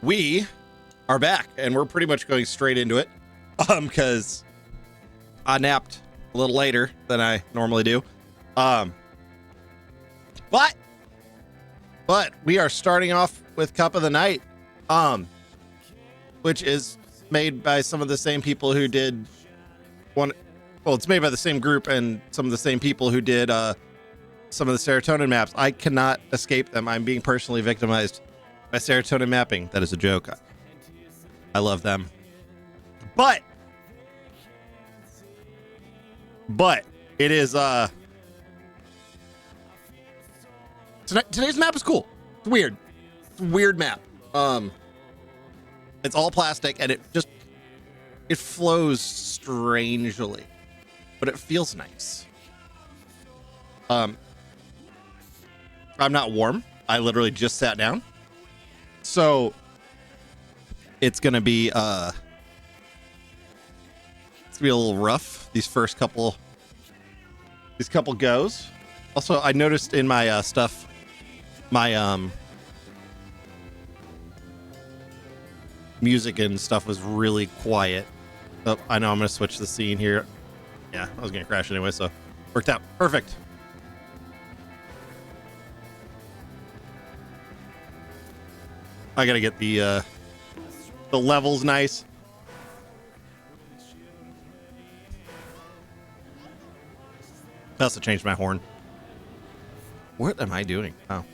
we are back, and we're pretty much going straight into it, because I napped a little later than I normally do. But we are starting off with Cup of the Night, which is made by some of the same people who did one. Well, it's made by the same group and some of the same people who did some of the serotonin maps. I cannot escape them. I'm being personally victimized by serotonin mapping. That is a joke. I love them. But it is today's map is cool. It's weird. It's a weird map. It's all plastic and it flows strangely, but it feels nice. I'm not warm. I literally just sat down. So it's gonna be a little rough these couple goes. Also, I noticed in my stuff, my music and stuff was really quiet. Oh, I know I'm gonna switch the scene here. Yeah, I was gonna crash anyway, so worked out perfect. I gotta get the levels nice. I also changed my horn. What am I doing? Oh,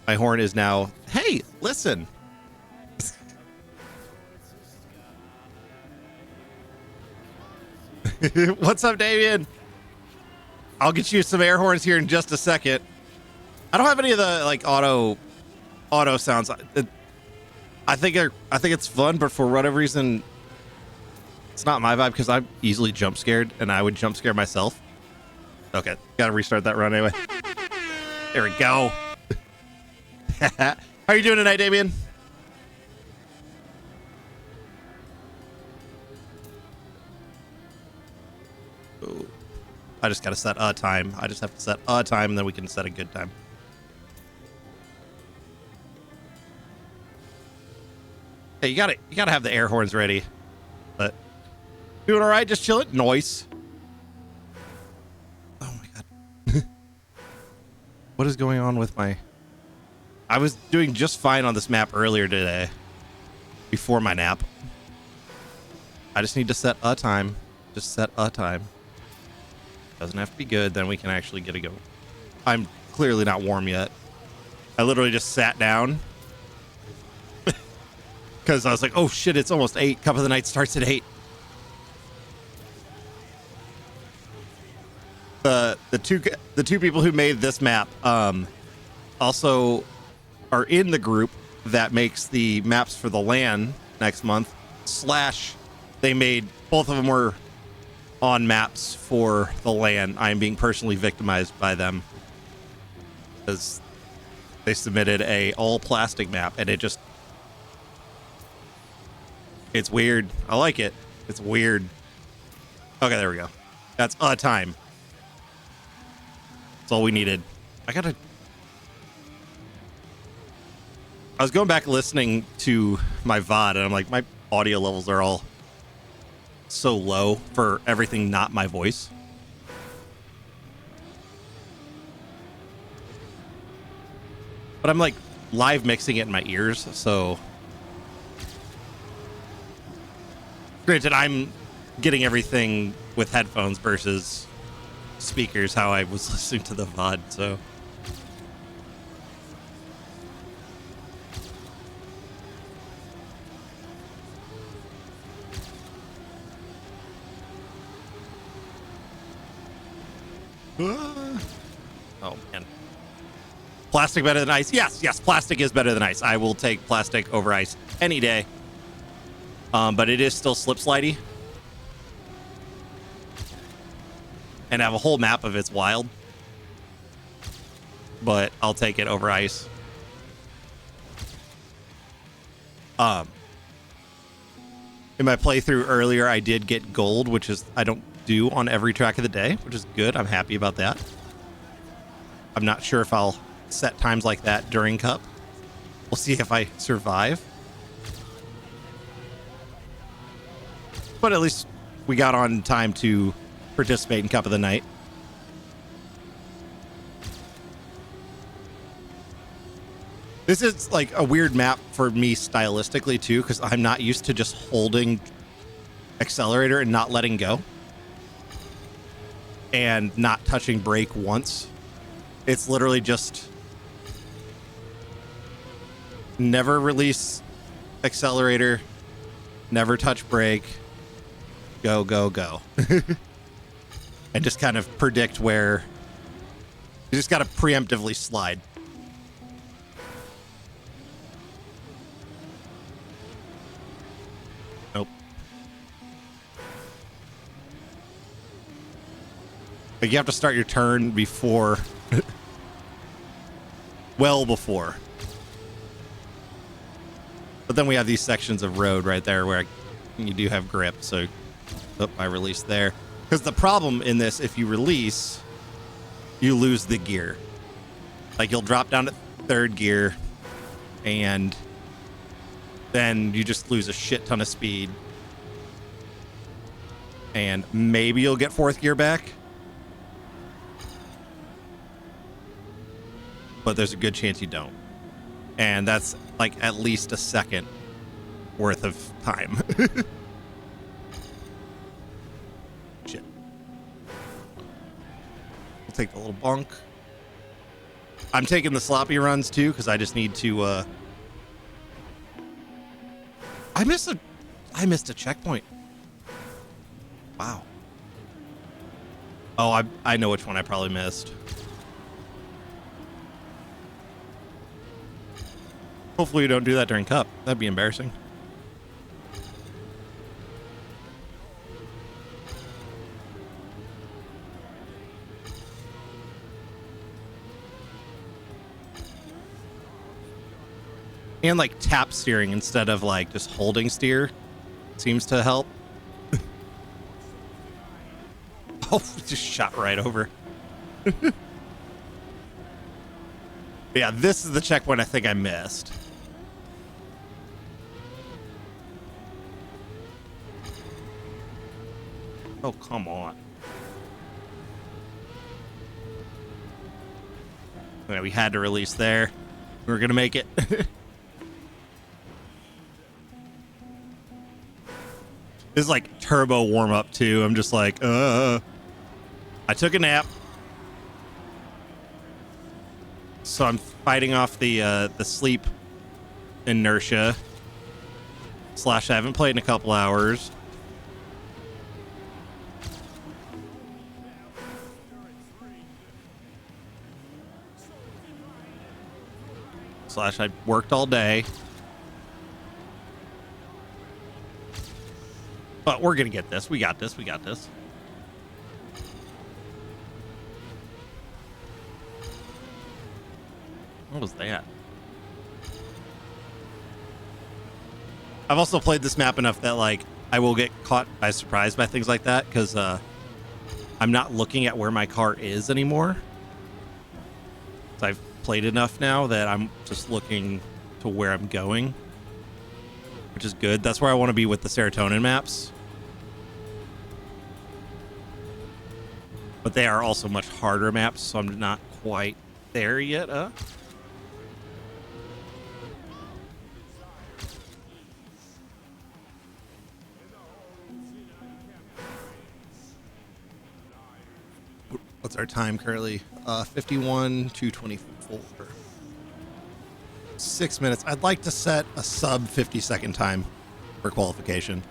my horn is now, hey, listen. What's up, Damien? I'll get you some air horns here in just a second. I don't have any of the like auto sounds. I think it's fun, but for whatever reason, it's not my vibe because I'm easily jump scared, and I would jump scare myself. Okay, gotta restart that run anyway. There we go. How are you doing tonight, Damien? Ooh. I just gotta set a time. I just have to set a time, and then we can set a good time. Hey, you gotta have the air horns ready. But doing all right, just chilling. Noise. Oh my god. What is going on with my? I was doing just fine on this map earlier today, before my nap. I just need to set a time. Just set a time. Doesn't have to be good. Then we can actually get it going. I'm clearly not warm yet. I literally just sat down. Because I was like, oh shit, it's almost 8. Cup of the Night starts at 8. The two people who made this map also are in the group that makes the maps for the LAN next month. / they made, both of them were on maps for the LAN. I am being personally victimized by them because they submitted a all plastic map and it's weird. I like it. It's weird. Okay, there we go. That's a time. That's all we needed. I was going back listening to my VOD, and I'm like, my audio levels are all so low for everything not my voice. But I'm like live mixing it in my ears, so granted, I'm getting everything with headphones versus speakers, how I was listening to the VOD, so. Oh, man. Plastic better than ice? Yes, plastic is better than ice. I will take plastic over ice any day. But it is still slip slidey. And have a whole map of it's wild. But I'll take it over ice. In my playthrough earlier, I did get gold, which is I don't do on every track of the day, which is good. I'm happy about that. I'm not sure if I'll set times like that during Cup. We'll see if I survive. but at least we got on time to participate in Cup of the Night. This is like a weird map for me stylistically too, because I'm not used to just holding accelerator and not letting go and not touching brake once. It's literally just never release accelerator, never touch brake, go, go, go. And just kind of predict where you just got to preemptively slide. Nope. Like you have to start your turn before, well before. But then we have these sections of road right there where you do have grip. So, oh, I released there. Because the problem in this, if you release, you lose the gear. Like you'll drop down to third gear and then you just lose a shit ton of speed. And maybe you'll get fourth gear back. But there's a good chance you don't. And that's like at least a second worth of time. Shit. We'll take the little bunk. I'm taking the sloppy runs too, because I just need to I missed a checkpoint. Wow. Oh, I know which one I probably missed. Hopefully you don't do that during Cup. That'd be embarrassing. And like tap steering instead of like just holding steer seems to help. Oh, just shot right over. Yeah, this is the checkpoint I think I missed. Oh, come on. Yeah, we had to release there. We were going to make it. This is like turbo warm up too. I'm just like, I took a nap. So I'm fighting off the sleep inertia. / I haven't played in a couple hours. / I worked all day. But we're gonna get this. We got this. We got this. What was that? I've also played this map enough that like I will get caught by surprise by things like that because I'm not looking at where my car is anymore. So I've played enough now that I'm just looking to where I'm going, which is good. That's where I want to be with the serotonin maps. But they are also much harder maps, so I'm not quite there yet. What's our time currently? 51:224. 6 minutes. I'd like to set a sub 50-second time for qualification.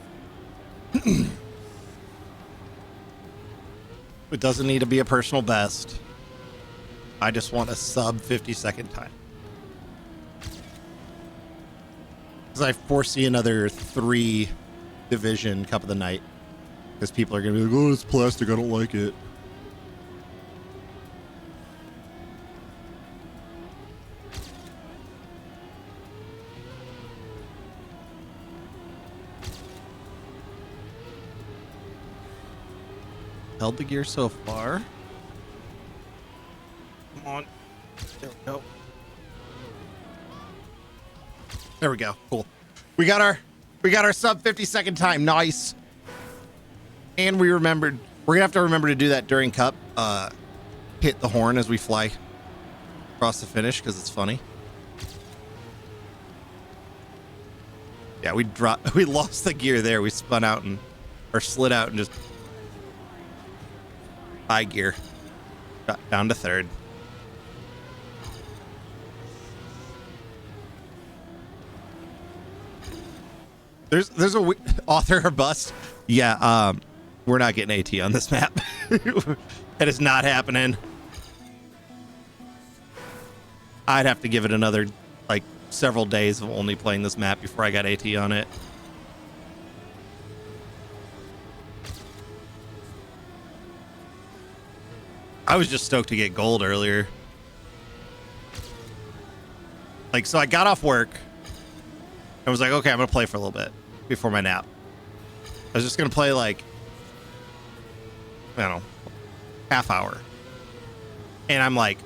It doesn't need to be a personal best. I just want a sub 50-second time. Because I foresee another 3 division Cup of the Night. Because people are going to be like, oh, it's plastic, I don't like it. Held the gear so far. Come on. There we go. There we go. Cool. We got our sub 50-second time. Nice. And we're gonna have to remember to do that during Cup. Hit the horn as we fly across the finish because it's funny. Yeah, we lost the gear there. We spun out or slid out and just high gear. Got down to third. There's a author or bust. Yeah, we're not getting AT on this map. That is not happening. I'd have to give it another like several days of only playing this map before I got AT on it. I was just stoked to get gold earlier. Like, so I got off work. I was like, okay, I'm gonna play for a little bit before my nap. I was just gonna play like, I don't know, half hour. And I'm like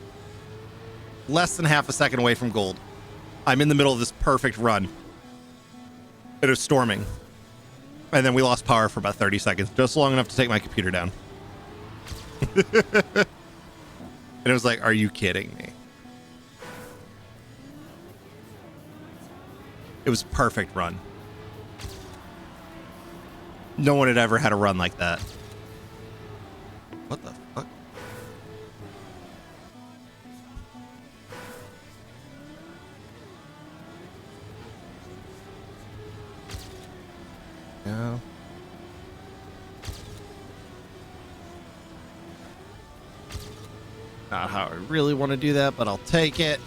less than half a second away from gold. I'm in the middle of this perfect run. It was storming. And then we lost power for about 30 seconds, just long enough to take my computer down. And it was like, are you kidding me? It was a perfect run. No one had ever had a run like that. What the fuck? Yeah. Not how I really want to do that, but I'll take it.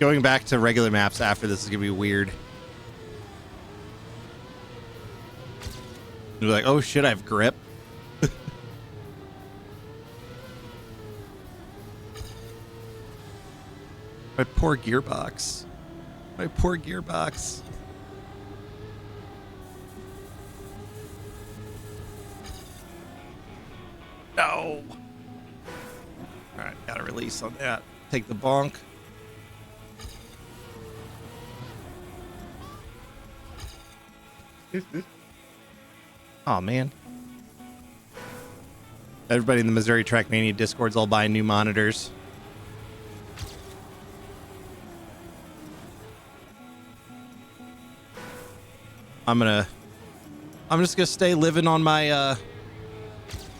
Going back to regular maps after this is gonna be weird. You're like, oh shit, I have grip. My poor gearbox. My poor gearbox. No. All right, got a release on that. Take the bonk. Oh man. Everybody in the Missouri Trackmania Discord's all buying new monitors. I'm just gonna stay living on my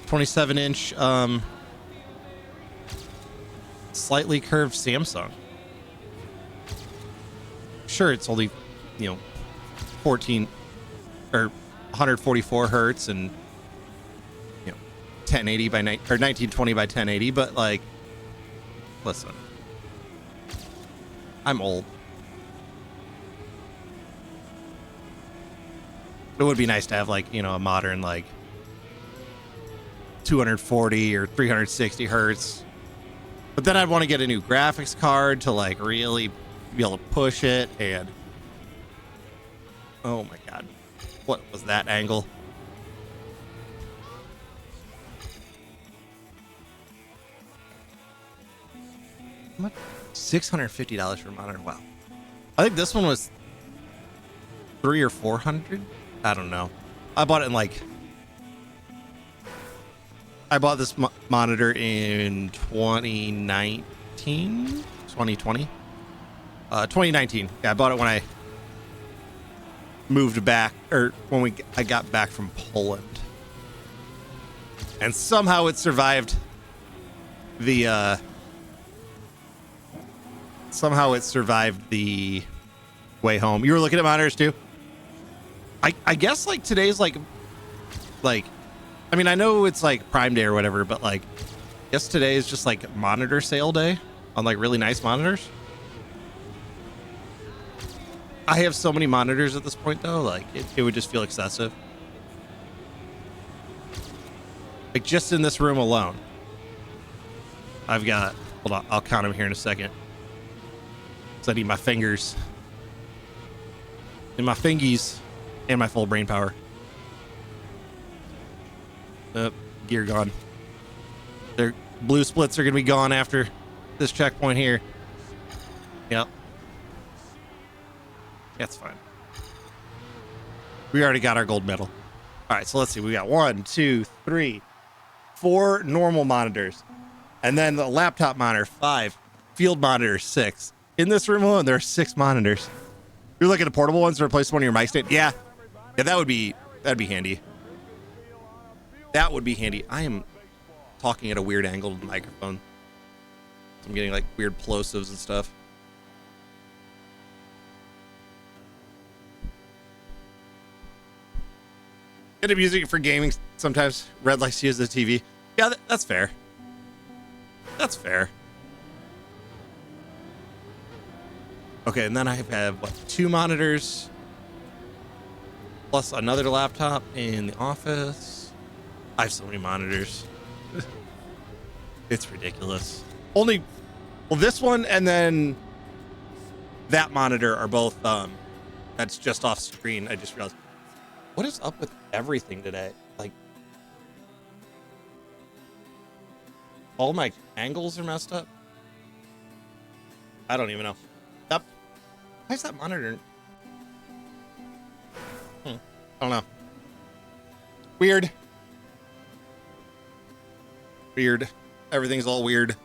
27-inch slightly curved Samsung. Sure, it's only, 14 or 144 hertz and 1080 by 1920 by 1080, but like, listen, I'm old. It would be nice to have like, a modern like 240 or 360 hertz, but then I'd want to get a new graphics card to like really be able to push it. And oh my god, what was that angle? What? $650 for a monitor. Wow. I think this one was $300 or $400. I don't know. I bought it in like, I bought this monitor in 2019, 2020, 2019. Yeah, I bought it when I moved back, or when I got back from Poland, and somehow it survived the way home. You were looking at monitors too? I guess like today's like, I mean, I know it's like Prime Day or whatever, but like, I guess today is just like monitor sale day on like really nice monitors. I have so many monitors at this point though, like it would just feel excessive. Like just in this room alone, I've got, hold on, I'll count them here in a second. So I need my fingers and my fingies and my full brain power. Gear gone. Their blue splits are going to be gone after this checkpoint here. Yep. That's fine. We already got our gold medal. All right, so let's see. We got 1, 2, 3, 4 normal monitors, and then the laptop monitor 5, field monitor 6. In this room alone, there are 6 monitors. You're looking at portable ones to replace one of your mic stand. Yeah, that'd be handy. That would be handy. I am talking at a weird angle to the microphone. I'm getting like weird plosives and stuff. Good at using it for gaming sometimes. Red likes to use the TV. Yeah, that's fair. That's fair. Okay, and then I have what, 2 monitors plus another laptop in the office. I have so many monitors. It's ridiculous. Well, this one and then that monitor are both that's just off screen. I just realized, what is up with everything today? Like, all my angles are messed up. I don't even know. Why is that monitor? I don't know. Weird. Everything's all weird.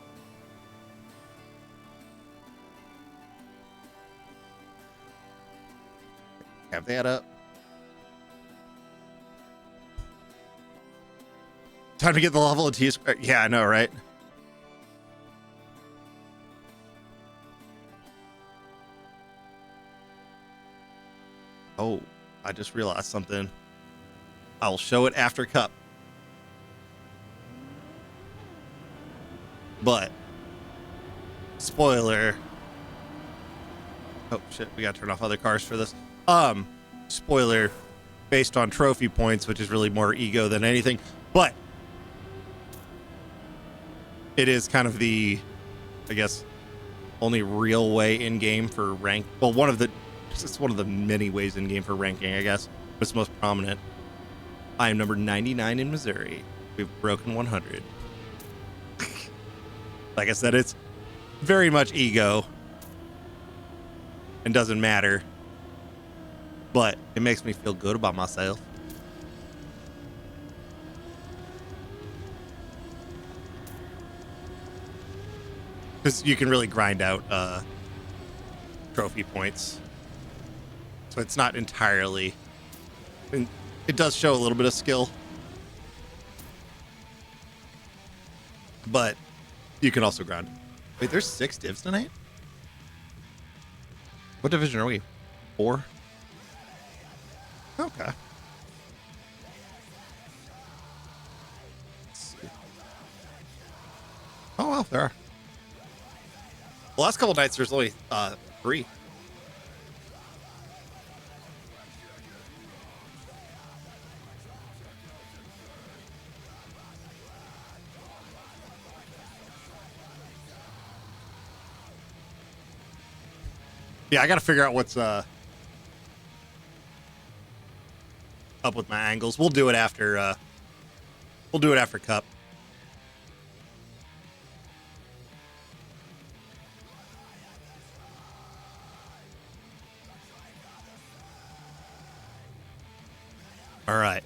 Have that up. Time to get the level of T squared. Yeah, I know, right? Oh, I just realized something. I'll show it after Cup. But, spoiler. Oh shit, we gotta turn off other cars for this. Spoiler, based on trophy points, which is really more ego than anything. But, it is kind of the, I guess, only real way in game for rank. Well, it's one of the many ways in game for ranking, I guess. But it's most prominent. I am number 99 in Missouri. We've broken 100. Like I said, it's very much ego and doesn't matter, but it makes me feel good about myself. Because you can really grind out trophy points. So it's not entirely... It does show a little bit of skill. But you can also grind. Wait, there's 6 divs tonight? What division are we? 4? Okay. Let's see. Oh, well, there are. The last couple nights, there's only 3. Yeah, I got to figure out what's up with my angles. We'll do it after Cup. All right.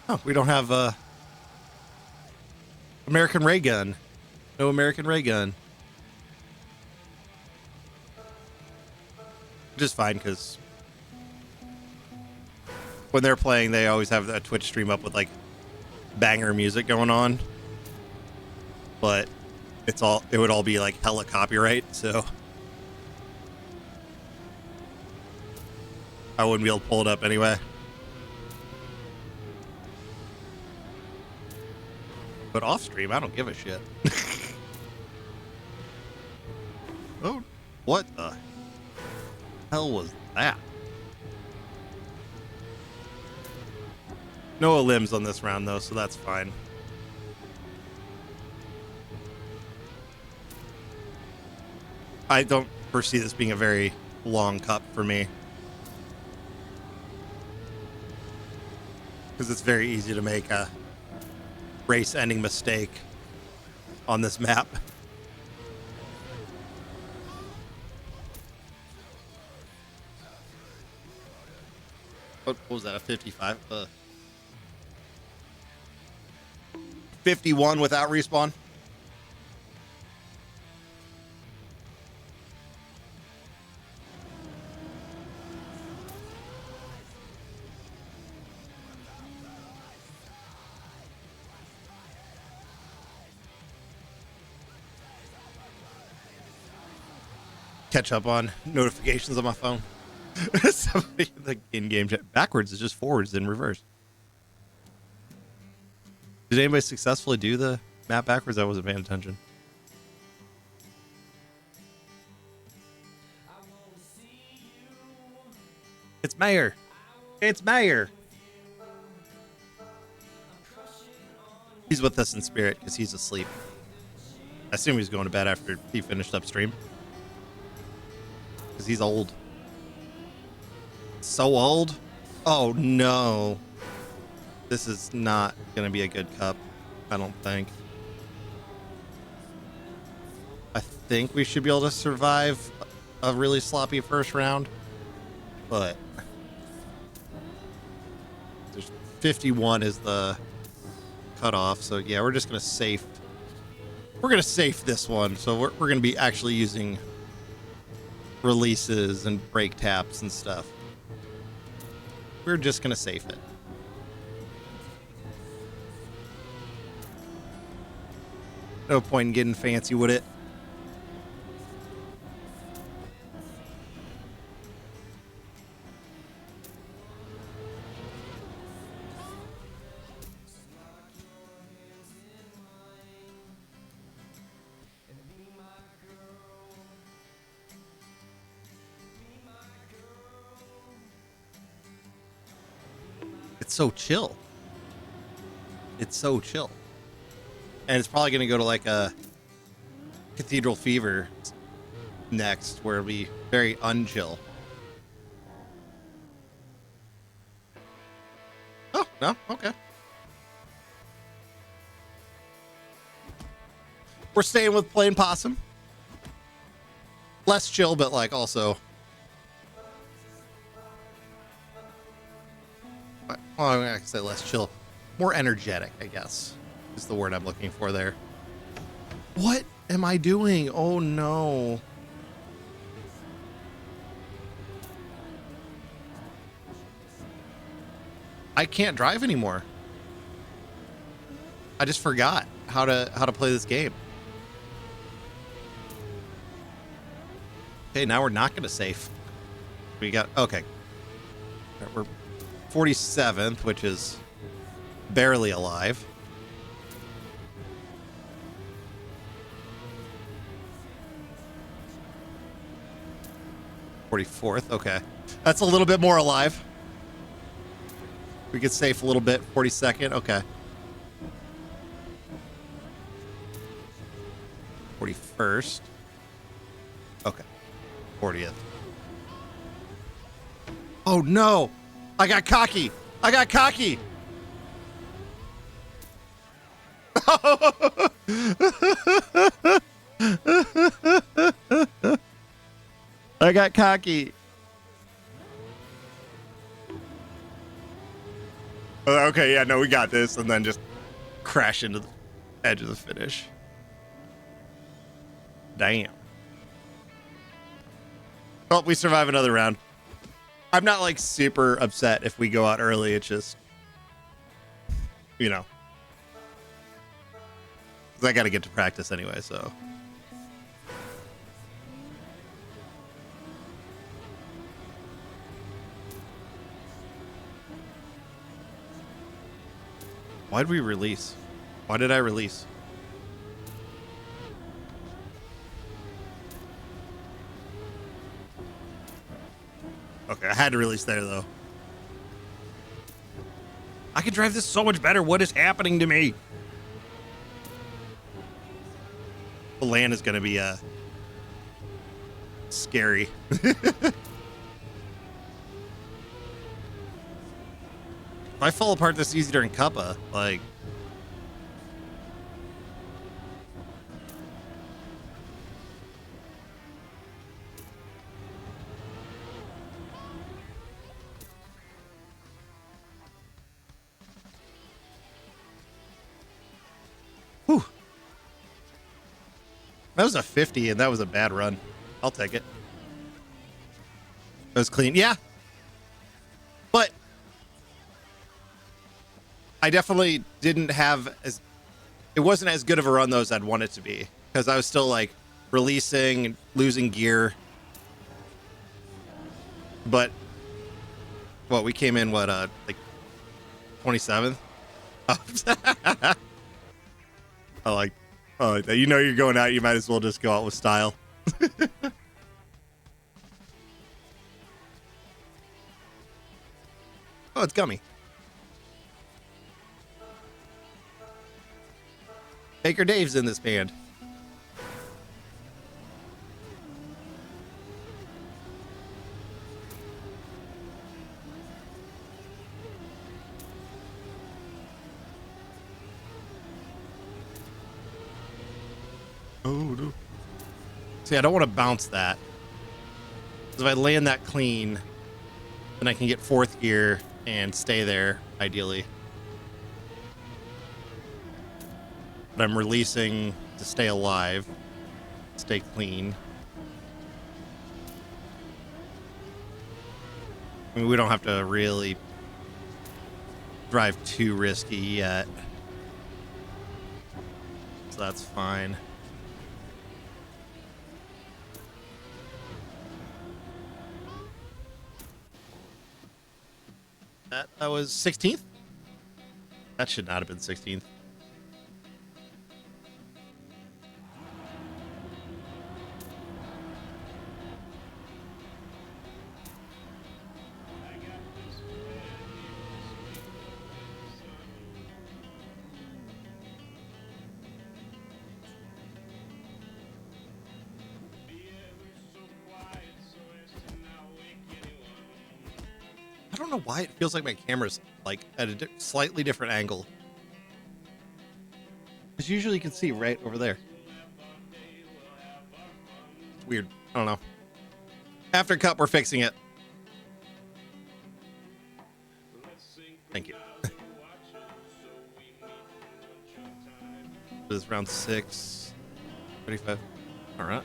Oh, we don't have American ray gun. No American ray gun. Which is fine, because when they're playing, they always have a Twitch stream up with like banger music going on. But it would all be like hella copyright, so I wouldn't be able to pull it up anyway. But off stream, I don't give a shit. Oh, what the hell was that? No limbs on this round though, so that's fine. I don't foresee this being a very long cup for me, because it's very easy to make a race-ending mistake on this map. What was that, a 55? 51 without respawn? Catch up on notifications on my phone. Somebody in the in-game chat. Backwards is just forwards then reverse. Did anybody successfully do the map backwards? I wasn't paying attention. It's Mayor. It's Mayor. He's with us in spirit because he's asleep. I assume he's going to bed after he finished up stream. Because he's old. So old? Oh no. This is not going to be a good cup, I don't think. I think we should be able to survive a really sloppy first round. But there's 51 is the cutoff. So yeah, we're just going to safe. We're going to safe this one. So we're going to be actually using releases and brake taps and stuff. We're just going to safe it. No point in getting fancy with it. It's so chill. It's so chill. And it's probably going to go to like a Cathedral Fever next, where it'll be very unchill. Oh, no? Okay. We're staying with Plain Possum. Less chill, but like also... Well, I'm going to say less chill. More energetic, I guess, is the word I'm looking for there. What am I doing? Oh, no. I can't drive anymore. I just forgot how to play this game. Okay, now we're not going to save. We got... Okay. We're 47th, which is barely alive. .44th, okay. That's a little bit more alive. We could safe a little bit. 42nd, okay. 41st. Okay. 40th. Oh no! I got cocky! I got cocky! I got cocky. Okay, yeah, no, we got this, and then just crash into the edge of the finish. Damn. Well, we survive another round. I'm not like super upset if we go out early. It's just, you know, 'cause I got to get to practice anyway, so. Why did we release? Why did I release? Okay, I had to release there, though. I can drive this so much better. What is happening to me? The land is going to be scary. If I fall apart this easy during Cuppa, like... That was a 50, and that was a bad run. I'll take it. It was clean. Yeah. But I definitely didn't have as... It wasn't as good of a run, though, as I'd want it to be. Because I was still, like, releasing and losing gear. But, what, we came in, what, like, 27th? I like that. You know you're going out, you might as well just go out with style. Oh, it's gummy. Baker Dave's in this band. Oh, no. See, I don't want to bounce that. Because if I land that clean, then I can get 4th gear and stay there, ideally. But I'm releasing to stay alive, stay clean. I mean, we don't have to really drive too risky yet. So that's fine. That was 16th? That should not have been 16th. I don't know why it feels like my camera's like at a slightly different angle. Because usually you can see right over there. It's weird. I don't know. After cut, we're fixing it. Thank you. This is round 6. 35. All right.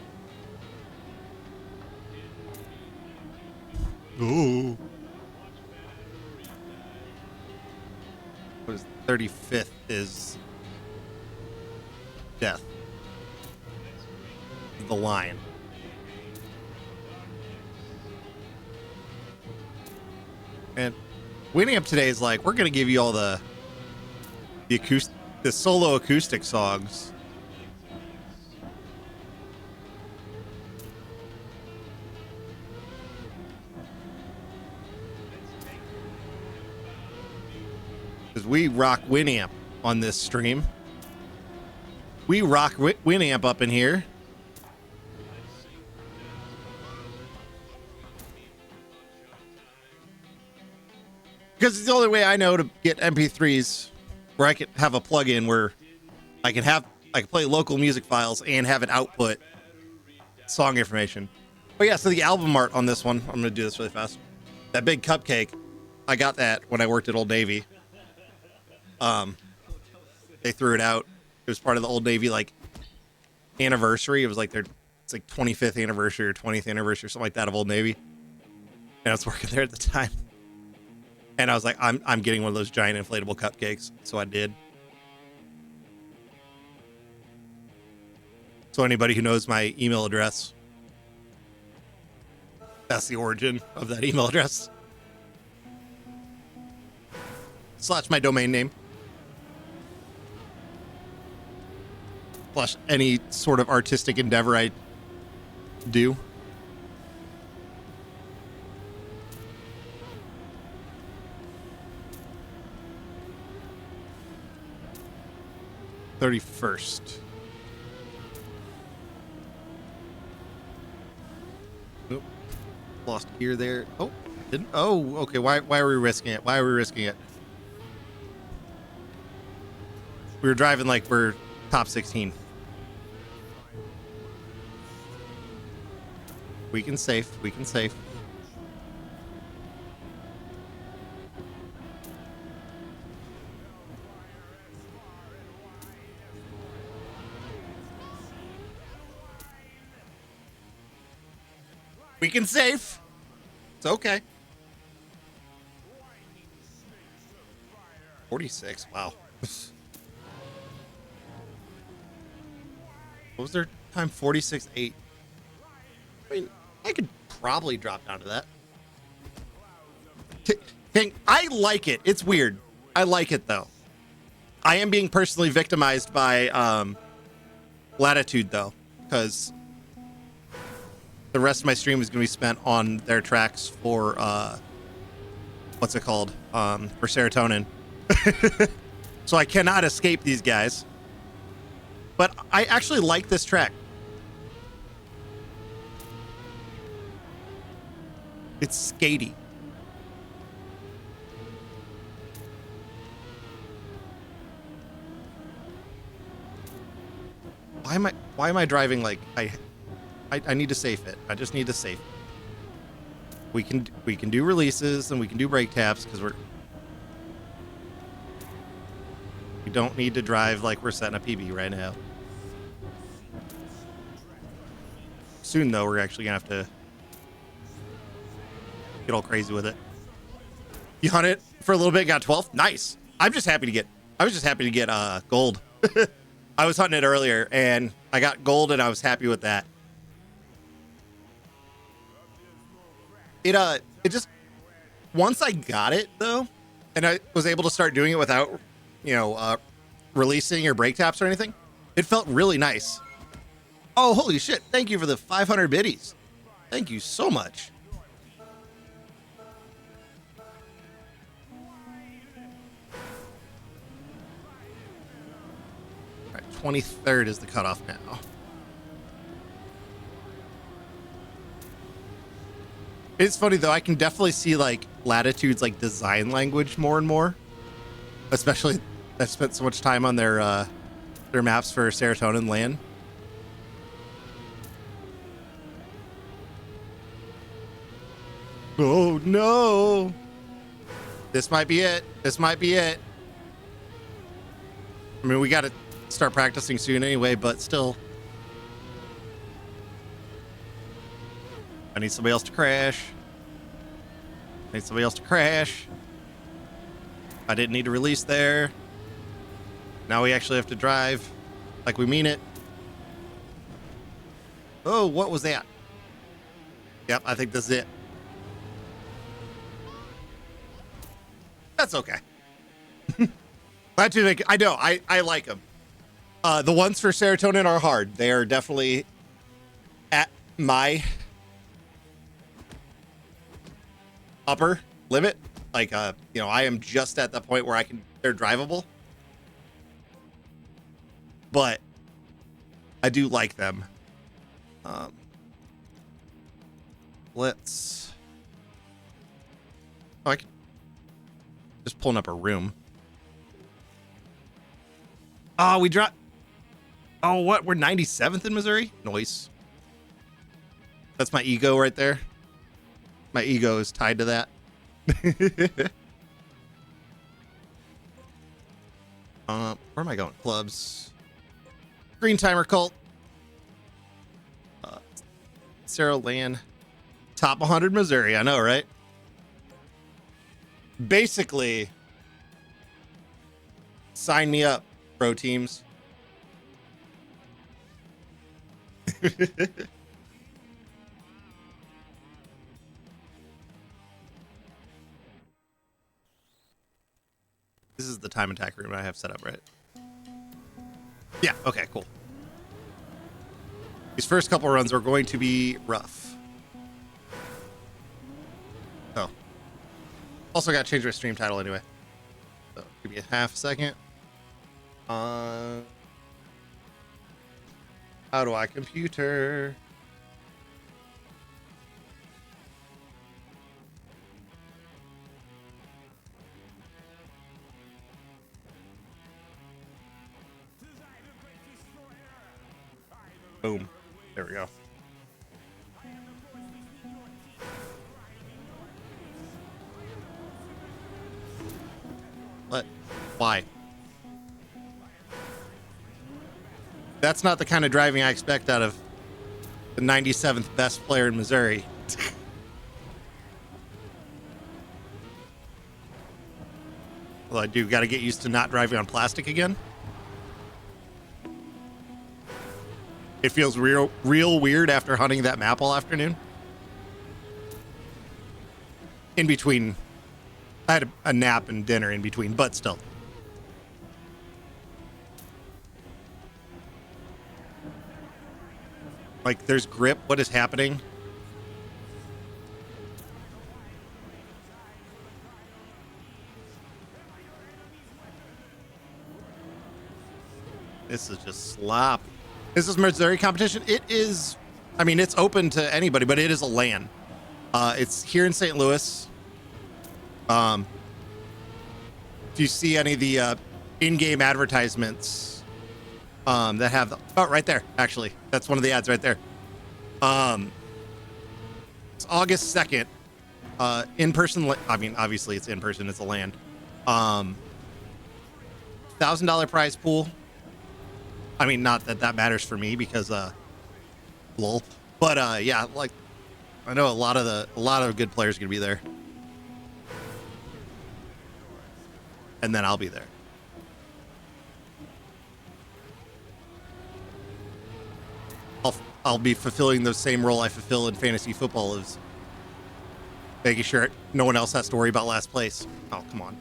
Ooh. What is 35th is death. The line. And Winning Up today is like, we're going to give you all the solo acoustic songs. Because we rock Winamp on this stream. We rock Winamp up in here. Because it's the only way I know to get MP3s where I can have a plugin where I can play local music files and have it output song information. But yeah, so the album art on this one, I'm going to do this really fast. That big cupcake, I got that when I worked at Old Navy. They threw it out. It was part of the Old Navy anniversary. It was like it's 25th anniversary or 20th anniversary or something like that of Old Navy. And I was working there at the time. And I was like, I'm getting one of those giant inflatable cupcakes. So I did. So anybody who knows my email address, that's the origin of that email address. / my domain name. / any sort of artistic endeavor I do. /31st. Oop. Lost gear there. Oh, didn't. Oh, okay. Why are we risking it? Why are we risking it? We were driving like we're top 16. We can safe. We can safe. We can save. It's okay. 46. Wow. What was their time? 46.8. I mean, I could probably drop down to that. I like it. It's weird. I like it though. I am being personally victimized by Latitude though, because the rest of my stream is going to be spent on their tracks for what's it called? For serotonin. So I cannot escape these guys. But I actually like this track. It's skatey. Why am I driving like I need to safe it. I just need to safe it. We can do releases and we can do brake taps because we don't need to drive like we're setting a PB right now. Soon though, we're actually gonna have to get all crazy with it. You hunted for a little bit, got 12. Nice. I was just happy to get gold. I was hunting it earlier and I got gold and I was happy with that. It just, once I got it though, and I was able to start doing it without, releasing or brake taps or anything, it felt really nice. Oh, holy shit. Thank you for the 500 biddies. Thank you so much. All right, 23rd is the cutoff now. It's funny though, I can definitely see like Latitude's like design language more and more. Especially I spent so much time on their maps for Serotonin Land. Oh no. This might be it. This might be it. I mean, we got to start practicing soon anyway, but still. I need somebody else to crash. I need somebody else to crash. I didn't need to release there. Now we actually have to drive like we mean it. Oh, what was that? Yep, I think this is it. That's okay. I know, I like them. The ones for Serotonin are hard. They are definitely at my upper limit. Like, I am just at the point where they're drivable. But I do like them. I can just pulling up a room. Oh, we dropped. Oh, what? We're 97th in Missouri? Noise. That's my ego right there. My ego is tied to that. Where am I going? Clubs. Green Timer Cult. Sarah Land. Top 100 Missouri. I know, right? Basically, sign me up, pro teams. This is the time attack room I have set up, right? Yeah, okay, cool. These first couple runs are going to be rough. Oh. Also got to change my stream title anyway. So, give me a half a second. How do I computer? Boom. There we go. What? Why? That's not the kind of driving I expect out of the 97th best player in Missouri. Well, I do got to get used to not driving on plastic again. It feels real weird after hunting that map all afternoon. In between, I had a nap and dinner in between, but still. Like, there's grip. What is happening? This is just slop. Is this Missouri competition? It is. I mean, it's open to anybody, but it is a LAN. It's here in St. Louis. If you see any of the in-game advertisements that have the, oh, right there, actually, that's one of the ads right there. It's August 2nd. In person. I mean, obviously it's in person. It's a LAN. $1,000 prize pool. I mean, not that that matters for me because lol. But yeah, like I know a lot of good players are gonna be there, and then I'll be there. I'll be fulfilling the same role I fulfill in fantasy football, is making sure no one else has to worry about last place. Oh, come on.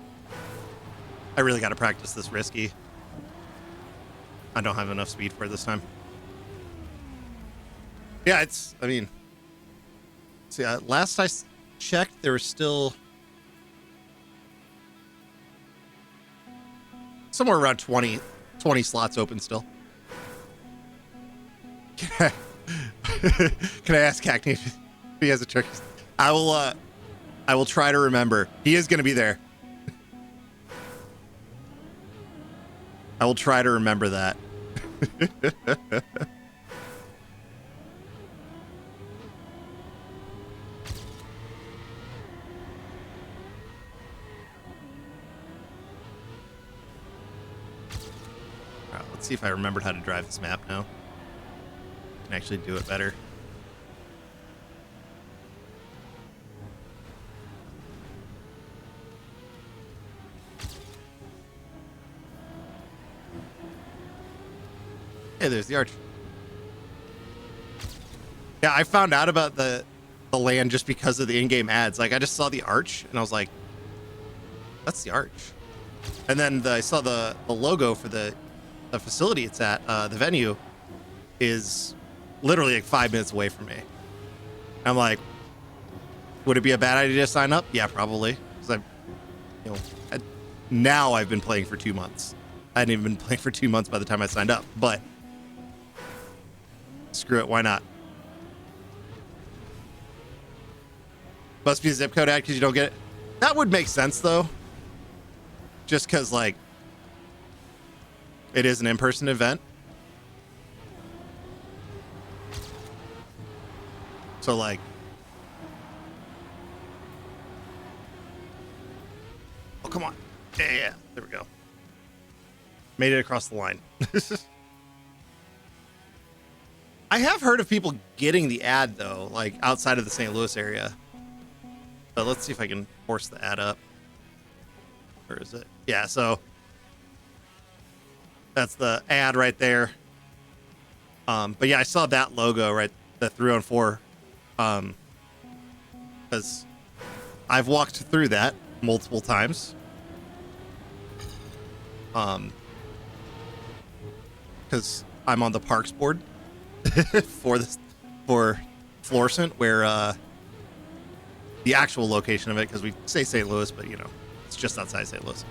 I really got to practice this risky. I don't have enough speed for it this time. Yeah, it's, I mean, see, last I checked, there was still somewhere around 20 slots open still. Can I ask Cackney if he has a trick? I will try to remember. He is going to be there. I will try to remember that. All right, let's see if I remembered how to drive this map now. I can actually do it better. Hey, there's the arch. Yeah, I found out about the land just because of the in-game ads. Like, I just saw the arch, and I was like, that's the arch. And then I saw the logo for the facility it's at. The venue is literally like 5 minutes away from me. I'm like, would it be a bad idea to sign up? Yeah, probably. Because now I've been playing for 2 months. I hadn't even been playing for 2 months by the time I signed up, but screw it, why not? Must be a zip code ad because you don't get it. That would make sense though. Just because like it is an in-person event. So like oh come on. Yeah, there we go. Made it across the line. I have heard of people getting the ad though, like outside of the St. Louis area. But let's see if I can force the ad up. Where is it? Yeah, so that's the ad right there. But yeah, I saw that logo right, the 3-on-4. Because I've walked through that multiple times. Because I'm on the parks board. for Florissant, where the actual location of it, because we say St. Louis, but you know it's just outside St. Louis.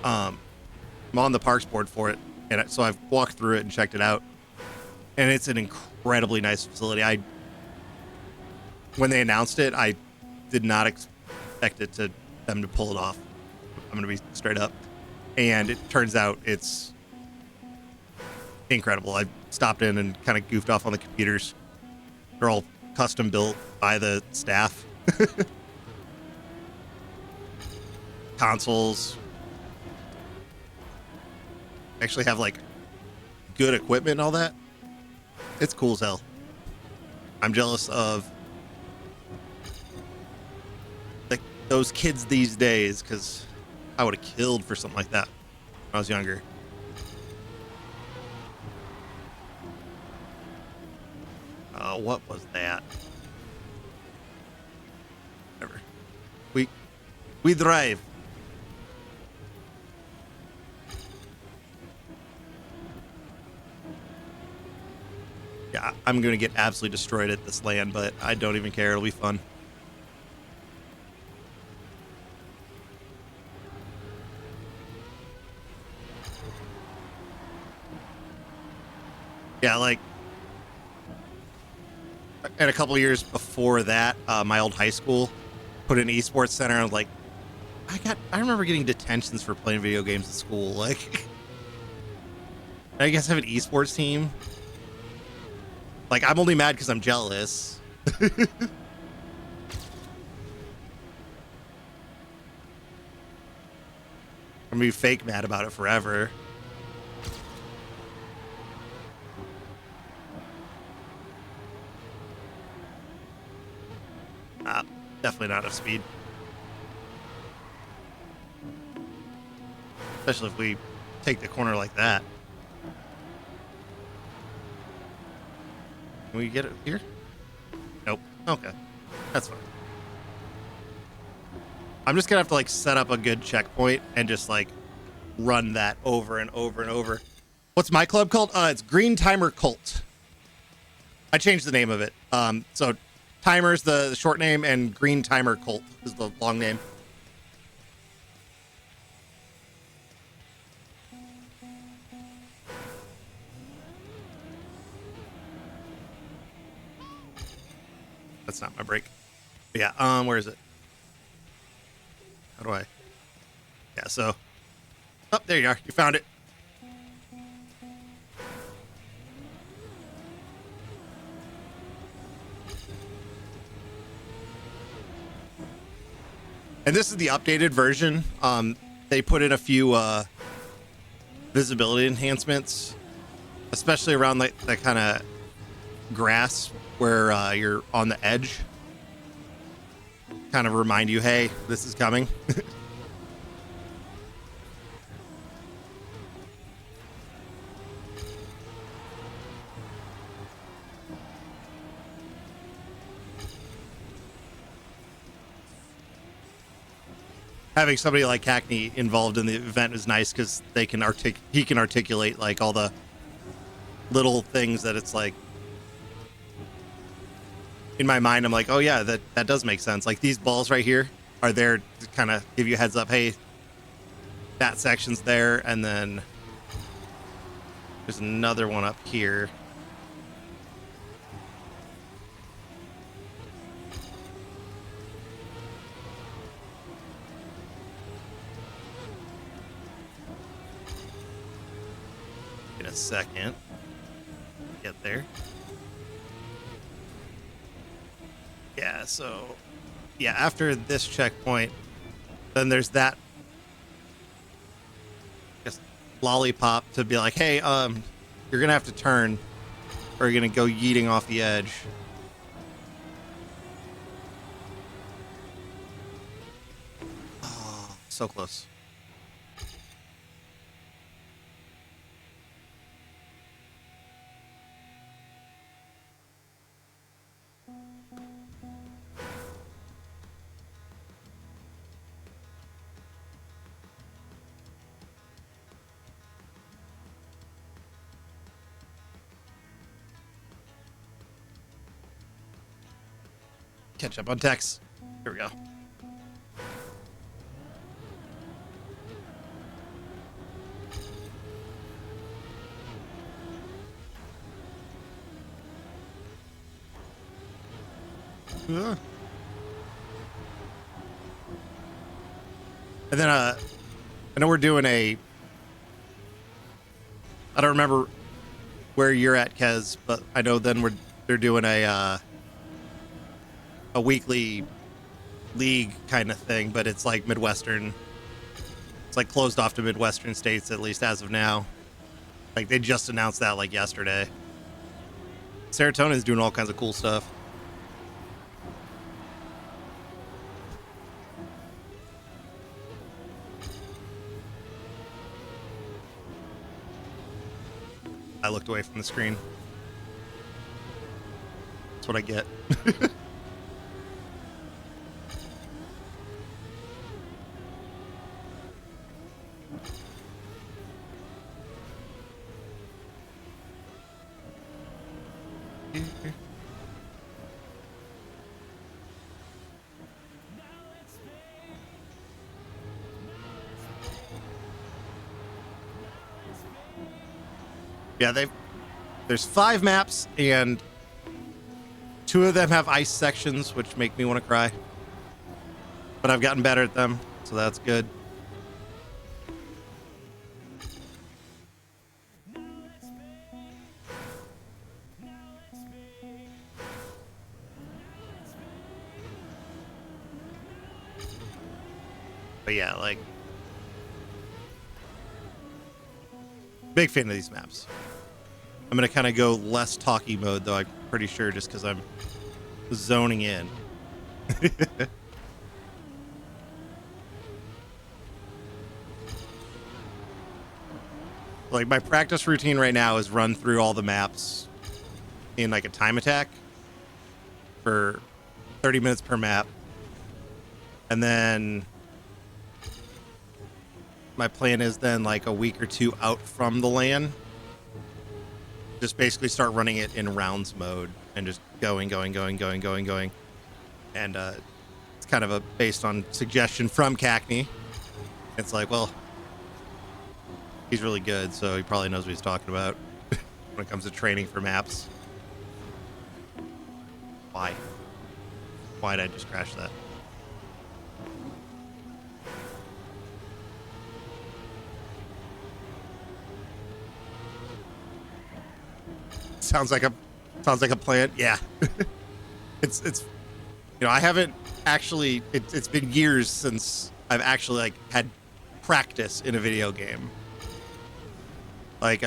I'm on the parks board for it, and so I've walked through it and checked it out, and it's an incredibly nice facility. When they announced it, I did not expect them to pull it off. I'm gonna be straight up, and it turns out it's incredible. I stopped in and kind of goofed off on the computers. They're all custom built by the staff. Consoles actually have like good equipment and all that. It's cool as hell. I'm jealous of like those kids these days because I would have killed for something like that when I was younger. What was that? Whatever. We drive. Yeah, I'm gonna get absolutely destroyed at this land, but I don't even care. It'll be fun. Yeah, like, and a couple of years before that, my old high school put an esports center. I was like, I remember getting detentions for playing video games at school. Like, I guess I have an esports team. Like, I'm only mad because I'm jealous. I'm gonna be fake mad about it forever. Definitely not enough speed. Especially if we take the corner like that. Can we get it here? Nope. Okay. That's fine. I'm just gonna have to like set up a good checkpoint and just like run that over and over and over. What's my club called? It's Green Timer Cult. I changed the name of it. So Timer's the short name and Green Timer Cult is the long name. That's not my break. But yeah, where is it? How do I? Yeah, so. Oh, there you are. You found it. And this is the updated version. They put in a few visibility enhancements, especially around that kind of grass where you're on the edge. Kind of remind you, hey, this is coming. Having somebody like Hackney involved in the event is nice because he can articulate like all the little things that it's like. In my mind, I'm like, oh yeah, that does make sense. Like these balls right here are there to kind of give you a heads up. Hey, that section's there, and then there's another one up here. In a second, get there. Yeah, so yeah, after this checkpoint, then there's that just lollipop to be like, hey, you're gonna have to turn or you're gonna go yeeting off the edge. Oh, so close. Catch up on text. Here we go. And then I know we're doing I don't remember where you're at, Kez, but I know then they're doing a weekly league kind of thing, but it's like Midwestern. It's like closed off to Midwestern states, at least as of now. Like they just announced that like yesterday. Serotonin is doing all kinds of cool stuff. I looked away from the screen. That's what I get. Yeah, there's 5 maps, and 2 of them have ice sections, which make me want to cry. But I've gotten better at them, so that's good. But yeah, like, big fan of these maps. I'm going to kind of go less talky mode, though, I'm pretty sure, just because I'm zoning in. Like, my practice routine right now is run through all the maps in, like, a time attack for 30 minutes per map. And then my plan is then, like, a week or 2 out from the LAN, just basically start running it in rounds mode and just going. And it's kind of based on suggestion from Cackney. It's like, well, he's really good, so he probably knows what he's talking about when it comes to training for maps. Why? Why did I just crash that? Sounds like a plan. Yeah. it's you know, I haven't actually, it's been years since I've actually, like, had practice in a video game. Like,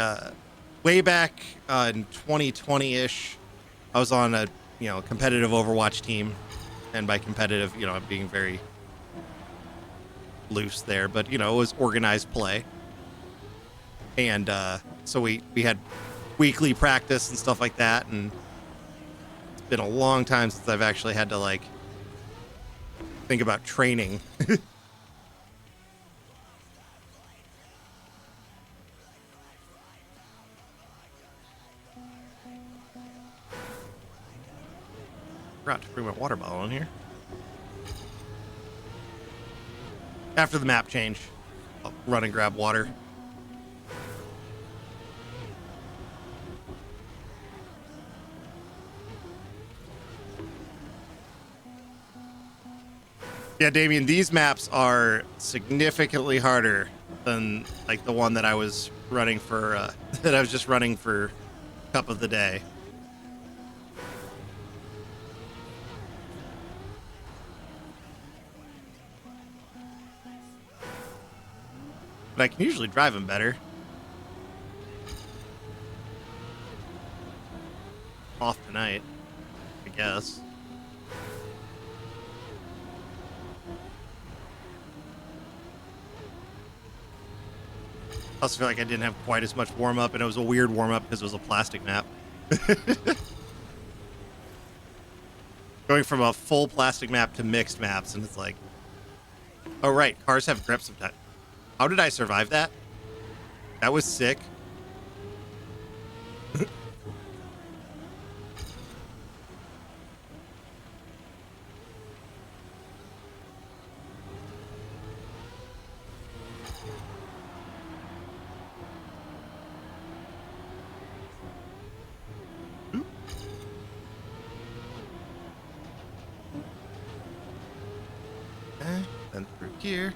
way back in 2020-ish, I was on a, you know, competitive Overwatch team. And by competitive, you know, I'm being very loose there, but, you know, it was organized play. And so we had weekly practice and stuff like that, and it's been a long time since I've actually had to, like, think about training. Forgot to bring my water bottle in here. After the map change, I'll run and grab water. Yeah, Damien, these maps are significantly harder than, like, the one that I was running for, that I was just running for Cup of the Day. But I can usually drive them better. Off tonight, I guess. I also feel like I didn't have quite as much warm-up, and it was a weird warm-up because it was a plastic map. Going from a full plastic map to mixed maps, and it's like, oh, right, cars have grips sometimes. How did I survive that? That was sick. Then through here.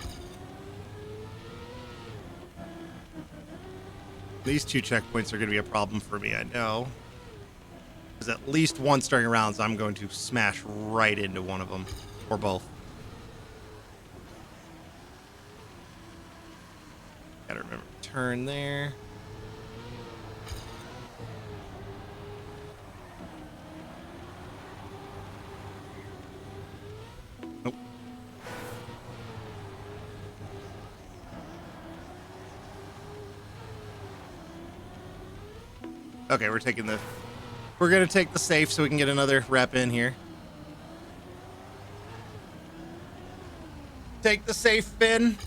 These 2 checkpoints are going to be a problem for me, I know. Because at least once during rounds, I'm going to smash right into one of them. Or both. Gotta remember to turn there. Nope. Okay, we're gonna take the safe so we can get another rep in here. Take the safe bin.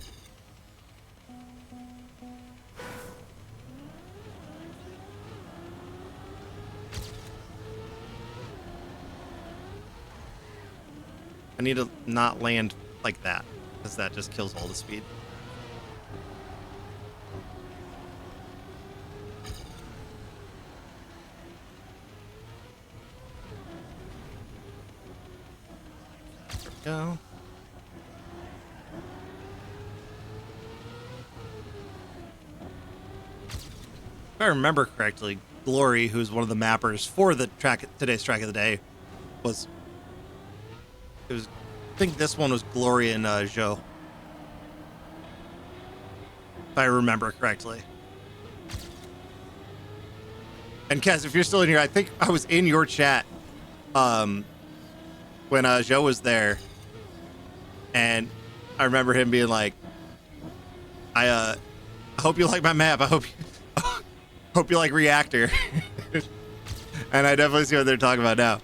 I need to not land like that, because that just kills all the speed. There we go. If I remember correctly, Glory, who's one of the mappers for the today's track of the day, I think this one was Glory and Joe, if I remember correctly. And Kez, if you're still in here, I think I was in your chat when Joe was there, and I remember him being like, I hope you like my map. I hope you like Reactor. And I definitely see what they're talking about now.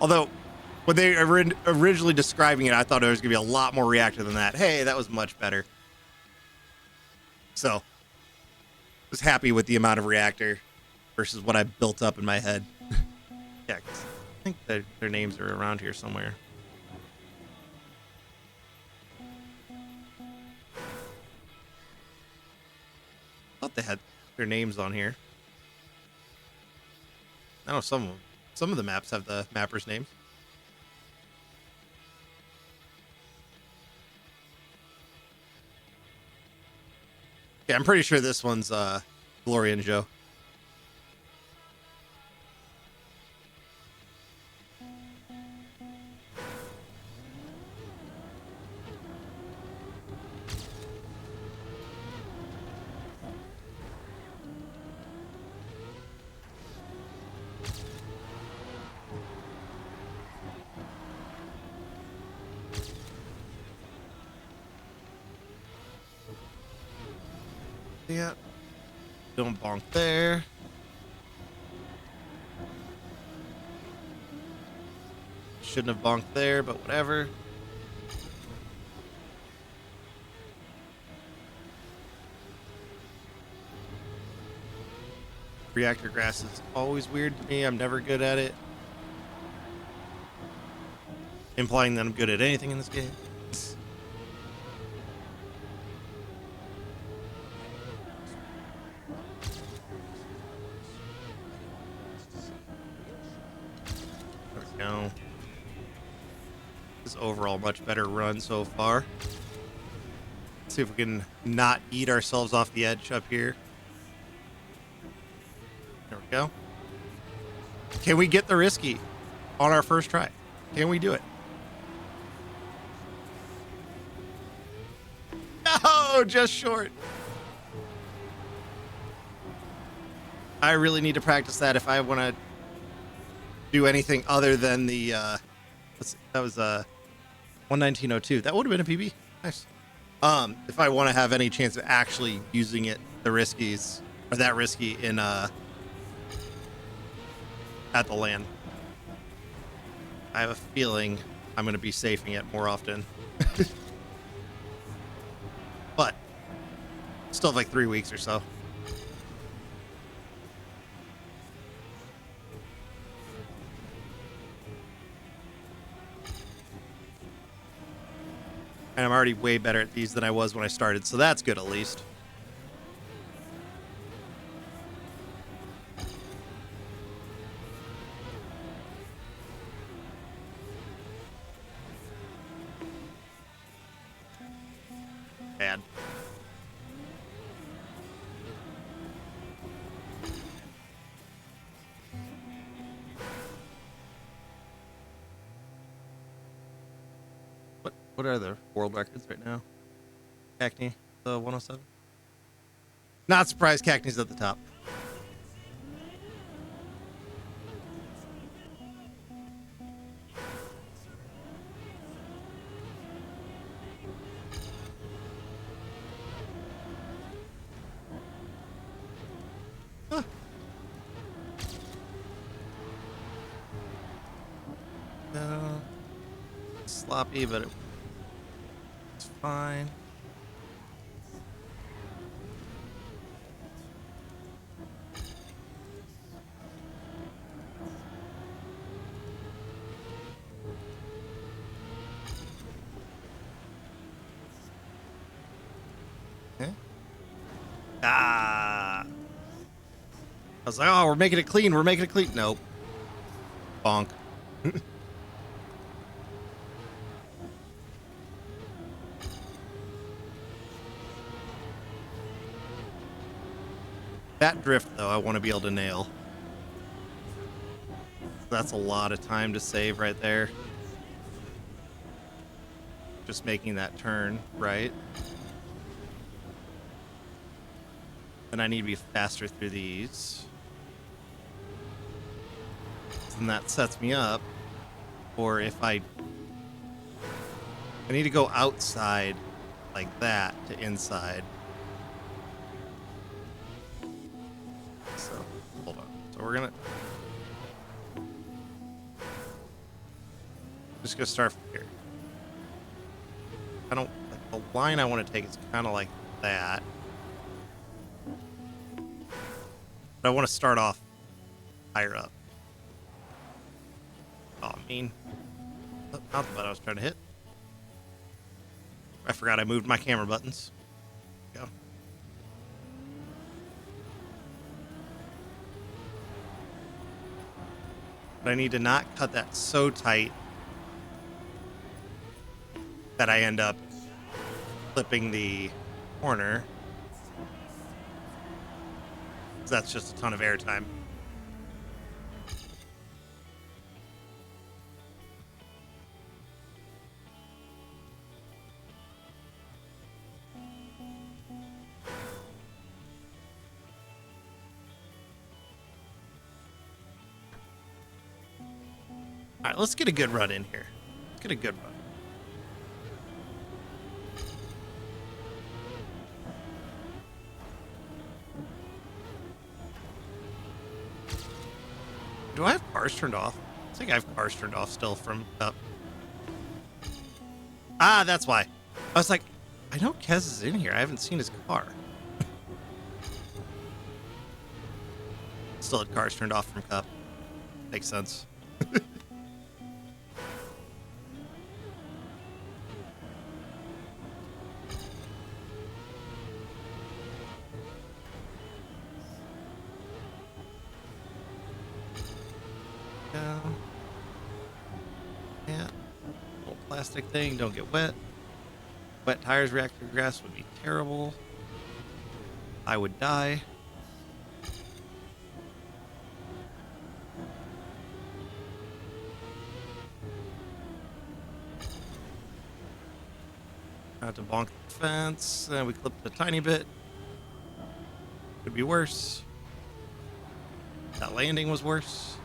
Although, when they originally describing it, I thought it was going to be a lot more Reactor than that. Hey, that was much better. So, I was happy with the amount of Reactor versus what I built up in my head. Yeah, 'cause I think their names are around here somewhere. I thought they had their names on here. I know some of the maps have the mappers' names. Yeah, I'm pretty sure this one's Glory and Joe. Yeah. Don't bonk there. Shouldn't have bonked there, but whatever. Reactor grass is always weird to me. I'm never good at it. Implying that I'm good at anything in this game. There we go. This overall much better run so far. Let's see if we can not eat ourselves off the edge up here. There we go. Can we get the risky on our first try? Can we do it? No, just short. I really need to practice that if I want to do anything other than the let's see, that was 119.02. That would have been a PB. Nice. If I want to have any chance of actually using it, the riskies or that risky in at the land. I have a feeling I'm going to be safing it more often. But still have like 3 weeks or so. And I'm already way better at these than I was when I started, so that's good at least. Bad. What are the world records right now? Cackney, the 107. Not surprised Cackney's at the top. Sloppy, but it's fine. Okay. Ah. I was like, oh, we're making it clean. We're making it clean. Nope. Bonk. That drift, though, I want to be able to nail. That's a lot of time to save right there. Just making that turn, right? And I need to be faster through these. And that sets me up. Or if I need to go outside like that to inside. So, hold on. So we're gonna just gonna start from here. I don't like the line I want to take is kind of like that. But I want to start off higher up. Oh, mean. Not the button I was trying to hit. I forgot I moved my camera buttons. Go. But I need to not cut that so tight that I end up flipping the corner. That's just a ton of airtime. All right, let's get a good run in here. Let's get a good run. Do I have cars turned off? I think I have cars turned off still from up. Ah, that's why. I was like, I know Kez is in here. I haven't seen his car. Still had cars turned off from Cup. Makes sense. Yeah. Little plastic thing. Don't get wet. Wet tires react to grass would be terrible. I would die. Had to bonk the fence. Then we clipped a tiny bit. Could be worse. That landing was worse.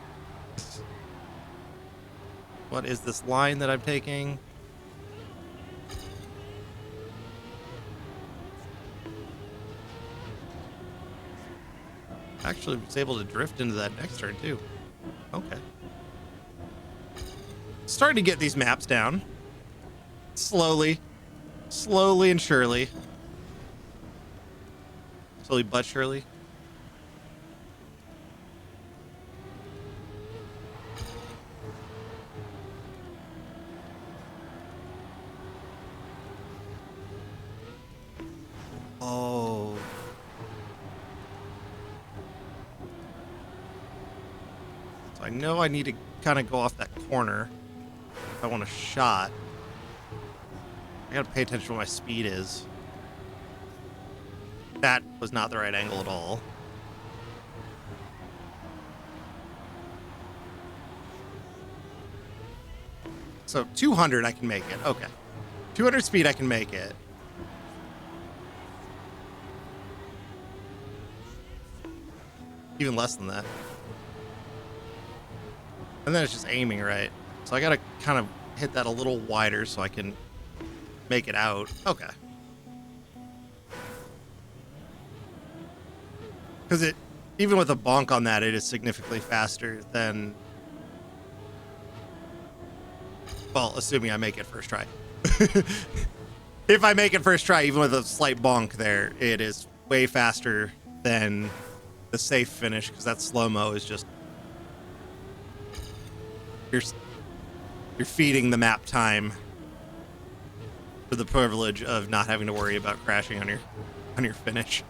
What is this line that I'm taking? Actually was able to drift into that next turn too. Okay. Starting to get these maps down. Slowly. Slowly and surely. Slowly but surely. Oh. So I know I need to kind of go off that corner if I want a shot. I gotta pay attention to what my speed is. That was not the right angle at all. So 200 I can make it. Okay. 200 speed I can make it. Even less than that. And then it's just aiming right. So I gotta kind of hit that a little wider so I can make it out. Okay. Because it, even with a bonk on that, it is significantly faster than Well, assuming I make it first try. If I make it first try, even with a slight bonk there, it is way faster than the safe finish, because that slow-mo is just... You're feeding the map time for the privilege of not having to worry about crashing on your finish.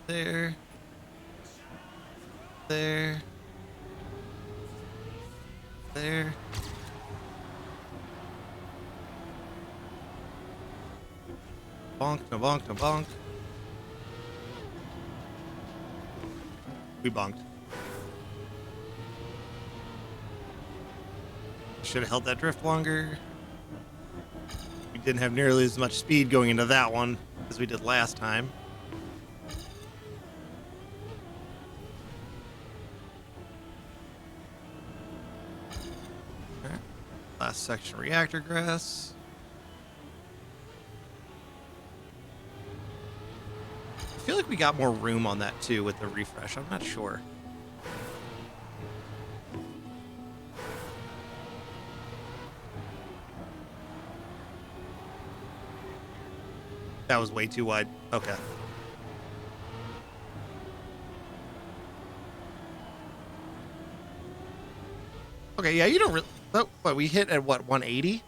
There. There. There. Bonk, no bonk, no bonk. We bonked. Should have held that drift longer. We didn't have nearly as much speed going into that one as we did last time. Okay. Last section, reactor grass. I feel like we got more room on that too with the refresh. I'm not sure. That was way too wide. Okay. Okay, yeah, you don't really... Oh, what, we hit at what, 180?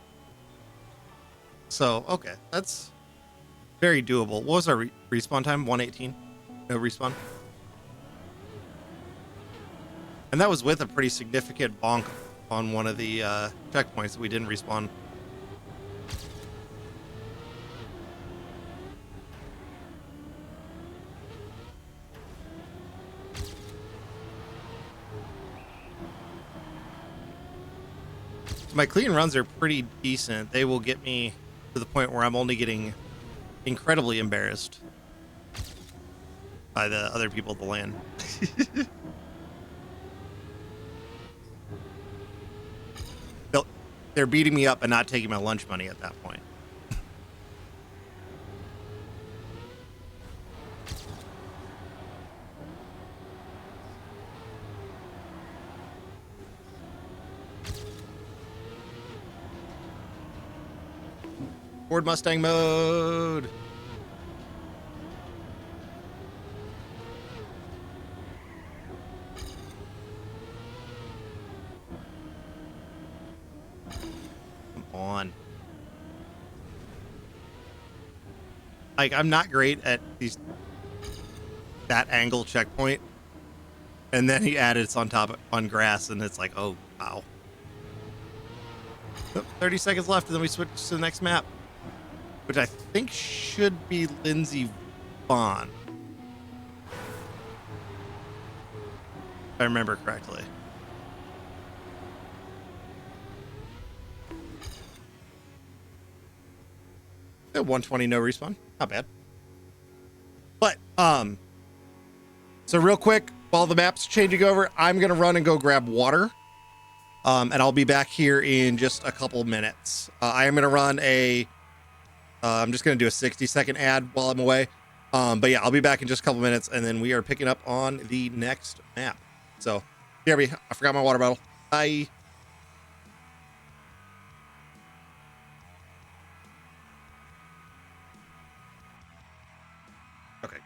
So, okay, that's very doable. What was our respawn time? 118? No respawn? And that was with a pretty significant bonk on one of the checkpoints that we didn't respawn. My clean runs are pretty decent. They will get me to the point where I'm only getting incredibly embarrassed by the other people at the land. They're beating me up and not taking my lunch money at that point. Ford Mustang mode. Come on. Like, I'm not great at that angle checkpoint. And then he added it's on grass, and it's like, oh, wow. 30 seconds left, and then we switch to the next map, which I think should be Lindsay Vaughn, if I remember correctly. At 120, no respawn. Not bad. But, so real quick, while the map's changing over, I'm going to run and go grab water. And I'll be back here in just a couple minutes. I am going to run I'm just going to do a 60-second ad while I'm away. But yeah, I'll be back in just a couple minutes, and then we are picking up on the next map. So, BRB, I forgot my water bottle. Bye. Okay.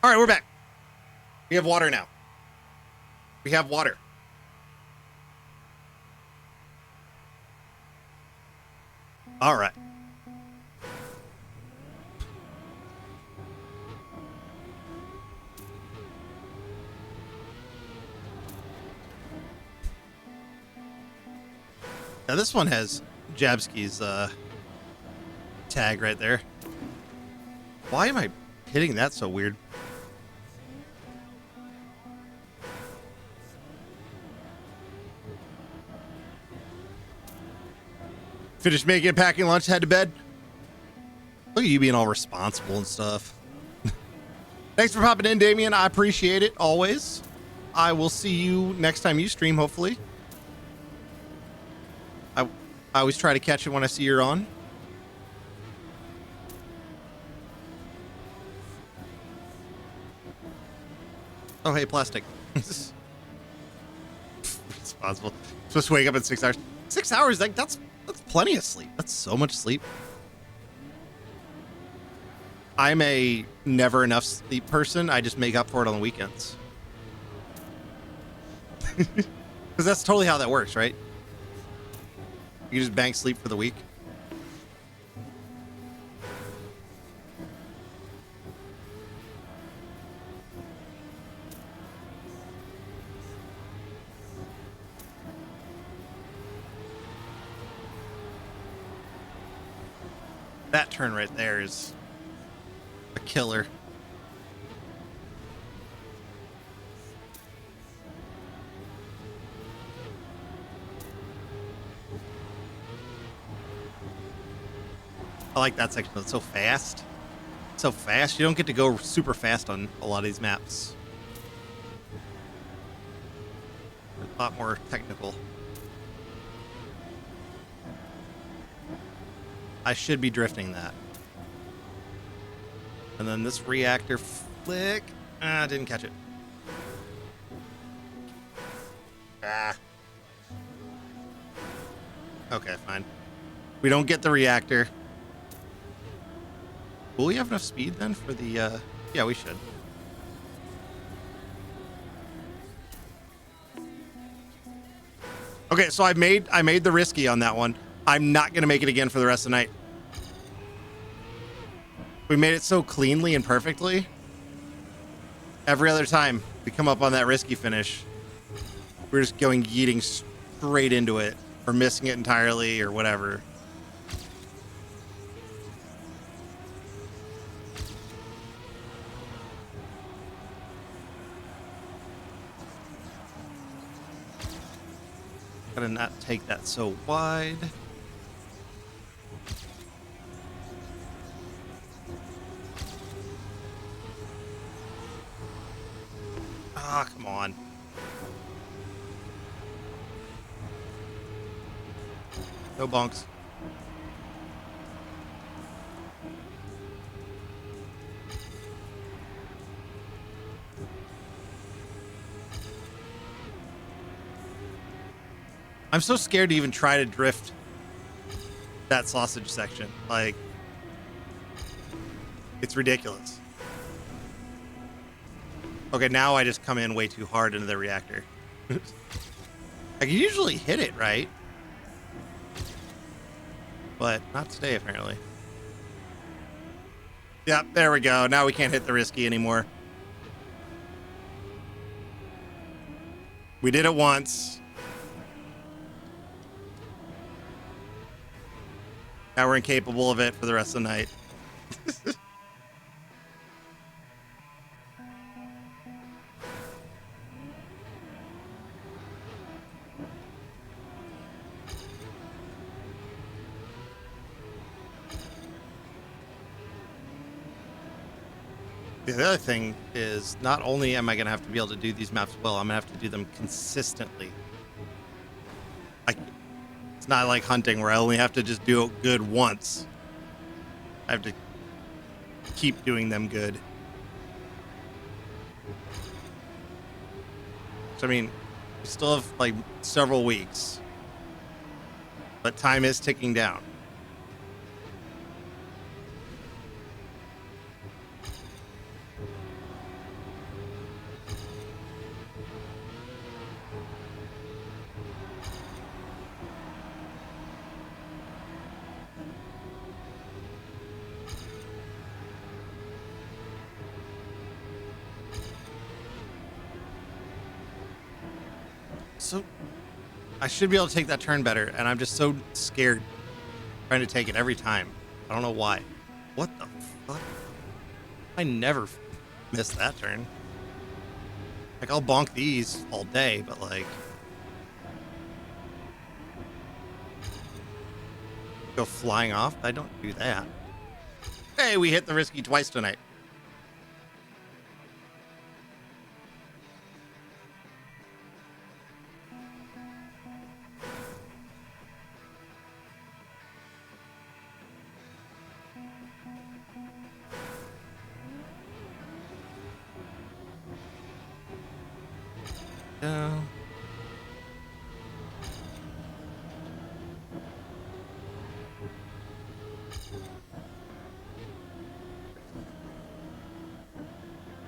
All right, we're back. We have water now. We have water. All right. Now this one has Jabski's tag right there. Why am I hitting that so weird? Finished making and packing lunch, head to bed. Look at you being all responsible and stuff. Thanks for popping in, Damien. I appreciate it always. I will see you next time you stream, hopefully. I always try to catch it when I see you're on. Oh, hey, plastic. Responsible. Supposed to wake up in 6 hours. 6 hours? Like that's plenty of sleep. That's so much sleep. I'm a never enough sleep person. I just make up for it on the weekends. Because that's totally how that works, right? You just bank sleep for the week. That turn right there is a killer. I like that section. It's so fast. So fast. You don't get to go super fast on a lot of these maps. A lot more technical. I should be drifting that. And then this reactor flick. Didn't catch it. Okay, fine. We don't get the reactor. Will we have enough speed then for the, yeah, we should. Okay, so I made the risky on that one. I'm not going to make it again for the rest of the night. We made it so cleanly and perfectly. Every other time we come up on that risky finish, we're just going yeeting straight into it or missing it entirely or whatever. Gotta not take that so wide. Ah, come on. No bunks. I'm so scared to even try to drift that sausage section. Like, it's ridiculous. Okay, now I just come in way too hard into the reactor. I can usually hit it, right? But not today, apparently. Yep, there we go. Now we can't hit the risky anymore. We did it once. Now we're incapable of it for the rest of the night. The other thing is, not only am I going to have to be able to do these maps well, I'm going to have to do them consistently. It's not like hunting where I only have to just do it good once. I have to keep doing them good. So, I mean, we still have like several weeks, but time is ticking down. I should be able to take that turn better, and I'm just so scared trying to take it every time. I don't know why. What the fuck? I never miss that turn. Like, I'll bonk these all day, but like... go flying off? I don't do that. Hey, we hit the risky twice tonight.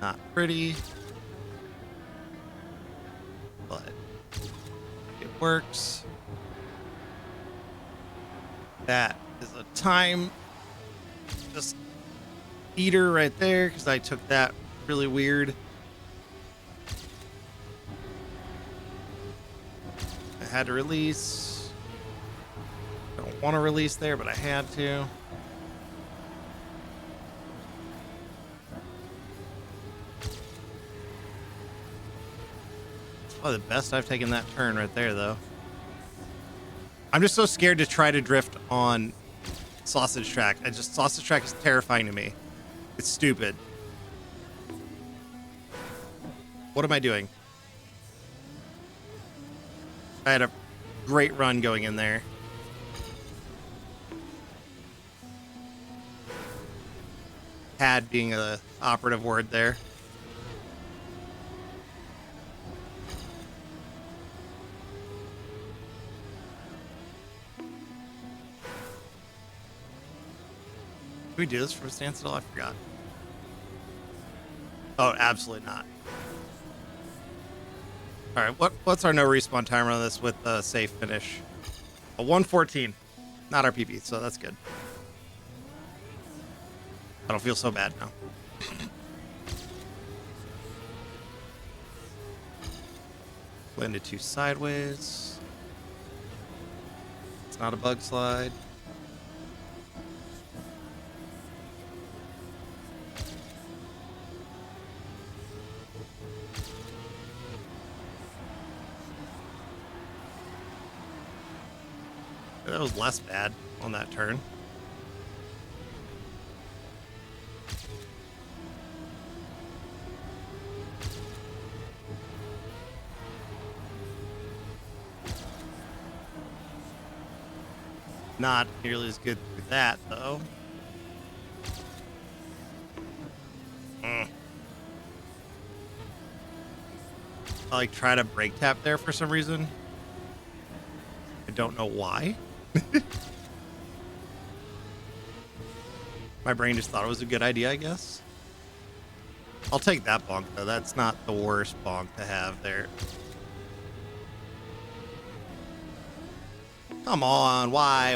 Not pretty, but it works. That is a time just eater right there because I took that really weird. I had to release. I don't want to release there, but I had to. Oh, the best I've taken that turn right there, though. I'm just so scared to try to drift on sausage track. Sausage track is terrifying to me. It's stupid. What am I doing? I had a great run going in there. Had being a operative word there. Can we do this from a standstill? I forgot. Oh, absolutely not. All right, what's our no respawn timer on this with a safe finish? A 114. Not our PP, so that's good. I don't feel so bad now. Landed 2 sideways. It's not a bug slide. That was less bad on that turn. Not nearly as good for that, though. I like try to brake tap there for some reason. I don't know why. My brain just thought it was a good idea, I guess. I'll take that bonk, though. That's not the worst bonk to have there. Come on, why?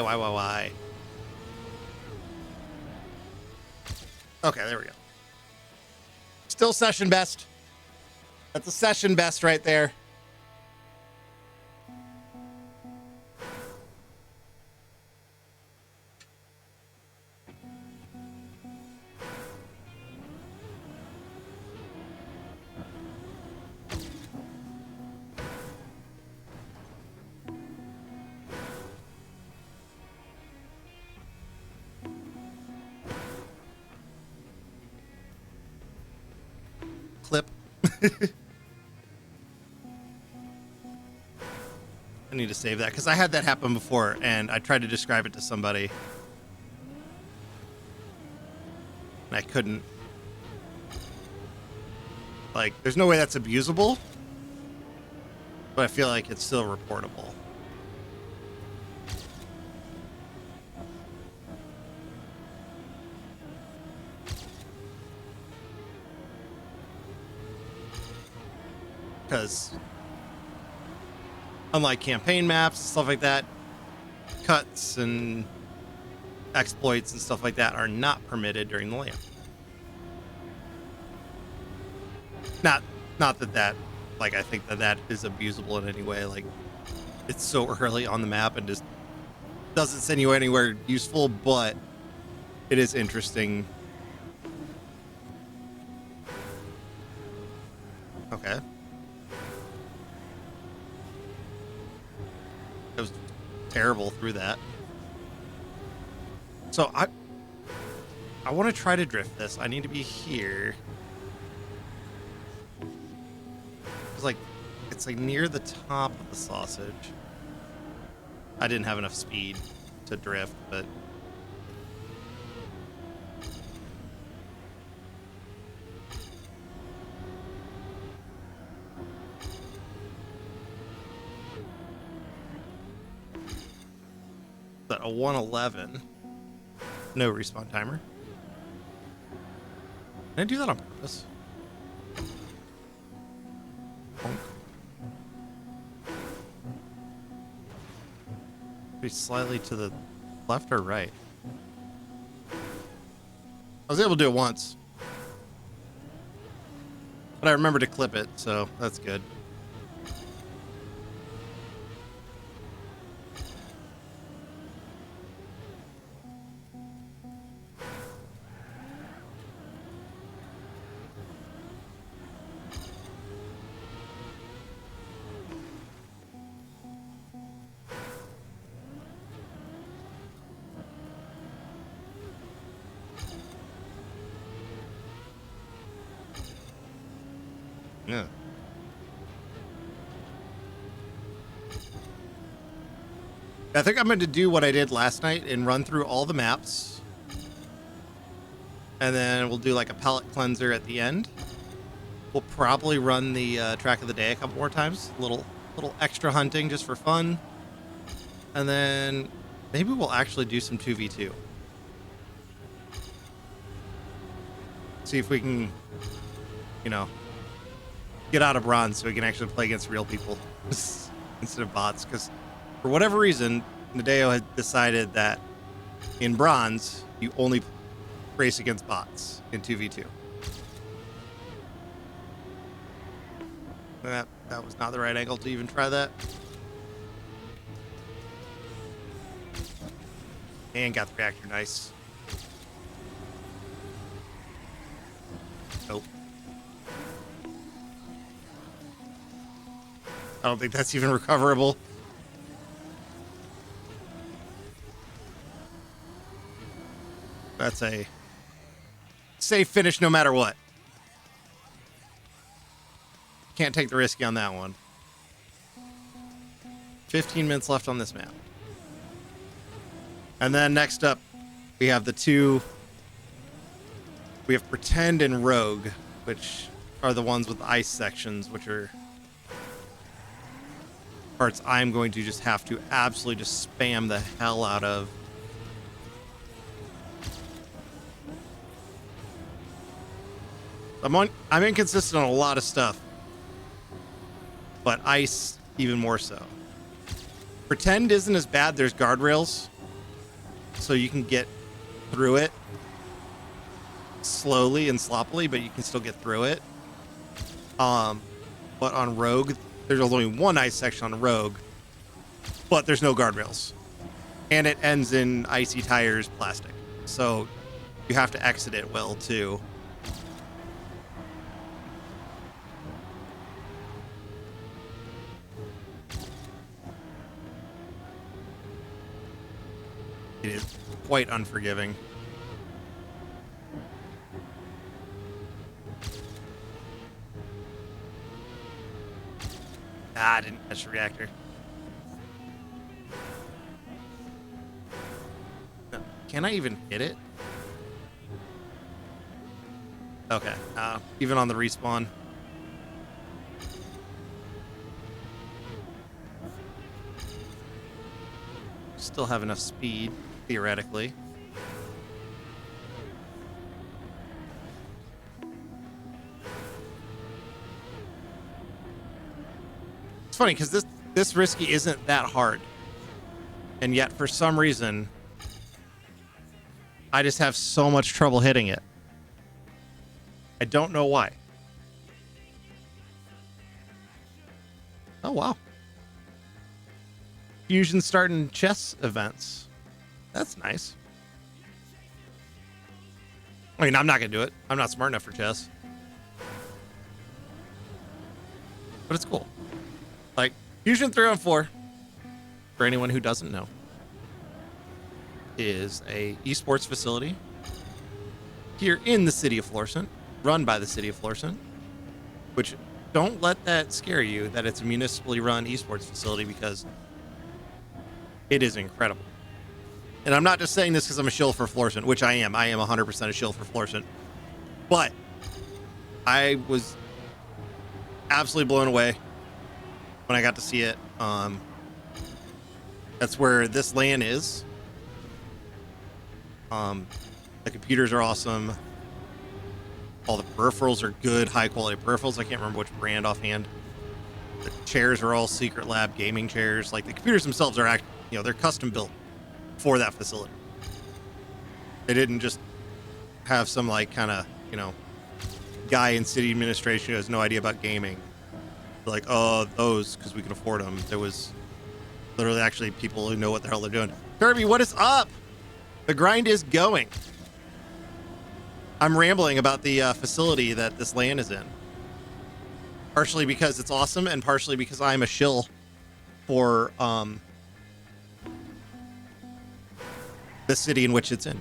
Okay, there we go. Still session best. That's a session best right there. Clip. I need to save that because I had that happen before and I tried to describe it to somebody and I couldn't. Like, there's no way that's abusable, but I feel like it's still reportable. Because unlike campaign maps, stuff like that, cuts and exploits and stuff like that are not permitted during the layup. Not that like I think that is abusable in any way. Like, it's so early on the map and just doesn't send you anywhere useful, but it is interesting. Okay. It was terrible through that. So I want to try to drift this. I need to be here. It's like near the top of the sausage. I didn't have enough speed to drift, but a 111. No respawn timer. Did I do that on purpose? Be slightly to the left or right? I was able to do it once, but I remember to clip it, so that's good. Yeah. I think I'm going to do what I did last night and run through all the maps. And then we'll do like a palette cleanser at the end. We'll probably run the track of the day a couple more times. Little extra hunting just for fun. And then maybe we'll actually do some 2v2. See if we can, get out of bronze so we can actually play against real people instead of bots. Because for whatever reason, Nadeo had decided that in bronze, you only race against bots in 2v2. That was not the right angle to even try that. And got the reactor, nice. Nope. I don't think that's even recoverable. That's a safe finish no matter what. Can't take the risky on that one. 15 minutes left on this map. And then next up, we have we have Pretend and Rogue, which are the ones with the ice sections, which are parts I'm going to just have to absolutely just spam the hell out of. I'm inconsistent on a lot of stuff, but ice even more so. Pretend isn't as bad. There's guardrails, so you can get through it slowly and sloppily, but you can still get through it. But on Rogue, there's only one ice section on Rogue, but there's no guardrails, and it ends in icy tires, plastic. So you have to exit it well too. It is quite unforgiving. I didn't catch the reactor. No. Can I even hit it? Okay. Even on the respawn. Still have enough speed, theoretically. It's funny because this risky isn't that hard, and yet for some reason I just have so much trouble hitting it. I don't know why. Oh wow. Fusion starting chess events. That's nice. I mean, I'm not going to do it. I'm not smart enough for chess. But it's cool. Like, Fusion 3-on-4, for anyone who doesn't know, is a esports facility here in the city of Florissant, run by the city of Florissant, which don't let that scare you that it's a municipally run esports facility, because it is incredible. And I'm not just saying this because I'm a shill for Florissant, which I am. I am 100% a shill for Florissant. But I was absolutely blown away when I got to see it. That's where this LAN is. The computers are awesome. All the peripherals are good, high quality peripherals. I can't remember which brand offhand. The chairs are all Secret Lab gaming chairs. Like, the computers themselves are, they're custom built for that facility. They didn't just have some kind of, guy in city administration who has no idea about gaming. Like, oh, those, because we can afford them. There was literally actually people who know what the hell they're doing. Kirby, what is up? The grind is going. I'm rambling about the facility that this LAN is in. Partially because it's awesome, and partially because I'm a shill for the city in which it's in.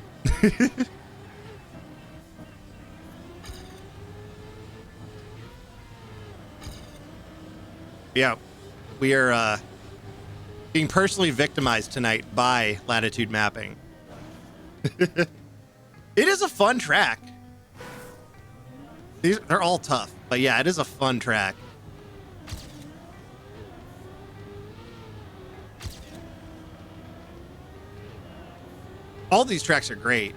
Yeah, we are being personally victimized tonight by latitude mapping. It is a fun track. They're all tough, but yeah, it is a fun track. All these tracks are great.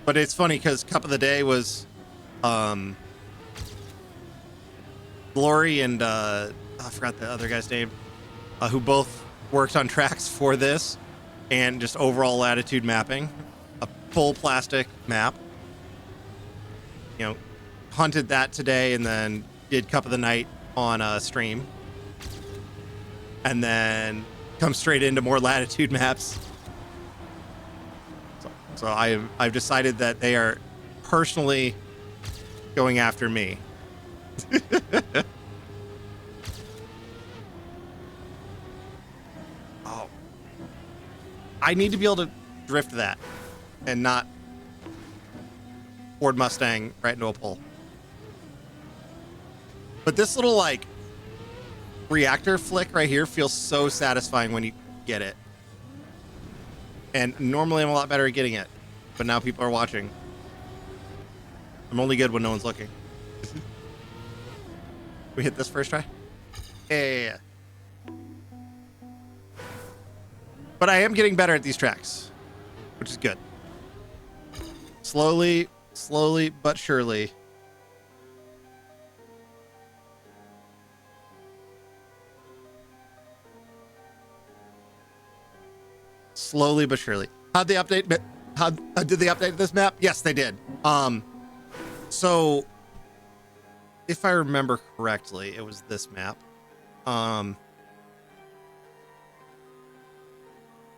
But it's funny because Cup of the Day was Glory and I forgot the other guy's name, who both worked on tracks for this and just overall latitude mapping. A full plastic map. Hunted that today and then did Cup of the Night on stream. And then come straight into more latitude maps. So I've decided that they are personally going after me. Oh, I need to be able to drift that and not Ford Mustang right into a pole. But this little reactor flick right here feels so satisfying when you get it. And normally I'm a lot better at getting it, but now people are watching. I'm only good when no one's looking. We hit this first try? Yeah. But I am getting better at these tracks, which is good. Slowly but surely. Slowly but surely. Did they update this map? Yes, they did. So if I remember correctly, it was this map.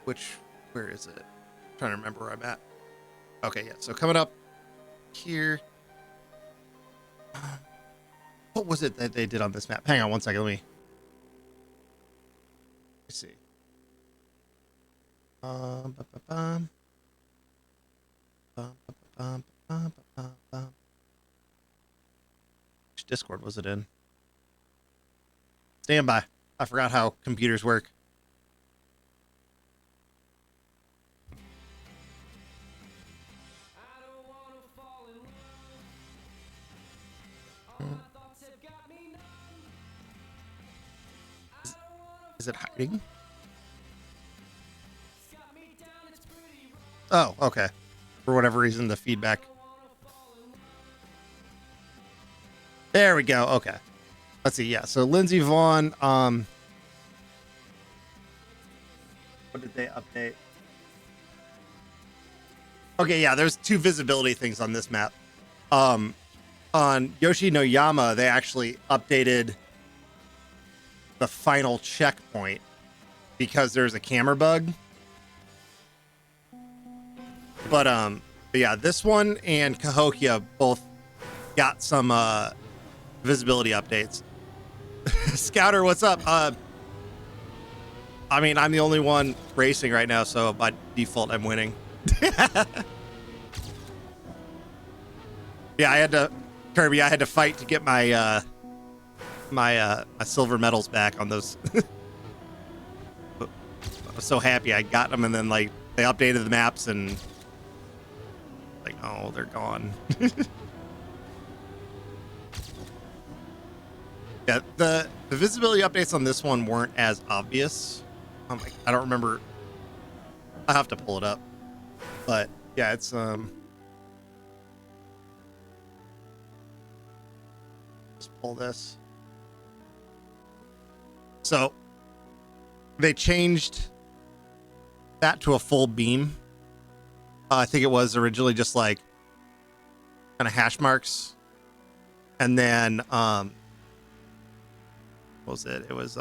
Where is it? I'm trying to remember where I'm at. Okay, yeah. So coming up here. What was it that they did on this map? Hang on one second. Let's see. Which Discord was it in? Stand by. I forgot how computers work. Is it hiding? Oh, okay. For whatever reason, the feedback. There we go. Okay. Let's see. Yeah. So Lindsey Vaughn, what did they update? Okay. Yeah. There's two visibility things on this map. On Yoshi no Yama, they actually updated the final checkpoint because there's a camera bug. But yeah, this one and Cahokia both got some visibility updates. Scouter, what's up? I mean, I'm the only one racing right now, so by default, I'm winning. Yeah, Kirby, I had to fight to get my my silver medals back on those. I was so happy I got them, and then like they updated the maps and like, oh, they're gone. Yeah, the visibility updates on this one weren't as obvious. I don't remember. I have to pull it up, but yeah, it's Let's pull this. So they changed that to a full beam. I think it was originally just like kind of hash marks, and then what was it? It was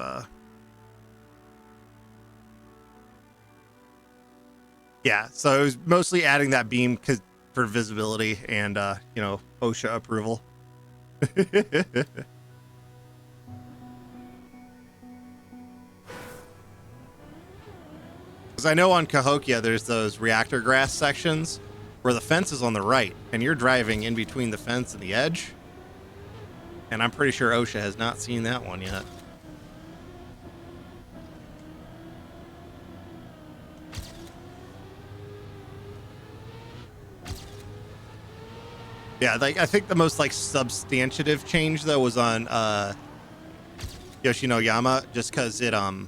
yeah. So it was mostly adding that beam for visibility and you know, OSHA approval. Because I know on Cahokia there's those reactor grass sections where the fence is on the right and you're driving in between the fence and the edge. And I'm pretty sure OSHA has not seen that one yet. Yeah, like I think the most like substantive change though was on Yoshinoyama, just because it the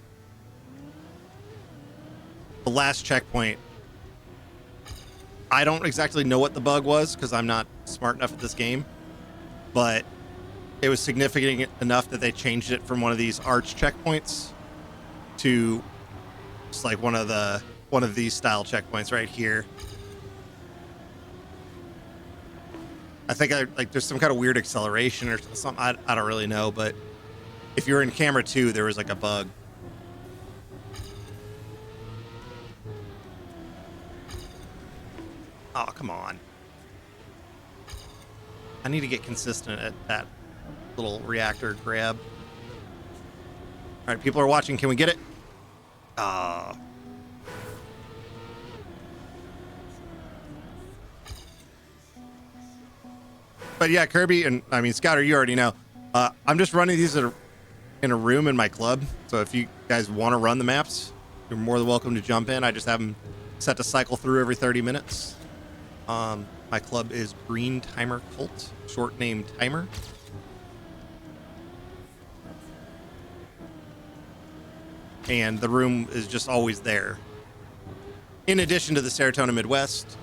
last checkpoint, I don't exactly know what the bug was because I'm not smart enough at this game, but it was significant enough that they changed it from one of these arch checkpoints to just like one of these style checkpoints right here. I think there's some kind of weird acceleration or something. I don't really know, but if you're in camera 2, there was like a bug. Oh, come on. I need to get consistent at that little reactor grab. All right, people are watching. Can we get it? But yeah, Kirby, and I mean, Scouter, you already know. I'm just running these in a room in my club. So if you guys want to run the maps, you're more than welcome to jump in. I just have them set to cycle through every 30 minutes. My club is Green Timer Cult, short name Timer. And the room is just always there. In addition to the Serotonin Midwest,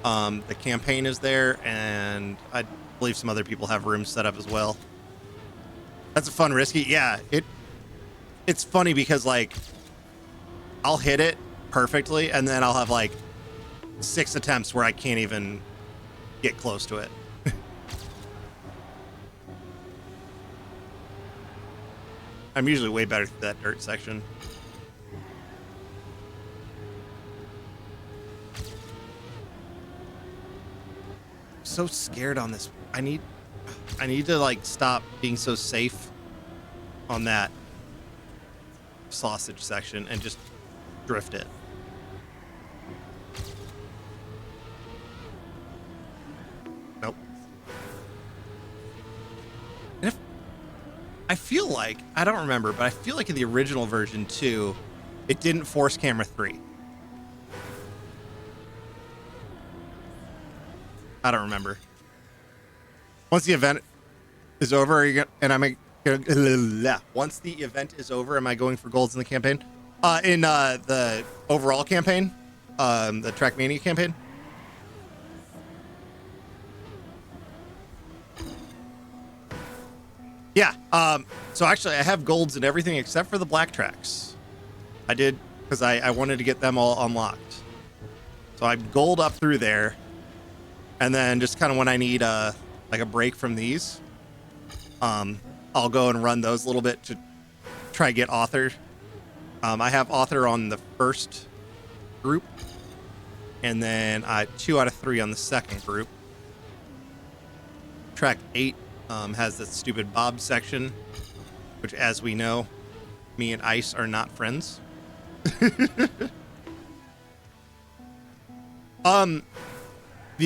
the campaign is there, and I believe some other people have rooms set up as well. That's a fun risky. Yeah, it's funny because like I'll hit it perfectly, and then I'll have like 6 attempts where I can't even get close to it. I'm usually way better at that dirt section. So scared on this. I need to like stop being so safe on that sausage section and just drift it. Nope. And I feel like, I don't remember, but I feel like in the original version too, it didn't force camera 3. I don't remember. Once the event is over, once the event is over, am I going for golds in the campaign? In the overall campaign, the Trackmania campaign. Yeah. So actually, I have golds in everything except for the black tracks. I did because I wanted to get them all unlocked. So I'm gold up through there. And then just kind of when I need like a break from these, I'll go and run those a little bit to try to get author. I have author on the first group, and then 2 out of 3 on the second group. Track 8 has the stupid Bob section, which, as we know, me and Ice are not friends. The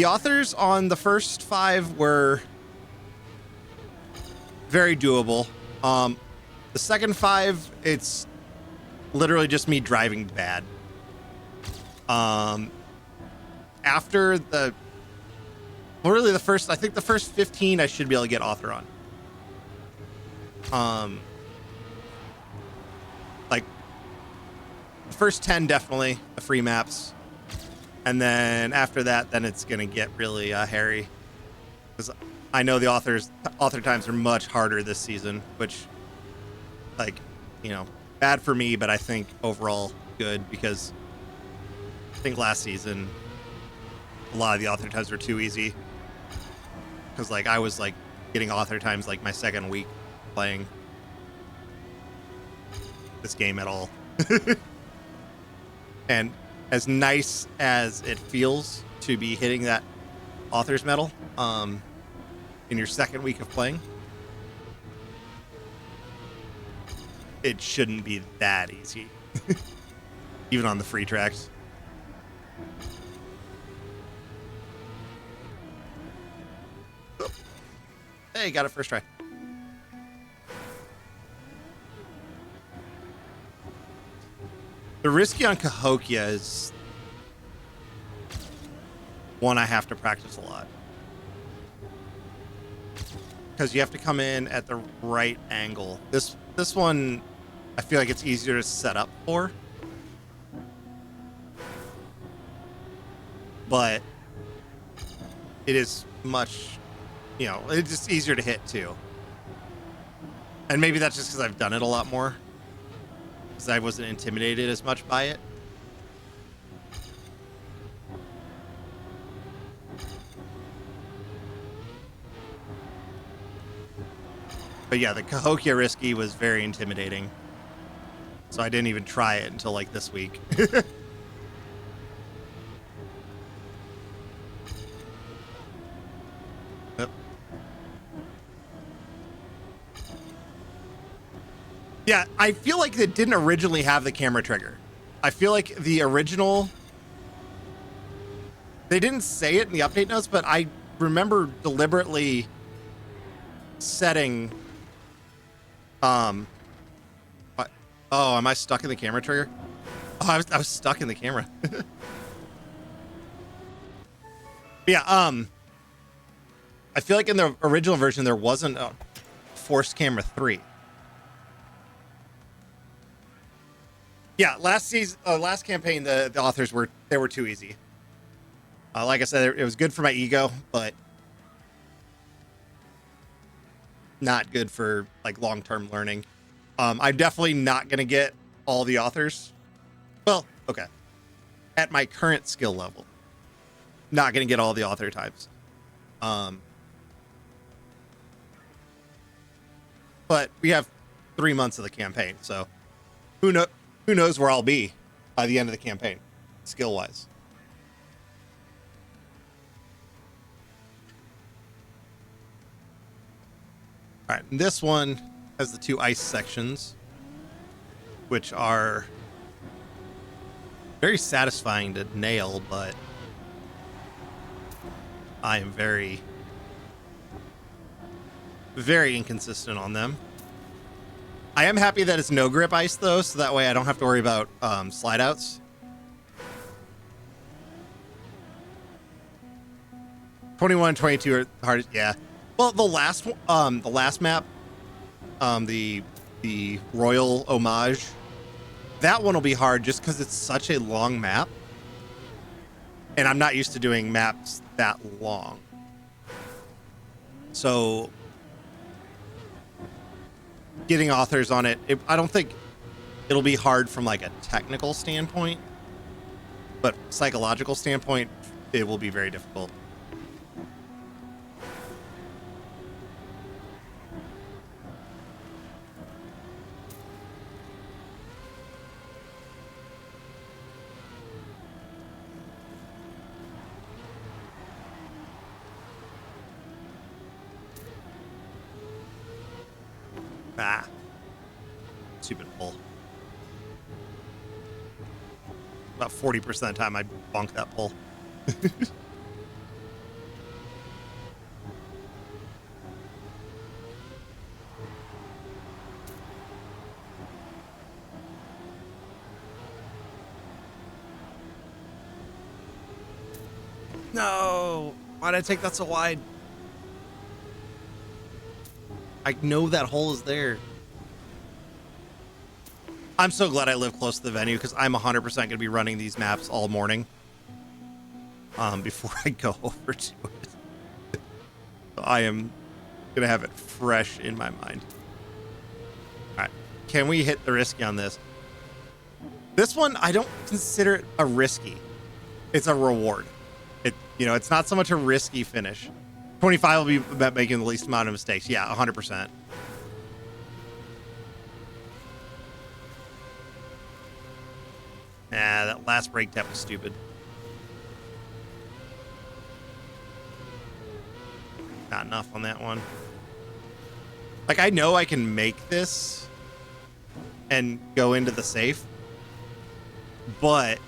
authors on the first 5 were very doable. The second 5, it's literally just me driving bad. After really the first, I think the first 15 I should be able to get author on. Like the first 10 definitely the free maps, and then after that, then it's gonna get really hairy, because I know the author times are much harder this season, which, like, you know, bad for me, but I think overall good, because I think last season a lot of the author times were too easy, because like I was like getting author times like my second week playing this game at all. And as nice as it feels to be hitting that author's medal in your second week of playing, it shouldn't be that easy. Even on the free tracks. Hey, got it first try. The risky on Cahokia is one I have to practice a lot, because you have to come in at the right angle. This one, I feel like it's easier to set up for, but it is much, you know, it's just easier to hit too. And maybe that's just because I've done it a lot more, because I wasn't intimidated as much by it. But yeah, the Cahokia risky was very intimidating, so I didn't even try it until like this week. Yep. Yeah, I feel like it didn't originally have the camera trigger. I feel like the original, they didn't say it in the update notes, but I remember deliberately setting oh, am I stuck in the camera trigger? Oh, I was stuck in the camera. Yeah, I feel like in the original version there wasn't a forced camera 3. Yeah, last campaign the authors were too easy. Like I said, it was good for my ego, but not good for like long-term learning. I'm definitely not gonna get all the authors. Well, okay, at my current skill level, not gonna get all the author types. But we have 3 months of the campaign, so who knows where I'll be by the end of the campaign, skill wise. All right, and this one has the 2 ice sections, which are very satisfying to nail, but I am very, very inconsistent on them. I am happy that it's no grip ice though, so that way I don't have to worry about slide outs. 21 and 22 are the hardest. Yeah. Well, the last map, the Royal Homage, that one will be hard just because it's such a long map, and I'm not used to doing maps that long. So getting authors on it, I don't think it'll be hard from like a technical standpoint, but psychological standpoint, it will be very difficult. Ah, stupid pull. About 40% of the time I bonk that pull. No! Why did I take that so wide? I know that hole is there. I'm so glad I live close to the venue because I'm 100% going to be running these maps all morning before I go over to it. I am going to have it fresh in my mind. All right. Can we hit the risky on this? This one, I don't consider it a risky. It's a reward. It's not so much a risky finish. 25 will be about making the least amount of mistakes. Yeah, 100%. Nah, that last brake tap was stupid. Not enough on that one. Like, I know I can make this and go into the safe, but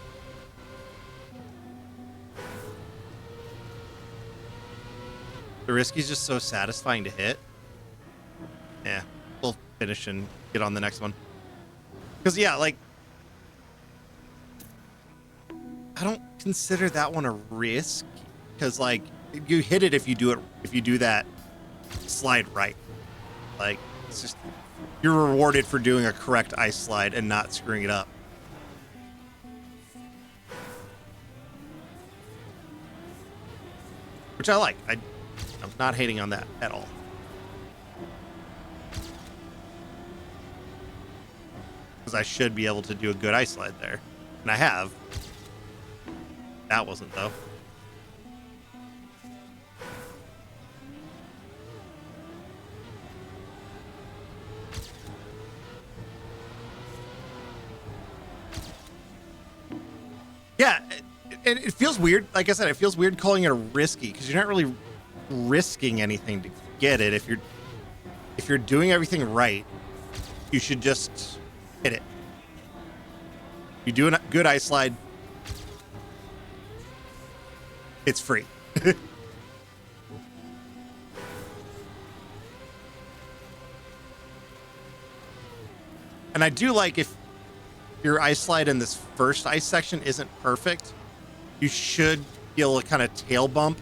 the risky is just so satisfying to hit. Yeah, we'll finish and get on the next one. Because, yeah, like, I don't consider that one a risk. Because, like, you hit it if you do that slide right. Like, it's just, you're rewarded for doing a correct ice slide and not screwing it up. Which I like. I'm not hating on that at all. Because I should be able to do a good ice slide there. And I have. That wasn't, though. Yeah, and it feels weird. Like I said, it feels weird calling it a risky because you're not really risking anything to get it. If you're doing everything right, you should just hit it. You do a good ice slide, it's free. And I do like if your ice slide in this first ice section isn't perfect, you should be able to kind of tail bump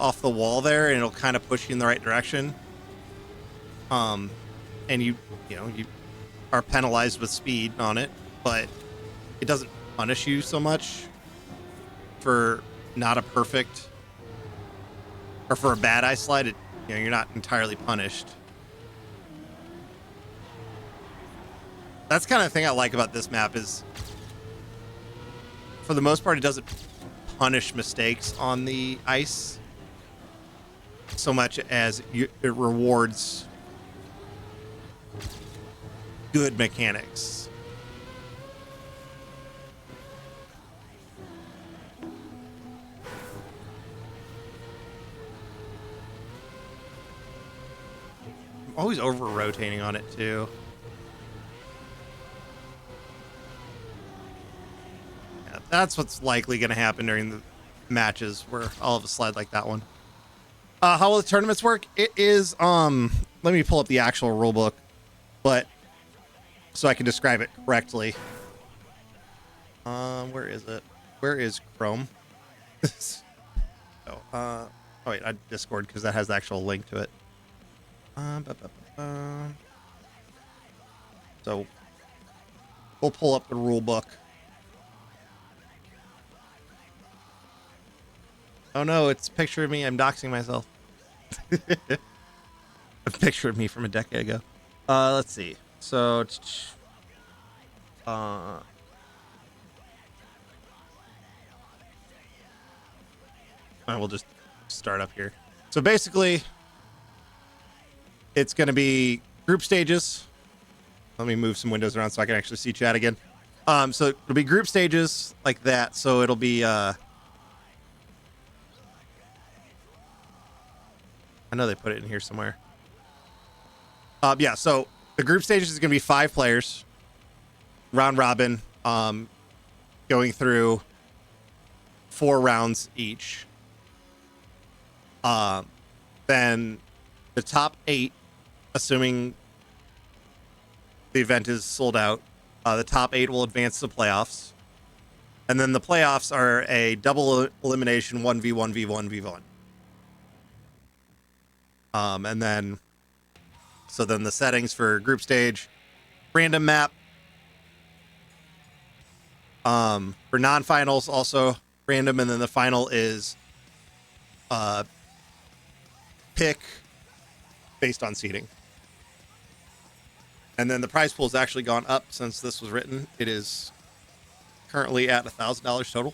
off the wall there, and it'll kind of push you in the right direction. And you are penalized with speed on it, but it doesn't punish you so much for not a perfect or for a bad ice slide. You're not entirely punished. That's kind of the thing I like about this map is, for the most part, it doesn't punish mistakes on the ice so much as it rewards good mechanics. I'm always over-rotating on it, too. That's what's likely going to happen during the matches where I'll have a slide like that one. How will the tournaments work? It is, let me pull up the actual rule book, but so I can describe it correctly. Where is it? Where is Chrome? Oh wait, I Discord because that has the actual link to it. So we'll pull up the rule book. Oh no, it's a picture of me. I'm doxing myself. A picture of me from a decade ago. Let's see. So, I will just start up here. So basically, it's going to be group stages. Let me move some windows around so I can actually see chat again. So it'll be group stages like that. So it'll be, I know they put it in here somewhere. Yeah, so The group stage is going to be 5 players, round robin, going through 4 rounds each. Then the top 8, assuming the event is sold out, the top 8 will advance to the playoffs. And then the playoffs are a double elimination 1v1v1v1. And then, so then the settings for group stage, random map. For non-finals, also random. And then the final is pick based on seeding. And then the prize pool has actually gone up since this was written. It is currently at $1,000 total.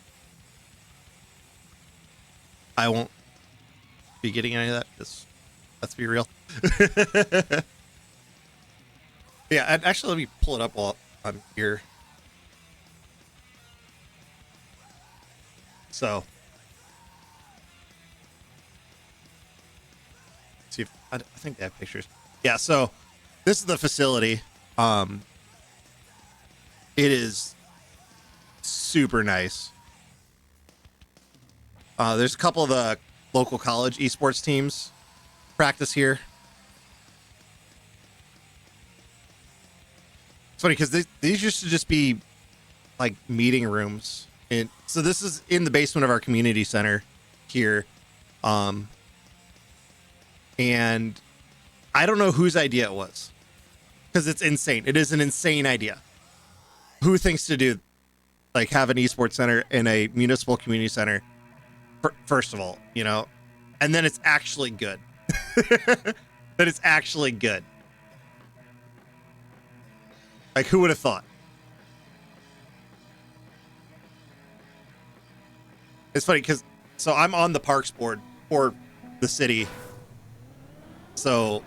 I won't be getting any of that. Just let's be real. Yeah, and actually, let me pull it up while I'm here. So, let's see if I think they have pictures. Yeah, so this is the facility. It is super nice. There's a couple of the local college esports teams practice here. It's funny because these used to just be like meeting rooms. And so this is in the basement of our community center here. And I don't know whose idea it was, because it's insane. It is an insane idea. Who thinks to do, like, have an esports center in a municipal community center, first of all, you know, and then it's actually good. That it's actually good. Like, who would have thought? It's funny because, so I'm on the parks board for the city. So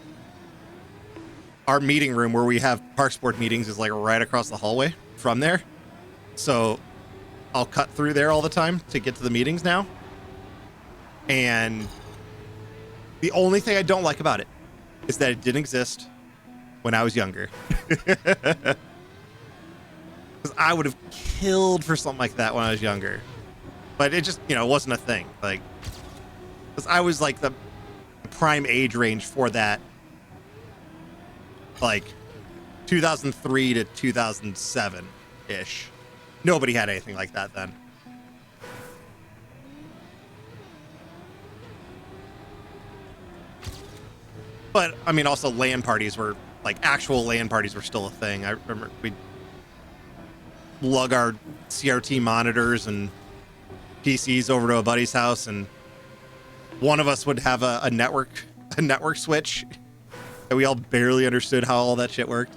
our meeting room where we have parks board meetings is like right across the hallway from there. So I'll cut through there all the time to get to the meetings now. And the only thing I don't like about it is that it didn't exist when I was younger. Because I would have killed for something like that when I was younger. But it just, you know, it wasn't a thing. Like, because I was like the prime age range for that. Like 2003 to 2007-ish. Nobody had anything like that then. But, I mean, also LAN parties were, like, actual LAN parties were still a thing. I remember we'd lug our CRT monitors and PCs over to a buddy's house, and one of us would have a network switch, and we all barely understood how all that shit worked.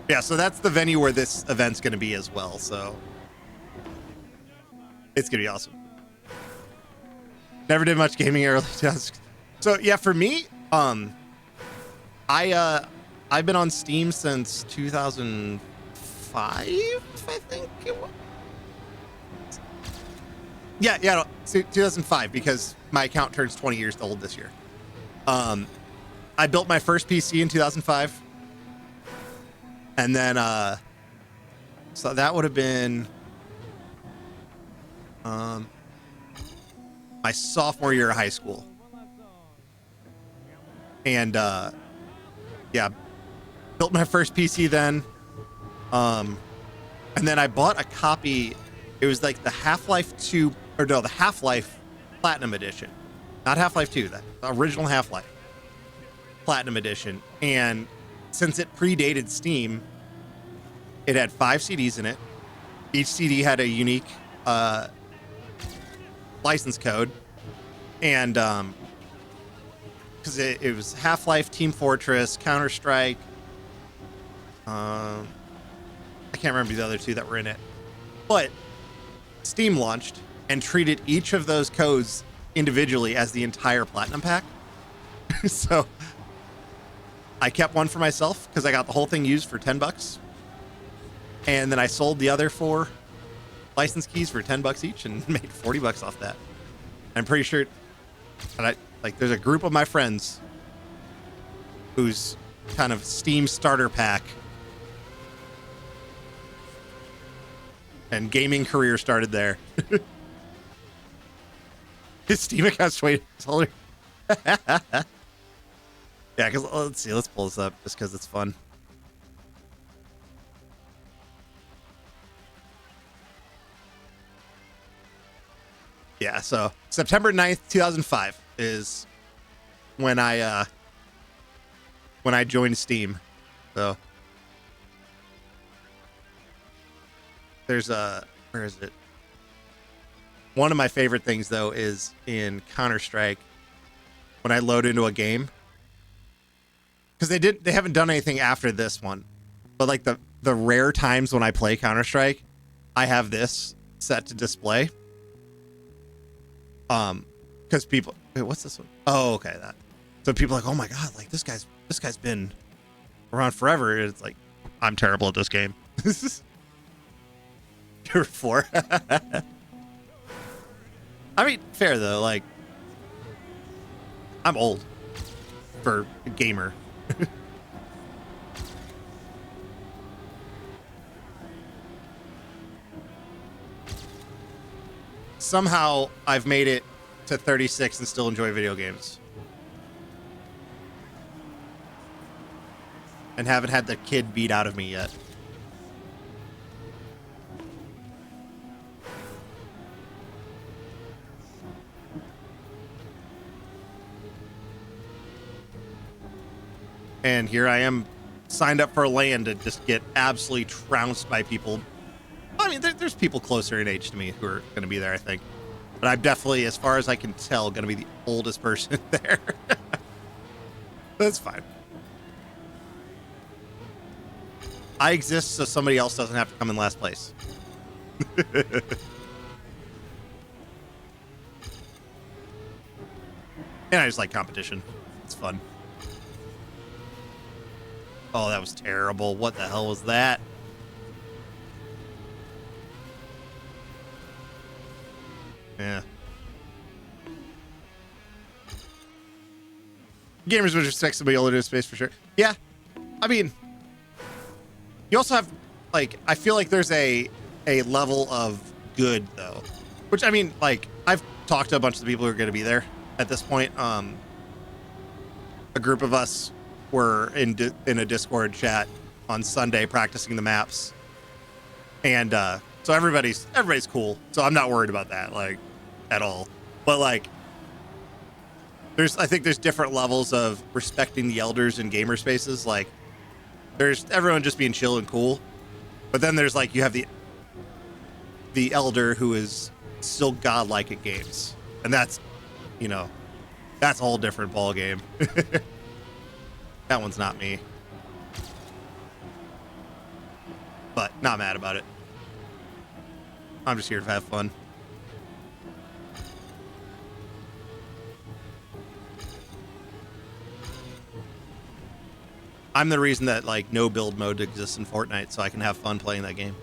Yeah, so that's the venue where this event's going to be as well, so it's going to be awesome. Never did much gaming early 2000s. So yeah, for me, I've been on Steam since 2005, I think it was. Yeah, no, 2005, because my account turns 20 years old this year. I built my first PC in 2005. And then, so that would have been my sophomore year of high school. And yeah, built my first PC then. And then I bought a copy. It was like the Half-Life 2, or no, the Half-Life Platinum Edition. Not Half-Life 2, the original Half-Life Platinum Edition. And since it predated Steam, it had 5 CDs in it. Each CD had a unique license code. And because it was Half-Life, Team Fortress, Counter-Strike. I can't remember the other 2 that were in it. But Steam launched and treated each of those codes individually as the entire Platinum Pack. So I kept one for myself because I got the whole thing used for $10. And then I sold the other 4 license keys for $10 each and made $40 off that. I'm pretty sure, and Like, there's a group of my friends whose kind of Steam starter pack and gaming career started there. His Steam account's $20. Yeah, because let's see, let's pull this up just because it's fun. Yeah, so September 9th, 2005 is when I joined Steam. So there's where is it? One of my favorite things though is in Counter-Strike when I load into a game. Because they haven't done anything after this one. But like the rare times when I play Counter-Strike, I have this set to display. Because people, wait, what's this one? Oh, okay, that. So people are like, oh my god, like this guy's been around forever. It's like, I'm terrible at this game. You're 4. I mean, fair though. Like, I'm old for a gamer. Somehow I've made it to 36 and still enjoy video games. And haven't had the kid beat out of me yet. And here I am signed up for a LAN to just get absolutely trounced by people. I mean, there's people closer in age to me who are going to be there, I think. But I'm definitely, as far as I can tell, going to be the oldest person there. That's fine. I exist so somebody else doesn't have to come in last place. And I just like competition. It's fun. Oh, that was terrible. What the hell was that? Yeah. Gamers would expect somebody older in space for sure. Yeah. I mean, you also have, like, I feel like there's a level of good, though. Which, I mean, like, I've talked to a bunch of the people who are going to be there at this point. A group of us were in a Discord chat on Sunday practicing the maps. And so everybody's cool. So I'm not worried about that, like, at all. But, like, I think there's different levels of respecting the elders in gamer spaces. Like, there's everyone just being chill and cool. But then there's, like, you have the elder who is still godlike at games. And that's, you know, that's a whole different ball game. That one's not me. But not mad about it. I'm just here to have fun. I'm the reason that, like, no build mode exists in Fortnite, so I can have fun playing that game.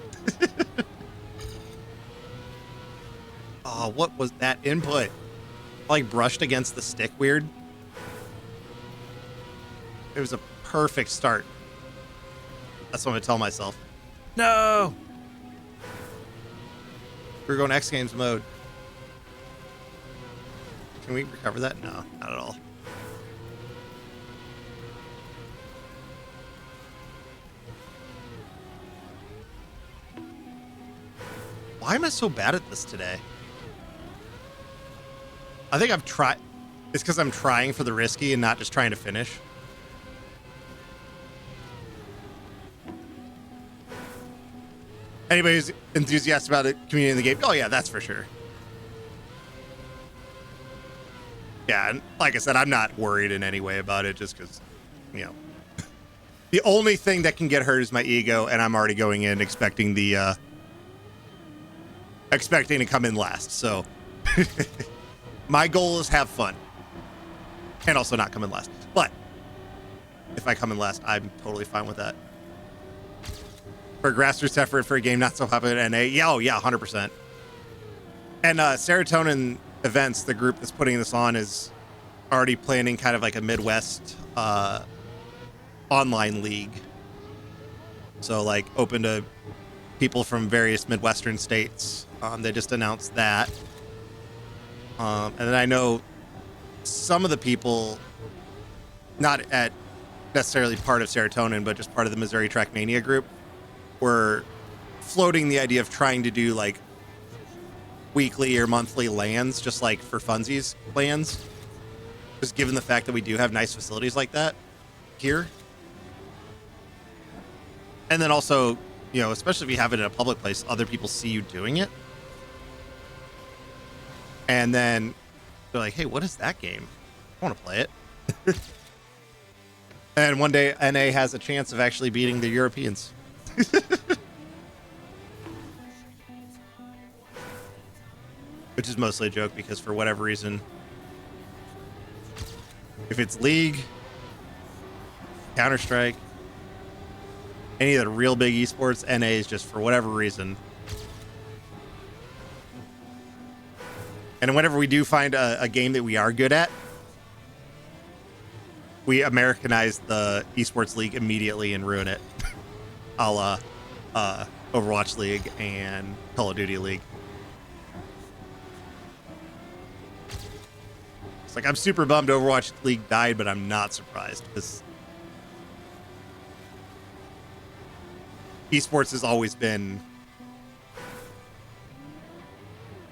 Oh, what was that input? Like, brushed against the stick weird? It was a perfect start. That's what I'm gonna tell myself. No! We're going X Games mode. Can we recover that? No, not at all. Why am I so bad at this today? I think I've tried. It's because I'm trying for the risky and not just trying to finish. Anybody who's enthusiastic about the community in the game? Oh yeah, that's for sure. Yeah, and like I said, I'm not worried in any way about it, just because, you know, the only thing that can get hurt is my ego, and I'm already going in expecting to come in last. So my goal is have fun and also not come in last. But if I come in last, I'm totally fine with that. For a grassroots effort for a game not so popular at NA, yeah, oh yeah, 100%. And Serotonin Events, the group that's putting this on, is already planning kind of like a Midwest online league. So like open to people from various Midwestern states. They just announced that. And then I know some of the people, not at necessarily part of Serotonin, but just part of the Missouri Trackmania group, were floating the idea of trying to do like weekly or monthly lands, just like for funsies lands. Just given the fact that we do have nice facilities like that here. And then also, you know, especially if you have it in a public place, other people see you doing it. And then they're like, hey, what is that game? I want to play it. And one day NA has a chance of actually beating the Europeans. Which is mostly a joke because for whatever reason, if it's League, Counter-Strike, any of the real big esports, NA is just for whatever reason. And whenever we do find a game that we are good at, we Americanize the esports league immediately and ruin it. A la Overwatch League and Call of Duty League. It's like, I'm super bummed Overwatch League died, but I'm not surprised because esports has always been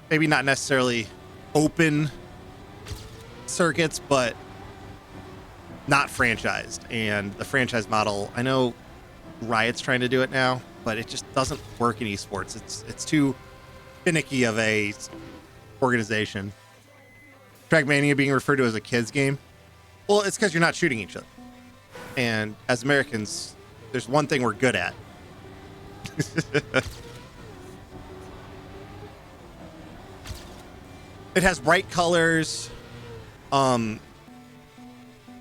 maybe not necessarily open circuits, but not franchised. And the franchise model, I know Riot's trying to do it now, but it just doesn't work in esports. It's too finicky of a organization. Trackmania being referred to as a kids game. Well, it's because you're not shooting each other. And as Americans, there's one thing we're good at. It has bright colors. You're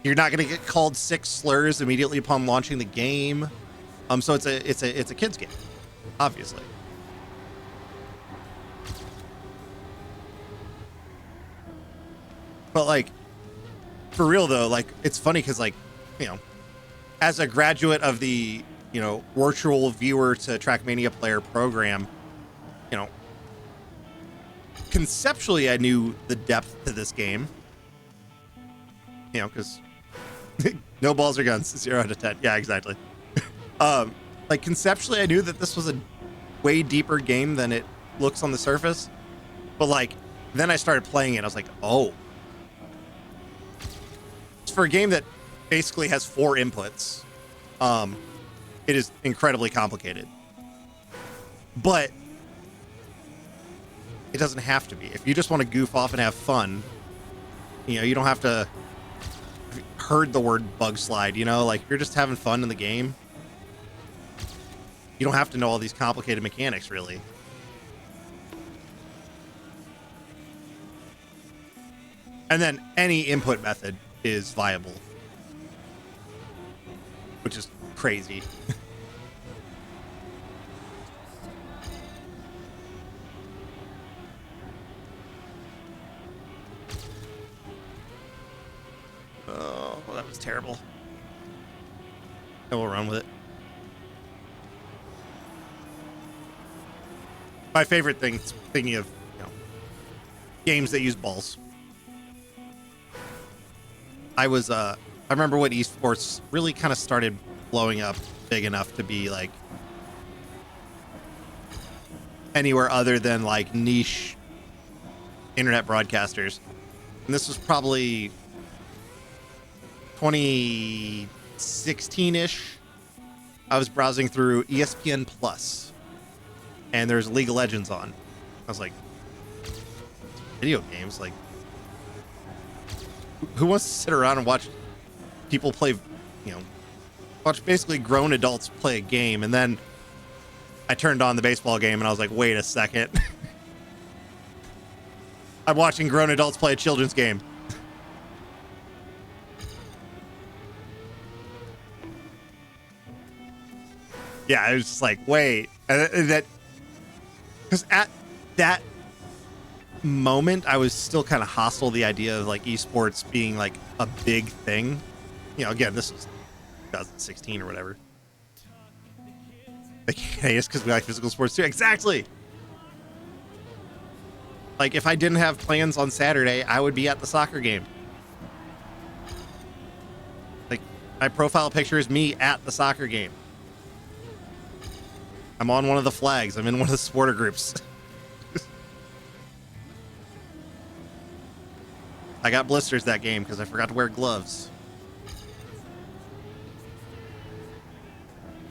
not going to get called 6 slurs immediately upon launching the game. So it's a kids game, obviously. But like, for real though, like, it's funny because, like, you know, as a graduate of the, you know, virtual viewer to Trackmania player program, you know, conceptually I knew the depth to this game. You know, because no balls or guns, 0 out of 10. Yeah, exactly. Like, conceptually I knew that this was a way deeper game than it looks on the surface. But like, then I started playing it. I was like, oh. For a game that basically has 4 inputs, it is incredibly complicated. But it doesn't have to be. If you just want to goof off and have fun, you know, you don't have to. I've heard the word bug slide, you know, like, if you're just having fun in the game, you don't have to know all these complicated mechanics, really. And then any input method is viable, which is crazy. Oh, well, that was terrible. And we'll run with it. My favorite thing, thinking of, you know, games that use balls. I remember when esports really kind of started blowing up big enough to be like anywhere other than like niche internet broadcasters. And this was probably 2016-ish. I was browsing through ESPN Plus and there's League of Legends on. I was like, video games, like, who wants to sit around and watch people play, you know, watch basically grown adults play a game? And then I turned on the baseball game and I was like, wait a second. I'm watching grown adults play a children's game. Yeah, I was just like, wait. And that, because at that moment, I was still kind of hostile to the idea of like esports being like a big thing. You know, again, this was 2016 or whatever. Like, hey, it's because we like physical sports too. Exactly. Like, if I didn't have plans on Saturday, I would be at the soccer game. Like, my profile picture is me at the soccer game. I'm on one of the flags. I'm in one of the supporter groups. I got blisters that game because I forgot to wear gloves.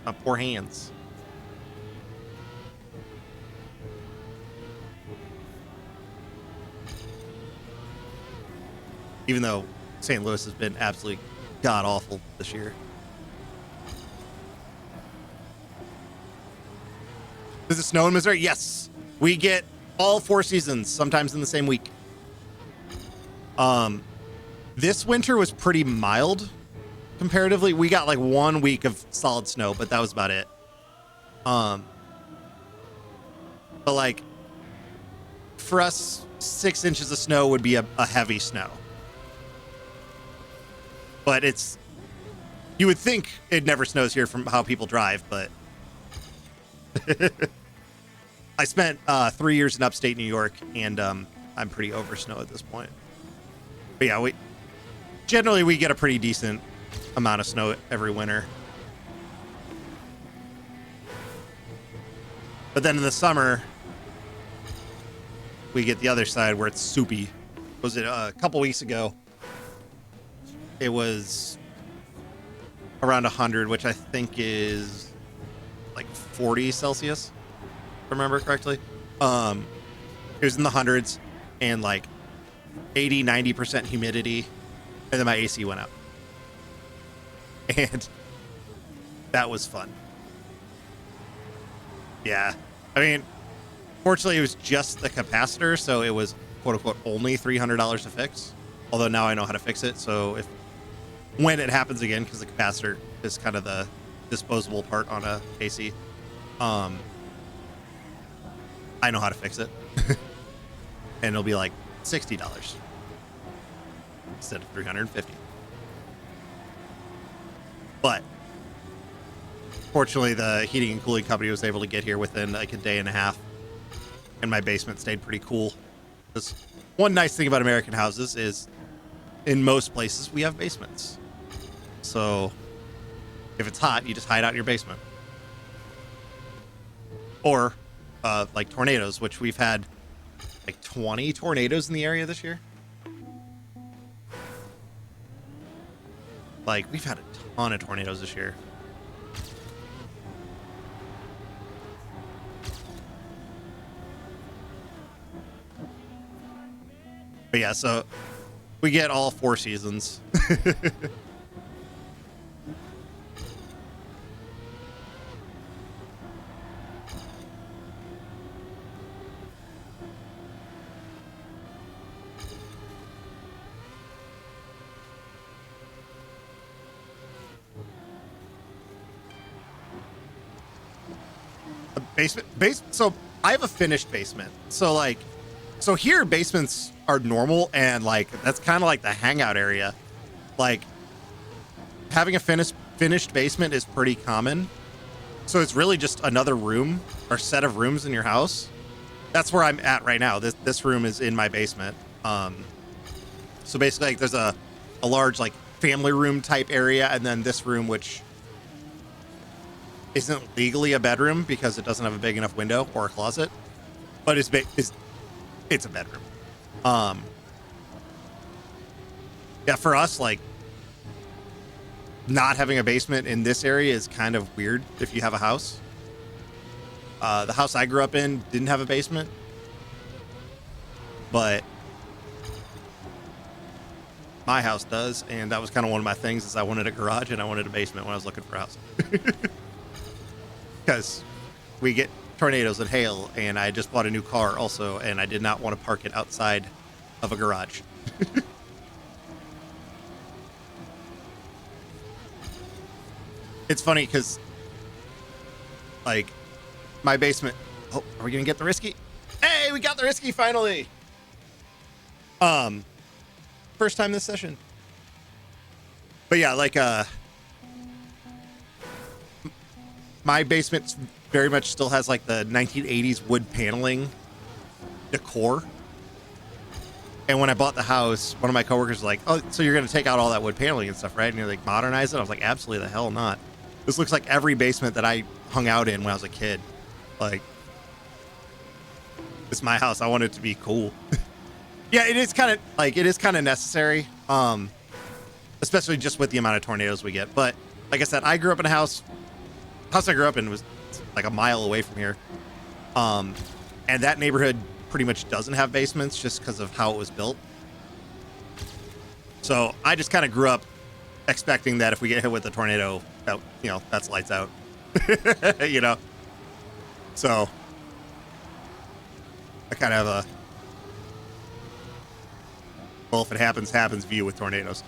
My poor hands. Even though St. Louis has been absolutely god-awful this year. Does it snow in Missouri? Yes. We get all 4 seasons, sometimes in the same week. This winter was pretty mild comparatively. We got like 1 week of solid snow, but that was about it. But like for us, 6 inches of snow would be a heavy snow. But it's, you would think it never snows here from how people drive, but I spent 3 years in upstate New York, and I'm pretty over snow at this point. But yeah, we get a pretty decent amount of snow every winter. But then in the summer, we get the other side where it's soupy. Was it a couple weeks ago? It was around 100, which I think is like 40 Celsius, if I remember correctly. It was in the hundreds and like 80-90% humidity, and then my AC went out. And that was fun. Yeah. I mean, fortunately, it was just the capacitor, so it was quote-unquote only $300 to fix. Although now I know how to fix it, so when it happens again, because the capacitor is kind of the disposable part on a AC, I know how to fix it. And it'll be like $60 instead of $350. But fortunately, the heating and cooling company was able to get here within like a day and a half, and my basement stayed pretty cool. Because one nice thing about American houses is, in most places, we have basements. So if it's hot, you just hide out in your basement. Or like tornadoes, which we've had like 20 tornadoes in the area this year. Like, we've had a ton of tornadoes this year. But yeah, so we get all 4 seasons. Basement. So I have a finished basement. So here basements are normal, and like that's kind of like the hangout area. Like having a finished basement is pretty common. So it's really just another room or set of rooms in your house. That's where I'm at right now. This room is in my basement. So basically, like, there's a large like family room type area, and then this room, which isn't legally a bedroom because it doesn't have a big enough window or a closet, but it's a bedroom. Yeah, for us, like, not having a basement in this area is kind of weird if you have a house. The house I grew up in didn't have a basement, but my house does, and that was kind of one of my things, is I wanted a garage and I wanted a basement when I was looking for a house. Because we get tornadoes and hail, and I just bought a new car also, and I did not want to park it outside of a garage. It's funny because, like, my basement... Oh, are we going to get the risky? Hey, we got the risky finally! First time this session. But yeah, like my basement very much still has like the 1980s wood paneling decor. And when I bought the house, one of my coworkers was like, "Oh, so you're gonna take out all that wood paneling and stuff, right? And you're like modernize it?" I was like, "Absolutely the hell not. This looks like every basement that I hung out in when I was a kid. Like, it's my house. I want it to be cool." Yeah, it is kind of necessary. Especially just with the amount of tornadoes we get. But like I said, I grew up in a house I grew up in was like a mile away from here. And that neighborhood pretty much doesn't have basements just because of how it was built. So I just kind of grew up expecting that if we get hit with a tornado, that, you know, that's lights out. You know? So I kind of have a, well, if it happens, happens view with tornadoes.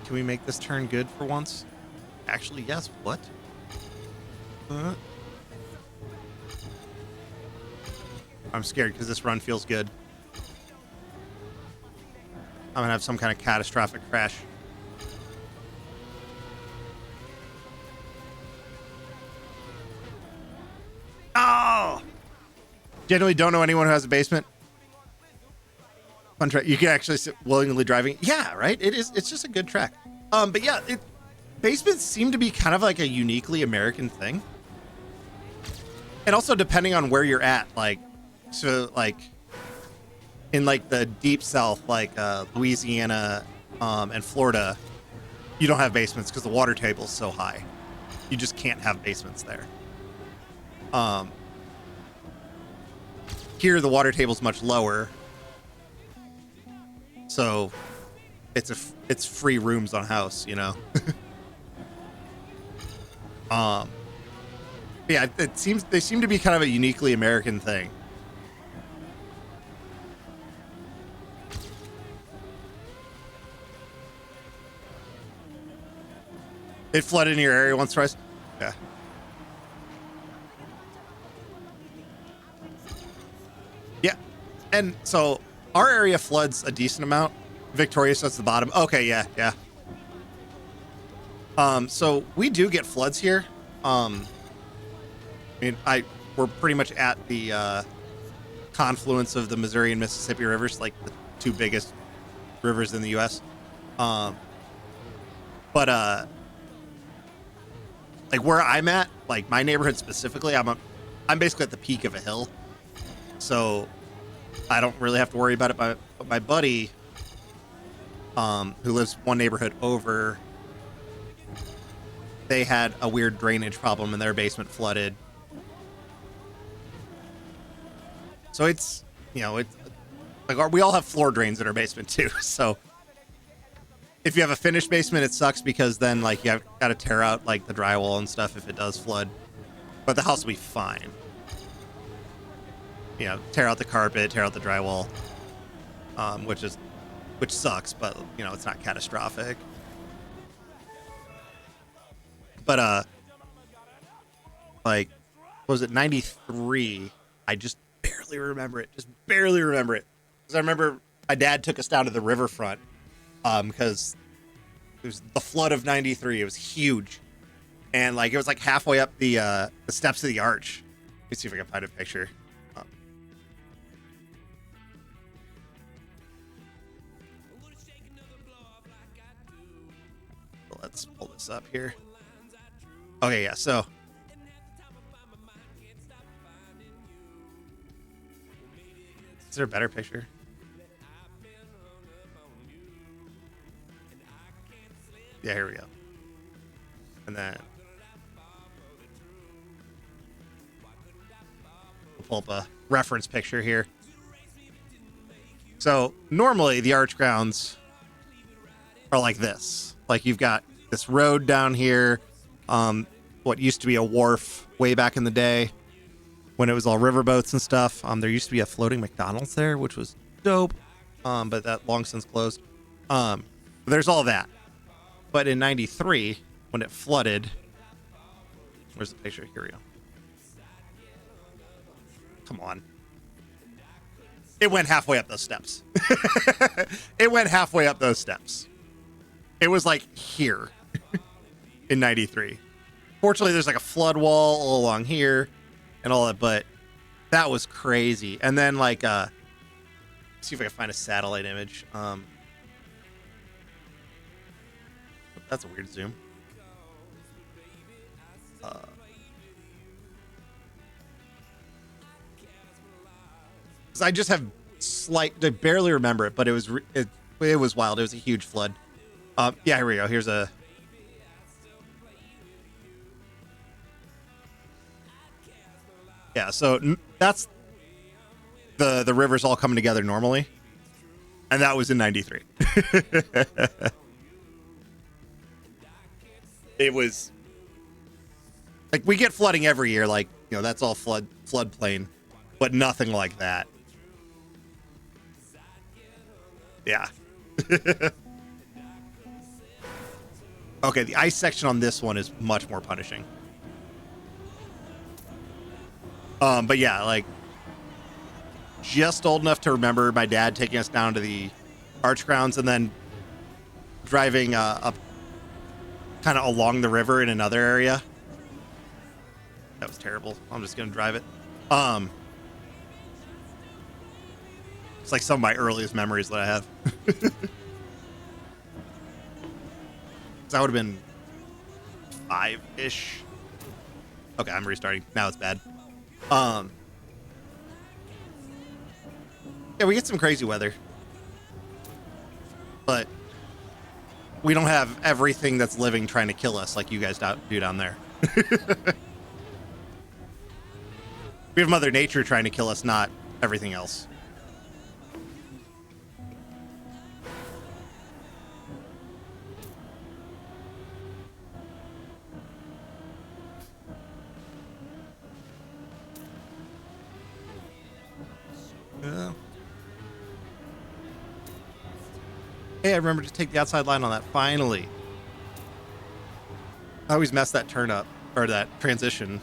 Can we make this turn good for once? Actually, yes. What? I'm scared because this run feels good. I'm gonna have some kind of catastrophic crash. Oh! Generally don't know anyone who has a basement. Fun track. You can actually sit willingly driving. Yeah, right? It is. It's just a good track. But yeah, basements seem to be kind of like a uniquely American thing. And also depending on where you're at, like, so like in like the deep South, like Louisiana and Florida, you don't have basements because the water table is so high. You just can't have basements there. Here the water table's much lower, so it's free rooms on house, you know. Yeah, they seem to be kind of a uniquely American thing. It flooded in your area once, twice? Yeah. Yeah. And so our area floods a decent amount. Victoria sets the bottom. Okay, yeah, yeah. So we do get floods here. I mean, we're pretty much at the confluence of the Missouri and Mississippi rivers, like the two biggest rivers in the U.S. But like where I'm at, like my neighborhood specifically, I'm basically at the peak of a hill, so I don't really have to worry about it. But my buddy, who lives one neighborhood over, they had a weird drainage problem and their basement flooded. So it's, you know, it's like we all have floor drains in our basement too. So if you have a finished basement, it sucks because then like you got to tear out like the drywall and stuff if it does flood. But the house will be fine. You know, tear out the carpet, tear out the drywall, which sucks, but you know, it's not catastrophic. But like, what was it, 93? I just barely remember it. Just barely remember it. Because I remember my dad took us down to the riverfront. Because it was the flood of 93. It was huge. And like it was like halfway up the steps of the arch. Let me see if I can find a picture. Let's pull this up here. Okay, yeah, so is there a better picture? Yeah, here we go. And then we'll pull up a reference picture here. So normally the arch grounds are like this. Like you've got this road down here, what used to be a wharf way back in the day when it was all riverboats and stuff. There used to be a floating McDonald's there, which was dope. But that long since closed. There's all that. But in 93, when it flooded, where's the picture? Here we go. Come on. It went halfway up those steps. It went halfway up those steps. It was like here in 93. Fortunately, there's like a flood wall all along here and all that, but that was crazy. And then like, see if I can find a satellite image. That's a weird zoom. I just have I barely remember it, but it was wild. It was a huge flood. Yeah, here we go. Here's a. Yeah, so that's the rivers all coming together normally, and that was in 93. It was like we get flooding every year, like, you know, that's all floodplain, but nothing like that. Yeah. Okay, the ice section on this one is much more punishing. But yeah, like, just old enough to remember my dad taking us down to the arch grounds and then driving up kind of along the river in another area. That was terrible. I'm just gonna drive it. It's like some of my earliest memories that I have. That would have been 5-ish. Okay, I'm restarting. Now it's bad. Yeah, we get some crazy weather. But we don't have everything that's living trying to kill us like you guys do down there. We have Mother Nature trying to kill us, not everything else. Hey, I remember to take the outside line on that. Finally. I always mess that turn up, or that transition.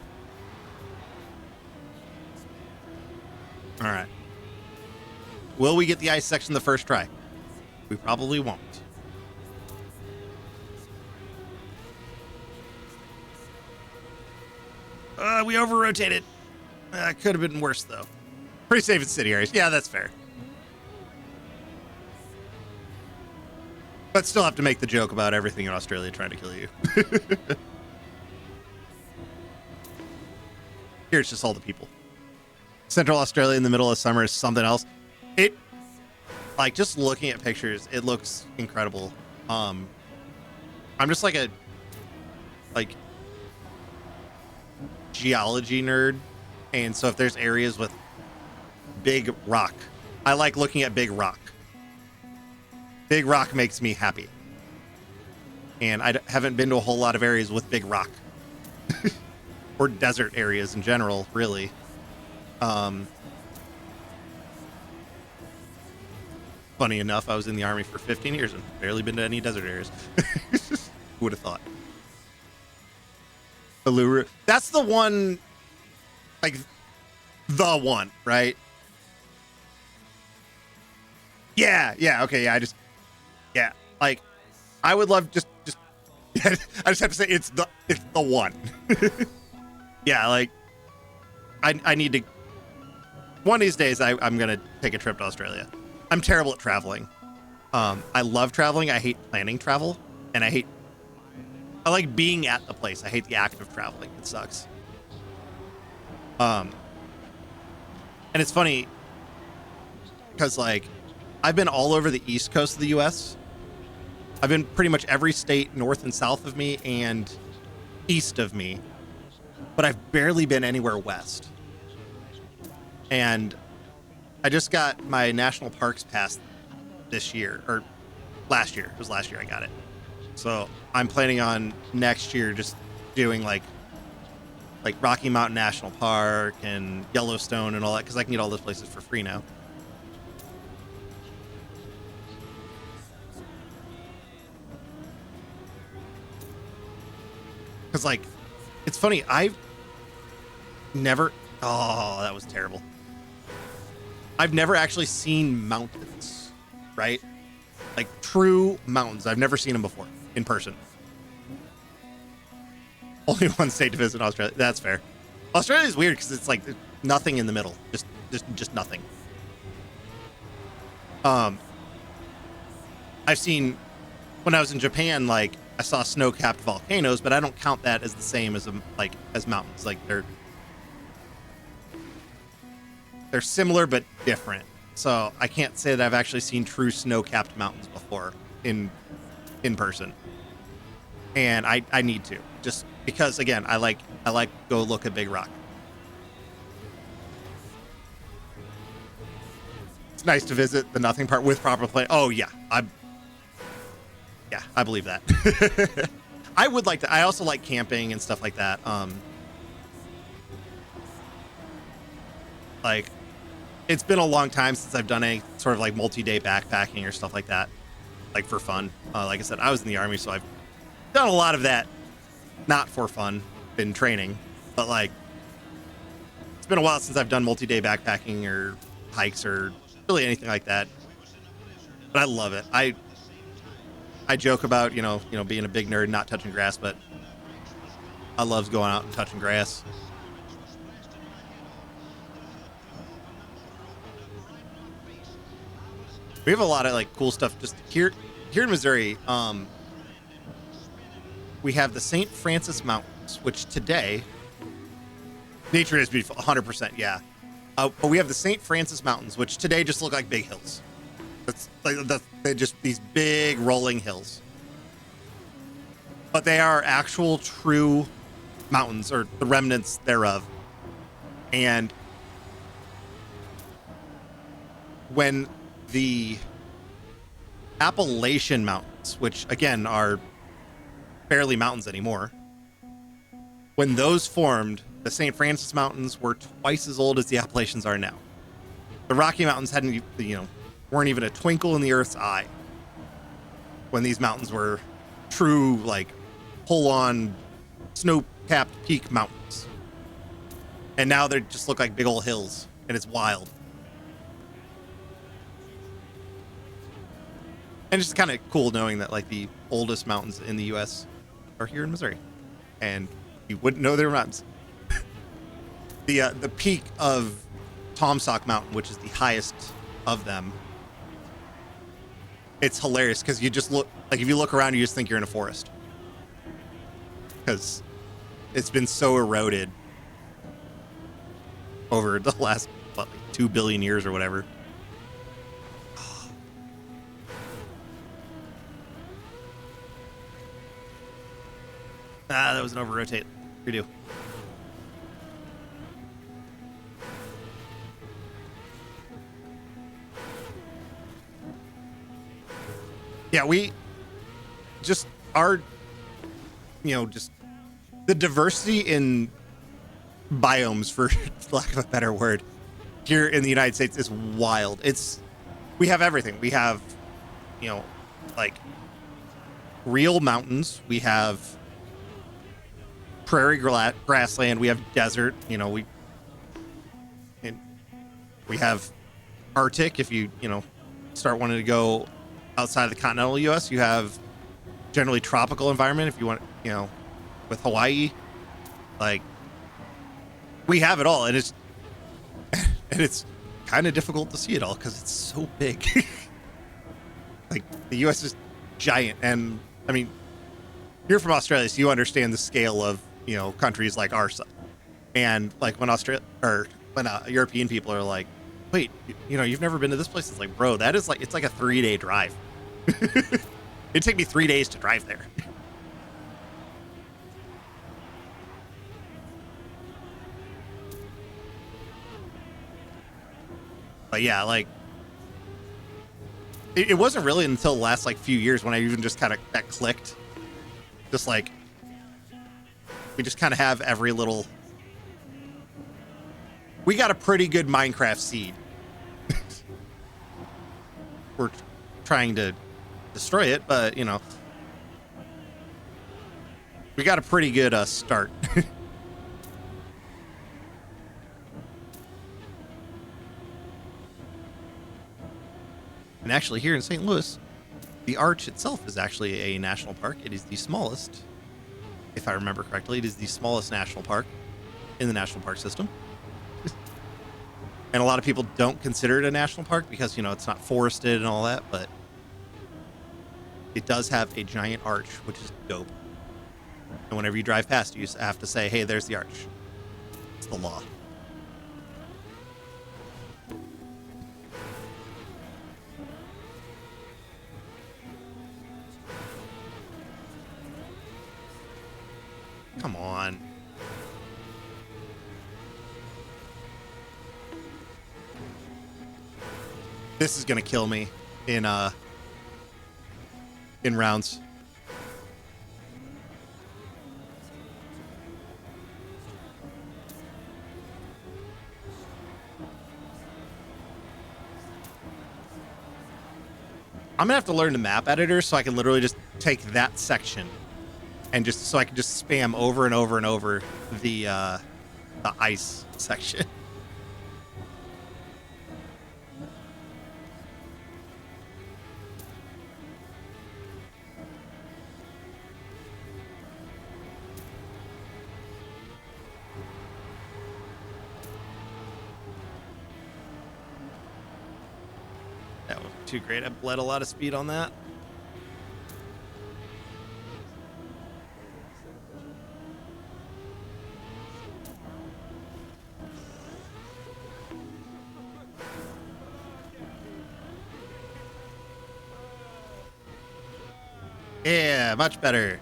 All right. Will we get the ice section the first try? We probably won't. We over-rotated. Could have been worse, though. Pretty safe in city areas. Yeah, that's fair. But still have to make the joke about everything in Australia trying to kill you. Here it's just all the people. Central Australia in the middle of summer is something else. It, like, just looking at pictures, it looks incredible. I'm just like a, like, geology nerd. And so if there's areas with big rock, I like looking at big rock. Big rock makes me happy. And I haven't been to a whole lot of areas with big rock. Or desert areas in general, really. Funny enough, I was in the Army for 15 years and barely been to any desert areas. Who would have thought? Uluru. That's the one, like, the one, right? Yeah, okay, yeah, yeah, like, I would love just I just have to say it's the one. Yeah, like, I need to, one of these days I'm gonna take a trip to Australia. I'm terrible at traveling. I love traveling. I hate planning travel, and I like being at the place. I hate the act of traveling. It sucks. And it's funny because, like, I've been all over the East Coast of the U.S. I've been pretty much every state north and south of me and east of me, but I've barely been anywhere west. And I just got my national parks pass this year, or last year. It was last year I got it. So I'm planning on next year just doing like Rocky Mountain National Park and Yellowstone and all that, because I can get all those places for free now. Because, like, it's funny. I've never... Oh, that was terrible. I've never actually seen mountains, right? Like, true mountains. I've never seen them before in person. Only one state to visit in Australia. That's fair. Australia is weird because it's like nothing in the middle. Just nothing. I've seen... When I was in Japan, like, I saw snow-capped volcanoes, but I don't count that as the same as as mountains. Like, they're similar but different. So I can't say that I've actually seen true snow-capped mountains before in person. And I need to, just because, again, I like go look at Big Rock. It's nice to visit the nothing part with proper play. Oh yeah, I believe that. I would like to. I also like camping and stuff like that. Like, it's been a long time since I've done any sort of like multi-day backpacking or stuff like that, like for fun. Like I said, I was in the Army, so I've done a lot of that, not for fun, been training, but like, it's been a while since I've done multi-day backpacking or hikes or really anything like that. But I love it. I joke about, you know, being a big nerd, not touching grass, but I love going out and touching grass. We have a lot of like cool stuff just here in Missouri. We have the St. Francis Mountains, which today, nature is beautiful, 100%, yeah. But we have the St. Francis Mountains, which today just look like big hills. They're just these big rolling hills. But they are actual true mountains, or the remnants thereof. And when the Appalachian Mountains, which again are barely mountains anymore, when those formed, the St. Francis Mountains were twice as old as the Appalachians are now. The Rocky Mountains hadn't, weren't even a twinkle in the Earth's eye when these mountains were true, like, full-on snow-capped peak mountains. And now they just look like big old hills, and it's wild. And it's just kind of cool knowing that, like, the oldest mountains in the U.S. are here in Missouri. And you wouldn't know they were mountains. The peak of Tomsock Mountain, which is the highest of them, it's hilarious because you just look, like, if you look around, you just think you're in a forest. Because it's been so eroded over the last, like 2 billion years or whatever. That was an over-rotate. Redo. Yeah, we just are, just the diversity in biomes, for lack of a better word, here in the United States is wild. We have everything. We have, like real mountains. We have prairie grassland. We have desert. We have Arctic. If you start wanting to go outside of the continental U.S., you have generally tropical environment. If you want, with Hawaii, like, we have it all, and it's kind of difficult to see it all because it's so big. Like, the U.S. is giant, and I mean, you're from Australia, so you understand the scale of countries like ours. And like when European people are like, wait, you've never been to this place. It's like, bro, it's like a 3-day drive. It'd take me 3 days to drive there. But yeah, like, it wasn't really until the last like few years when I even just kind of that clicked. Just like, we just kind of have every little. We got a pretty good Minecraft seed. We're trying to destroy it, but We got a pretty good start. And actually here in St. Louis, the Arch itself is actually a national park. It is the smallest, if I remember correctly, it is the smallest national park in the national park system. And a lot of people don't consider it a national park because, you know, it's not forested and all that, but it does have a giant arch, which is dope. And whenever you drive past, you have to say, hey, there's the arch. It's the law. Come on. This is gonna kill me in rounds. I'm gonna have to learn the map editor so I can literally just take that section and just so I can just spam over and over and over the ice section. That was too great. I bled a lot of speed on that. Yeah, much better.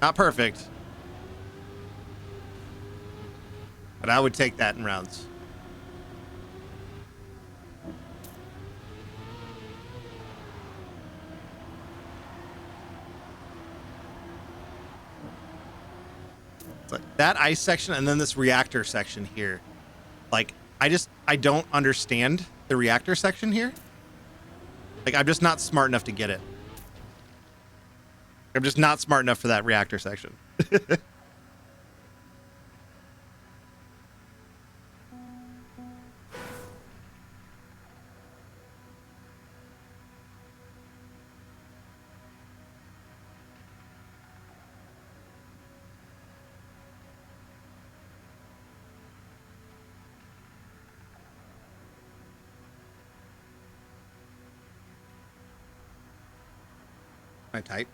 Not perfect. But I would take that in rounds. It's like that ice section and then this reactor section here. Like, I don't understand the reactor section here. Like, I'm just not smart enough to get it. I'm just not smart enough for that reactor section. I type.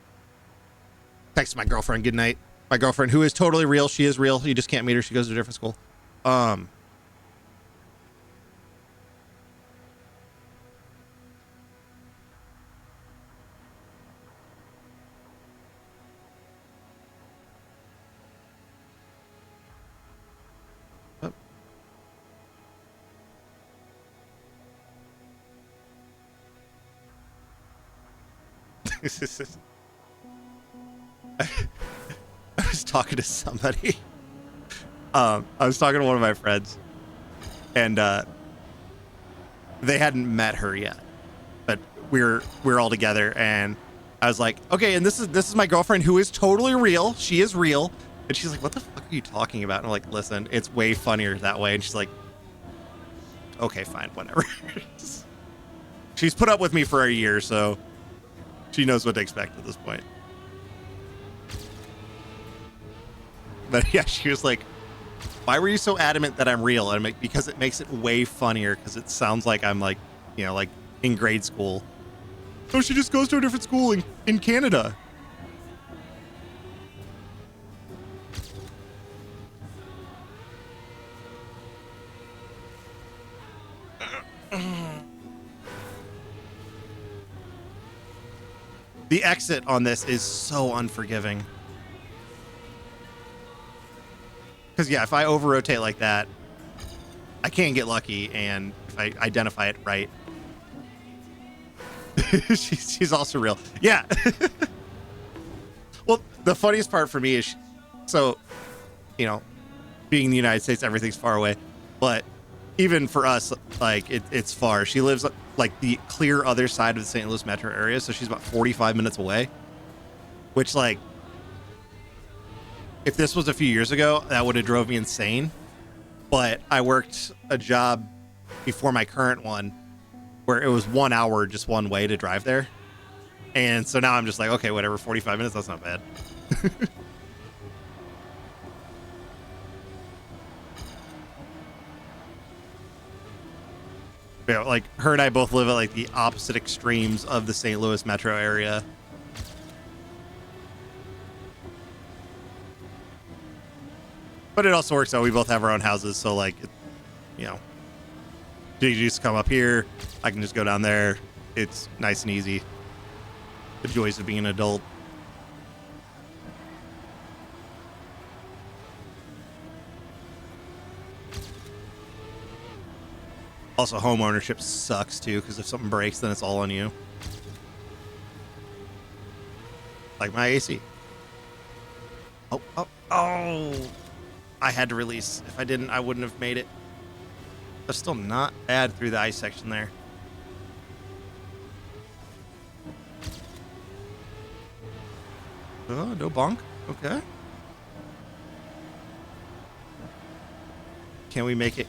Text my girlfriend good night. My girlfriend, who is totally real. She is real. You just can't meet her. She goes to a different school. Oh. I was talking to somebody. I was talking to one of my friends, and they hadn't met her yet, but we're all together, and I was like, okay, and this is my girlfriend who is totally real. She is real. And she's like, what the fuck are you talking about? And I'm like, listen, it's way funnier that way. And she's like, okay, fine, whatever. She's put up with me for a year, so she knows what to expect at this point. But yeah, she was like, why were you so adamant that I'm real? And I'm like, because it makes it way funnier, because it sounds like I'm like, you know, like in grade school. Oh, she just goes to a different school in Canada. The exit on this is so unforgiving. Because, yeah, if I over-rotate like that, I can get lucky, and if I identify it right. she's also real. Yeah. Well, the funniest part for me is, so, you know, being in the United States, everything's far away. But even for us, like, it's far. She lives, like, the clear other side of the St. Louis metro area, so she's about 45 minutes away. Which, like, if this was a few years ago, that would have drove me insane. But I worked a job before my current one where it was 1 hour just one way to drive there. And so now I'm just like, okay, whatever, 45 minutes, that's not bad. Yeah, like her and I both live at like the opposite extremes of the St. Louis metro area. But it also works out. We both have our own houses, so like, you know, you just come up here. I can just go down there. It's nice and easy. The joys of being an adult. Also, home ownership sucks too, because if something breaks, then it's all on you. Like my AC. Oh! I had to release. If I didn't, I wouldn't have made it. They're still not bad through the ice section there. Oh, no bonk. Okay. Can we make it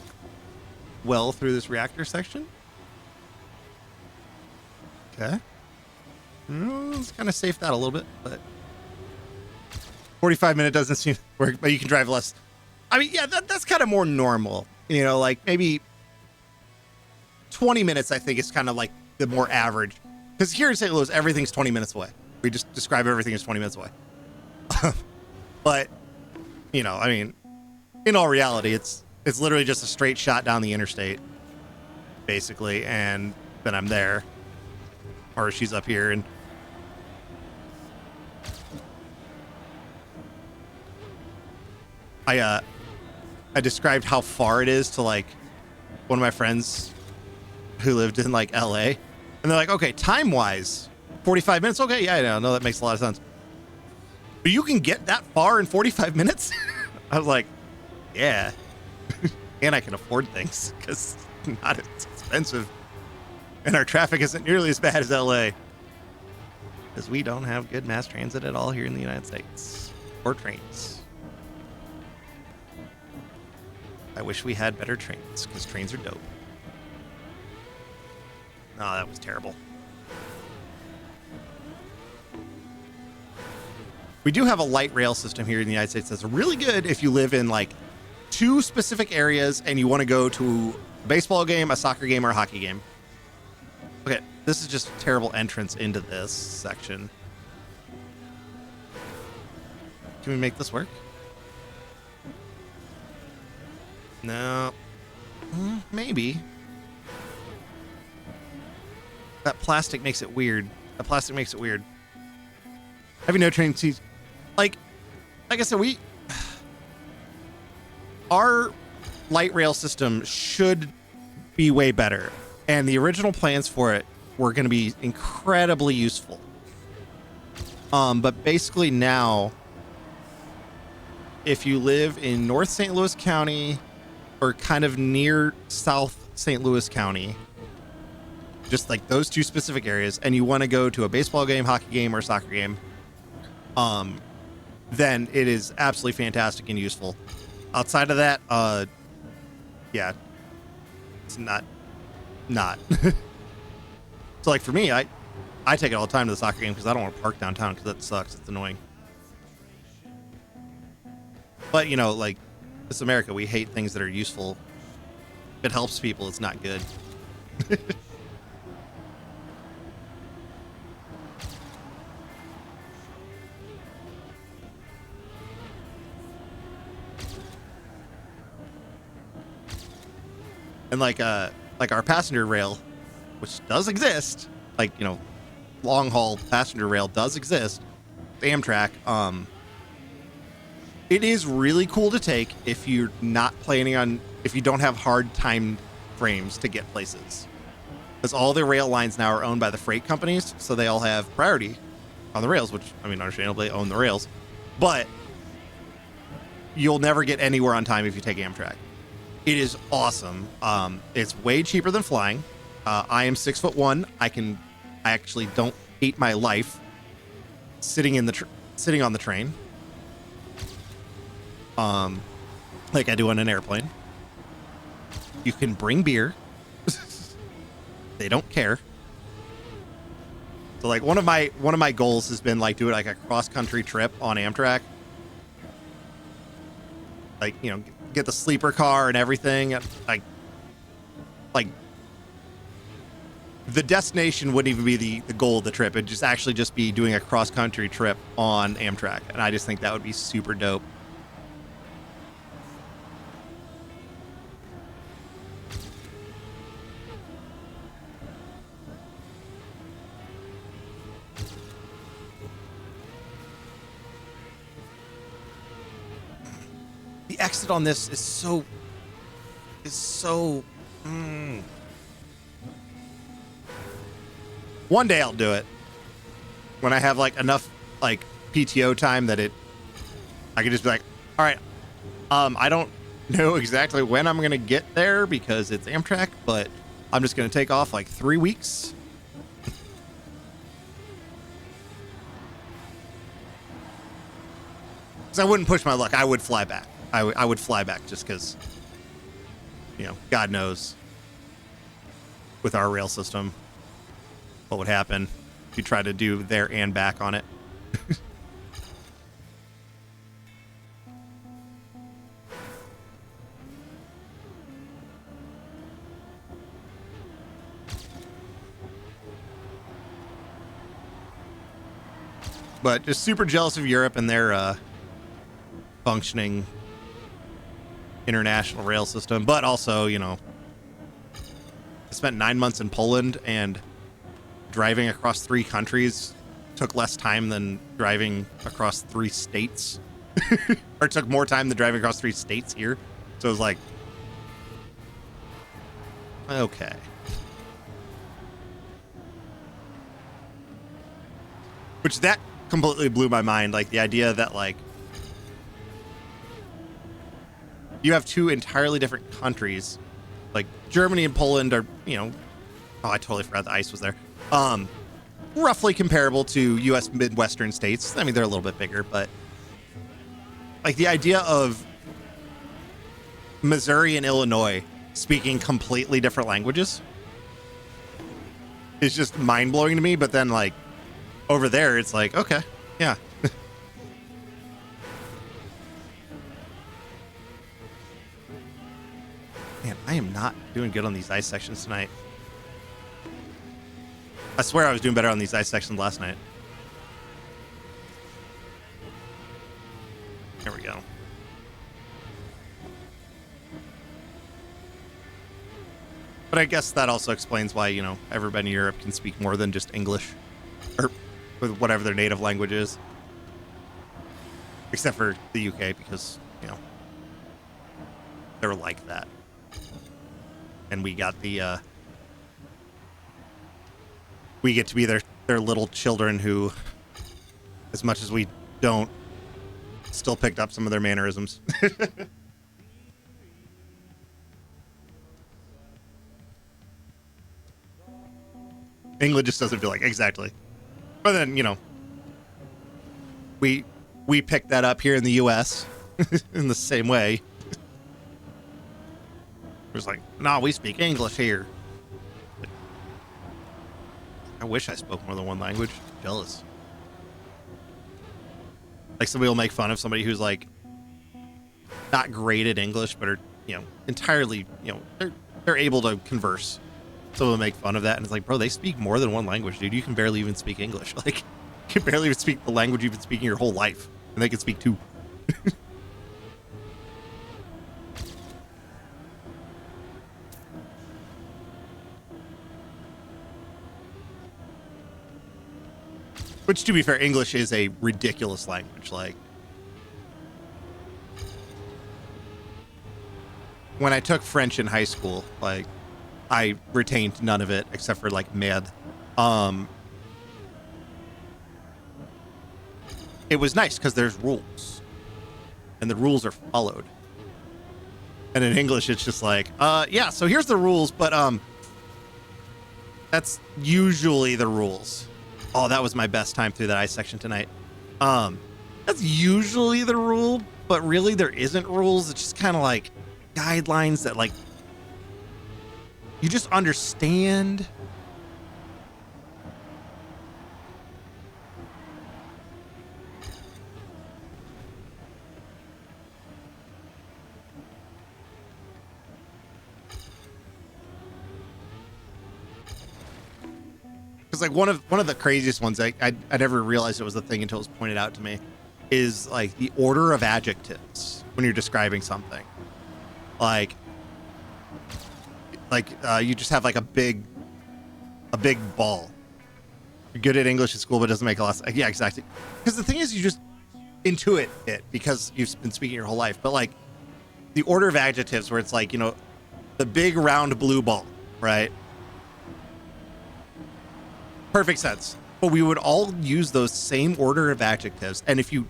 well through this reactor section? Okay. Let's kind of safe that a little bit, but 45 minute doesn't seem to work, but you can drive less. I mean, yeah, that's kind of more normal. You know, like maybe 20 minutes, I think, is kind of like the more average. Because here in St. Louis, everything's 20 minutes away. We just describe everything as 20 minutes away. But, you know, I mean, in all reality, it's literally just a straight shot down the interstate, basically, and then I'm there. Or she's up here, and I described how far it is to like one of my friends who lived in like LA, and they're like, okay, time wise 45 minutes. Okay, yeah, I know that makes a lot of sense, but you can get that far in 45 minutes. I was like, yeah. And I can afford things because it's not as expensive, and our traffic isn't nearly as bad as LA, because we don't have good mass transit at all here in the United States, or trains. I wish we had better trains, because trains are dope. Oh, that was terrible. We do have a light rail system here in the United States that's really good if you live in like 2 specific areas and you want to go to a baseball game, a soccer game, or a hockey game. Okay, this is just a terrible entrance into this section. Can we make this work? No. Maybe. That plastic makes it weird. The plastic makes it weird. Having no train seats. Like I said, our light rail system should be way better. And the original plans for it were going to be incredibly useful. But basically now, if you live in North St. Louis County or kind of near South St. Louis County, just like those 2 specific areas, and you want to go to a baseball game, hockey game, or soccer game, then it is absolutely fantastic and useful. Outside of that, yeah, it's not. So like for me, I take it all the time to the soccer game because I don't want to park downtown because that sucks. It's annoying. But you know, like, it's America. We hate things that are useful. If it helps people, it's not good. And like our passenger rail, which does exist, like, you know, long haul passenger rail does exist, Amtrak. It is really cool to take if you're not planning on, if you don't have hard time frames to get places, because all the rail lines now are owned by the freight companies, so they all have priority on the rails, which, I mean, understandably, own the rails, but you'll never get anywhere on time if you take Amtrak. It is awesome. It's way cheaper than flying. I am 6'1". I actually don't hate my life sitting on the train. like I do on an airplane. You can bring beer. They don't care. So like one of my goals has been like do like a cross country trip on Amtrak. Like, you know, get the sleeper car and everything. Like the destination wouldn't even be the goal of the trip. It'd just actually just be doing a cross country trip on Amtrak. And I just think that would be super dope. The exit on this is so One day I'll do it when I have like enough like PTO time that I can just be like, all right, I don't know exactly when I'm gonna get there because it's Amtrak, but I'm just gonna take off like 3 weeks. Because I wouldn't push my luck. I would fly back. I would fly back just because, you know, God knows with our rail system what would happen if you try to do there and back on it. But just super jealous of Europe and their functioning international rail system. But also, you know, I spent 9 months in Poland, and driving across 3 countries took less time than driving across 3 states. Or took more time than driving across 3 states here. So it was like, okay. Which that completely blew my mind. Like the idea that like you have 2 entirely different countries, like Germany and Poland are, you know, oh, I totally forgot the ice was there. Roughly comparable to U.S. Midwestern states. I mean, they're a little bit bigger, but like the idea of Missouri and Illinois speaking completely different languages is just mind blowing to me. But then like over there, it's like, okay, yeah. Man, I am not doing good on these ice sections tonight. I swear I was doing better on these ice sections last night. There we go. But I guess that also explains why, you know, everybody in Europe can speak more than just English. Or with whatever their native language is. Except for the UK, because, you know, they're like that. And we got the, we get to be their little children who, as much as we don't, still picked up some of their mannerisms. England just doesn't feel like, exactly. But then, you know, we picked that up here in the U.S. in the same way. It was like, nah, we speak English here. I wish I spoke more than one language. Jealous. Like somebody will make fun of somebody who's like not great at English, but are, you know, entirely, you know, they're able to converse. Someone will make fun of that, and it's like, bro, they speak more than one language, dude. You can barely even speak English. Like, you can barely even speak the language you've been speaking your whole life, and they can speak 2. Which, to be fair, English is a ridiculous language. Like, when I took French in high school, like, I retained none of it except for, like, math. It was nice because there's rules. And the rules are followed. And in English, it's just like, yeah, so here's the rules, but, that's usually the rules. Oh, that was my best time through that ice section tonight. That's usually the rule, but really there isn't rules. It's just kind of like guidelines that like you just understand. Because like one of the craziest ones, I never realized it was a thing until it was pointed out to me, is like the order of adjectives when you're describing something. Like you just have like a big ball. You're good at English at school, but it doesn't make a lot of sense. Yeah, exactly. Because the thing is, you just intuit it because you've been speaking your whole life. But like the order of adjectives, where it's like, you know, the big round blue ball, right? Perfect sense. But we would all use those same order of adjectives, and if you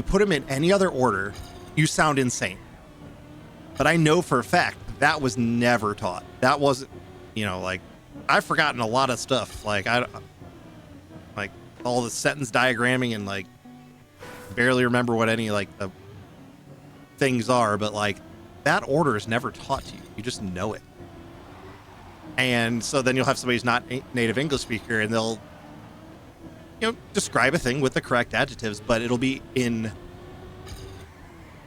put them in any other order, you sound insane. But I know for a fact that was never taught. That wasn't, you know, like I've forgotten a lot of stuff. Like like all the sentence diagramming and like barely remember what any like the things are, but like that order is never taught to you. You just know it. And so then you'll have somebody who's not a native English speaker, and they'll, you know, describe a thing with the correct adjectives, but it'll be in,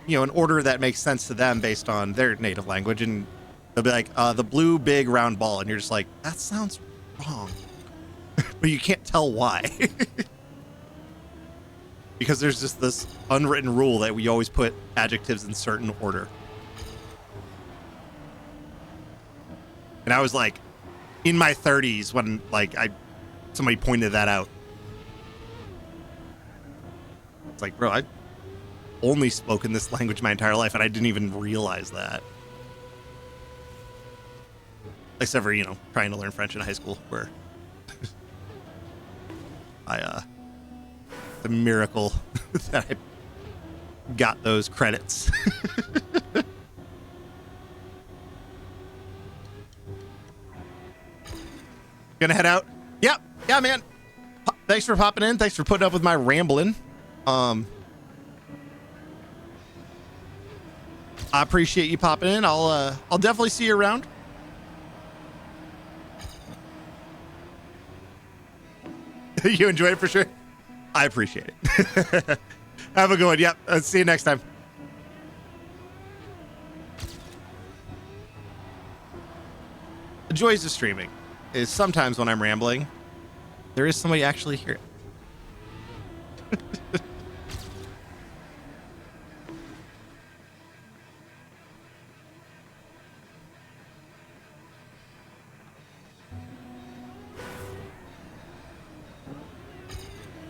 you know, an order that makes sense to them based on their native language. And they'll be like, the blue big round ball. And you're just like, that sounds wrong. But you can't tell why. Because there's just this unwritten rule that we always put adjectives in certain order. And I was like in my 30s when like somebody pointed that out. It's like, bro, I've only spoken this language my entire life and I didn't even realize that. Except for, you know, trying to learn French in high school, where the miracle that I got those credits. Gonna head out. Yep. Yeah, man. Thanks for popping in. Thanks for putting up with my rambling. I appreciate you popping in. I'll definitely see you around. You enjoyed it for sure. I appreciate it. Have a good one. Yep. See you next time. The joys of streaming is sometimes when I'm rambling, there is somebody actually here.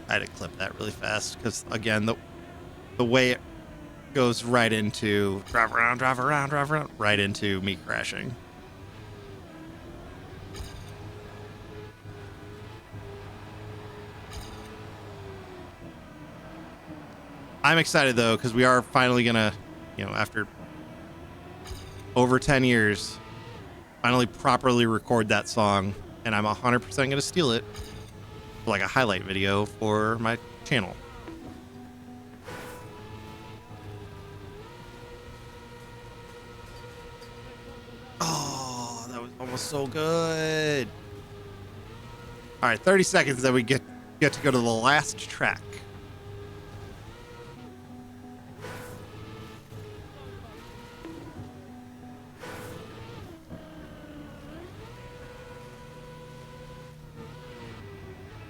I had to clip that really fast because, again, the way it goes right into drive around, right into me crashing. I'm excited though, because we are finally gonna, you know, after over 10 years, finally properly record that song, and I'm 100% gonna steal it for like a highlight video for my channel. Oh, that was almost so good. All right, 30 seconds, then we get to go to the last track.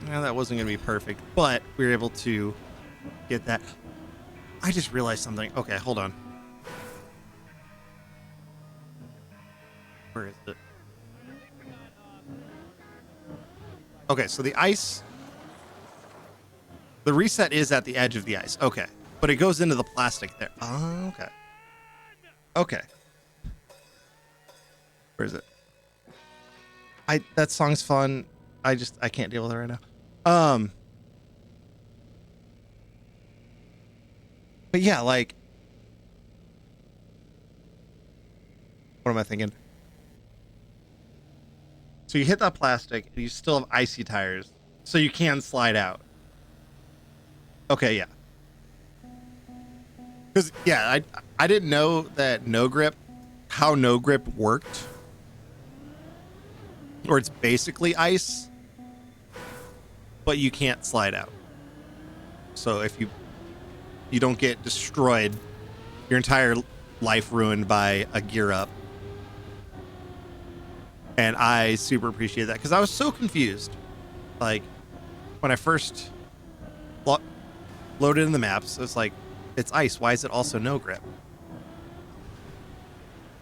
Yeah, that wasn't going to be perfect, but we were able to get that. I just realized something. Okay, hold on. Where is it? Okay, so the ice, the reset is at the edge of the ice. Okay, but it goes into the plastic there. Oh, okay. Okay. Where is it? That song's fun. I can't deal with it right now. But yeah, like, what am I thinking? So you hit that plastic and you still have icy tires, so you can slide out. Okay, yeah. Because yeah, I didn't know that no grip, how no grip worked, or it's basically ice, but you can't slide out. So if you don't get destroyed, your entire life ruined by a gear up. And I super appreciate that because I was so confused. Like when I first loaded in the maps, it's like, it's ice. Why is it also no grip?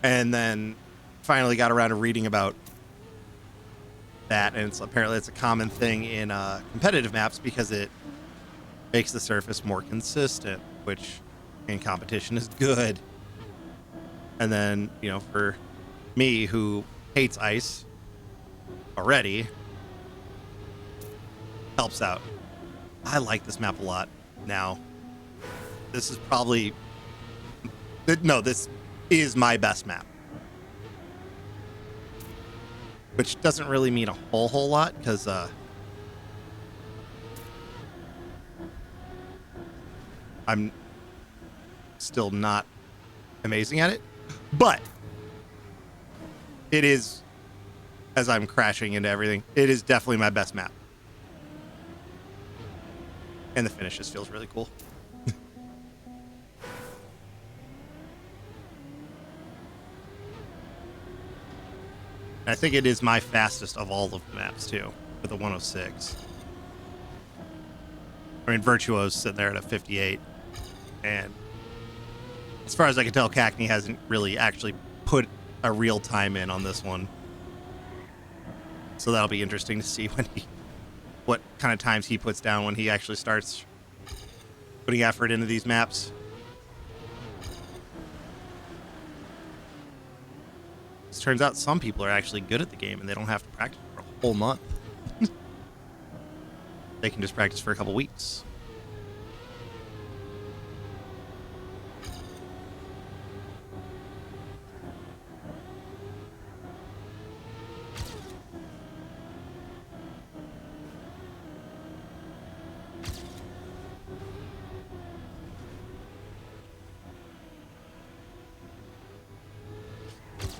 And then finally got around to reading about that, and apparently it's a common thing in competitive maps because it makes the surface more consistent, which in competition is good. And then, you know, for me who hates ice already, helps out. I like this map a lot now. This is probably this is my best map, which doesn't really mean a whole lot because I'm still not amazing at it, but it is, as I'm crashing into everything, it is definitely my best map. And the finish just feels really cool. I think it is my fastest of all of the maps too, with a 106. I mean, Virtuo's sitting there at a 58, and as far as I can tell, Cackney hasn't really actually put a real time in on this one. So that'll be interesting to see what kind of times he puts down when he actually starts putting effort into these maps. It turns out some people are actually good at the game and they don't have to practice for a whole month. They can just practice for a couple weeks.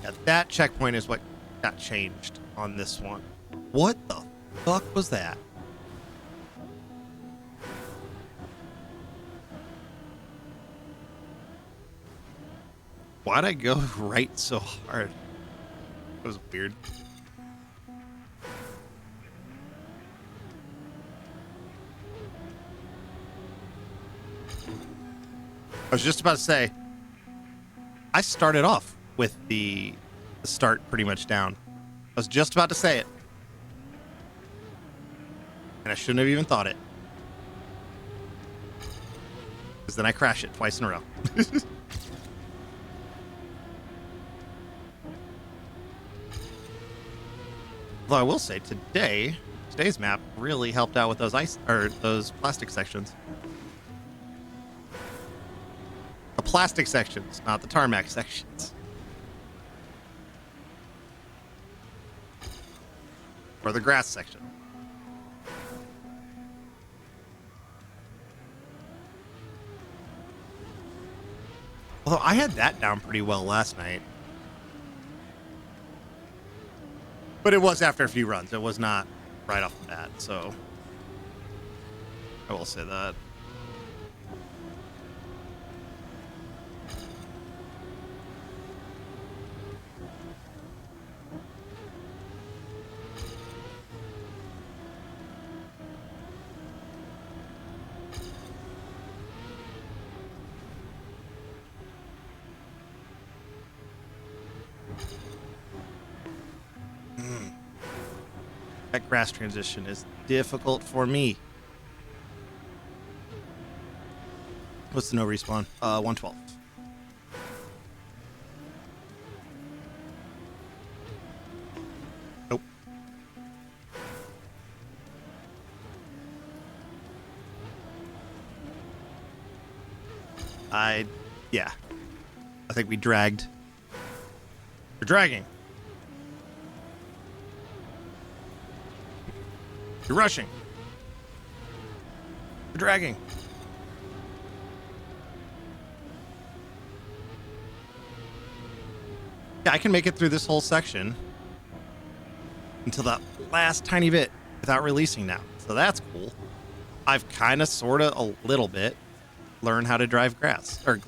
Yeah, that checkpoint is what got changed on this one. What the fuck was that? Why'd I go right so hard? That was weird. I was just about to say, I started off with the start pretty much down. I was just about to say it. And I shouldn't have even thought it. Because then I crash it twice in a row. Although I will say today's map really helped out with those plastic sections. The plastic sections, not the tarmac sections. Or the grass section. Although I had that down pretty well last night. But it was after a few runs. It was not right off the bat, so I will say that. That grass transition is difficult for me. What's the no respawn? 112. Nope. Yeah. I think we dragged. We're dragging. You're rushing. You're dragging. Yeah, I can make it through this whole section until that last tiny bit without releasing now. So that's cool. I've kind of, sort of, a little bit learned how to drive grass or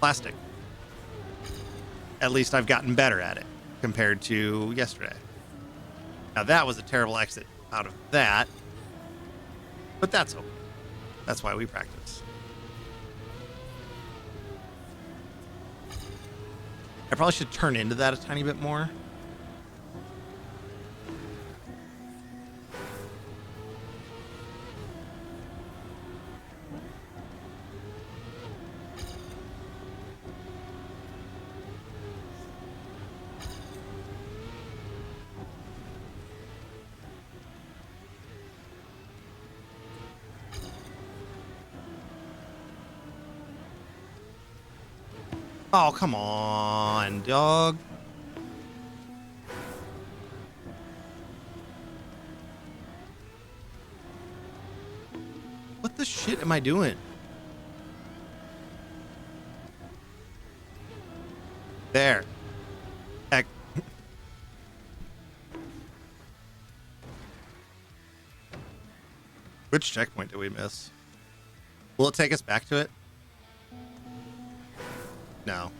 plastic. At least I've gotten better at it compared to yesterday. Now that was a terrible exit out of that, but that's okay. That's why we practice. I probably should turn into that a tiny bit more. Oh, come on, dog. What the shit am I doing? There. Heck. Which checkpoint did we miss? Will it take us back to it? No.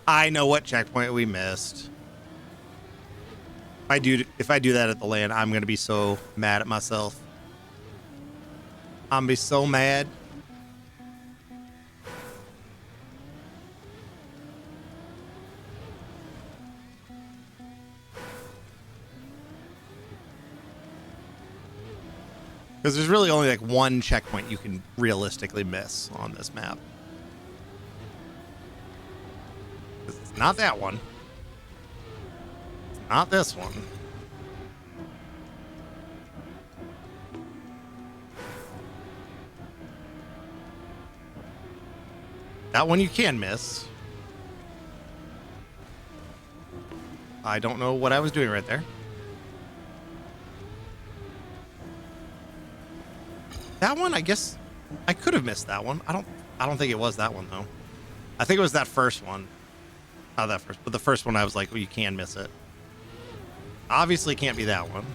I know what checkpoint we missed. If I do that at the land, I'm gonna be so mad at myself. I'm gonna be so mad. Because there's really only like one checkpoint you can realistically miss on this map. It's not that one. It's not this one. That one you can miss. I don't know what I was doing right there. That one, I guess I could have missed that one. I don't think it was that one though. I think it was that first one. Not that first, but the first one I was like, well, you can miss it. Obviously can't be that one.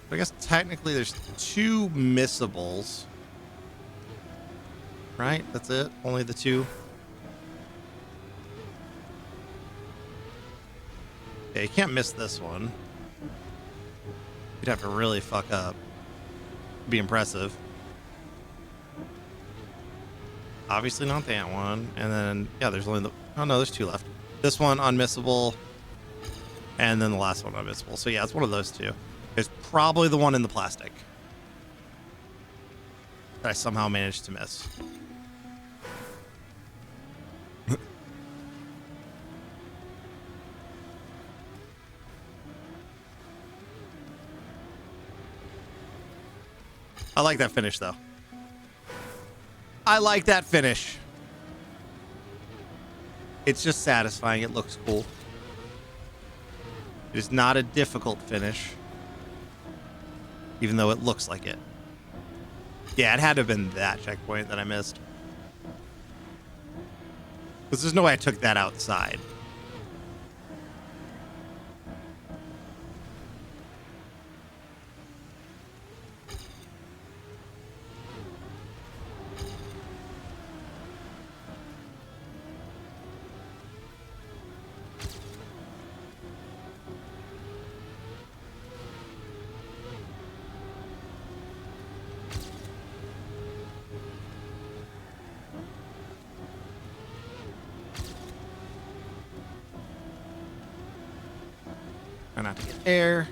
But I guess technically there's two missables. Right? That's it? Only the two? Yeah, you can't miss this one. You'd have to really fuck up. Be impressive. Obviously not that one. And then, yeah, there's only the... Oh, no, there's two left. This one, unmissable. And then the last one, unmissable. So, yeah, it's one of those two. It's probably the one in the plastic that I somehow managed to miss. I like that finish, though. I like that finish. It's just satisfying. It looks cool. It is not a difficult finish, even though it looks like it. Yeah, it had to have been that checkpoint that I missed. Because there's no way I took that outside. Try not to get air.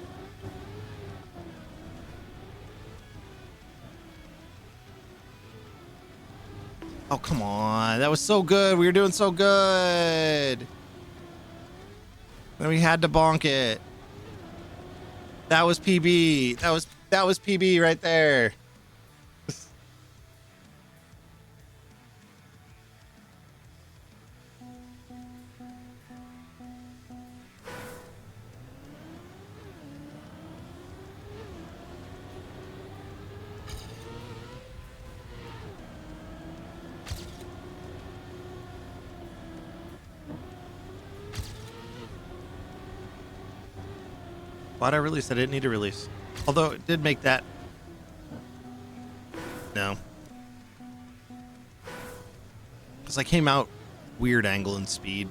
Oh, come on. That was so good. We were doing so good. Then we had to bonk it. That was PB. That was PB right there. Why'd I release? I didn't need to release. Although it did make that. No. Because I came out weird angle and speed.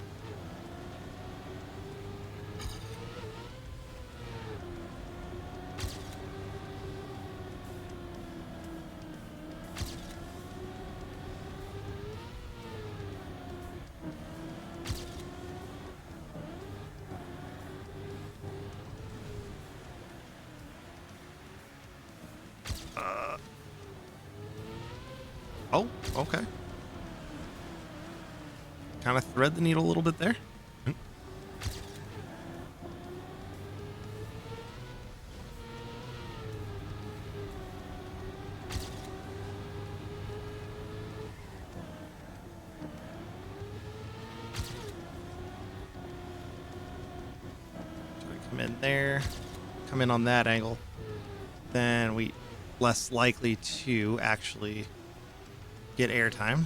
Oh, okay. Kind of thread the needle a little bit there. Come in there, come in on that angle. Then we less likely to actually get airtime.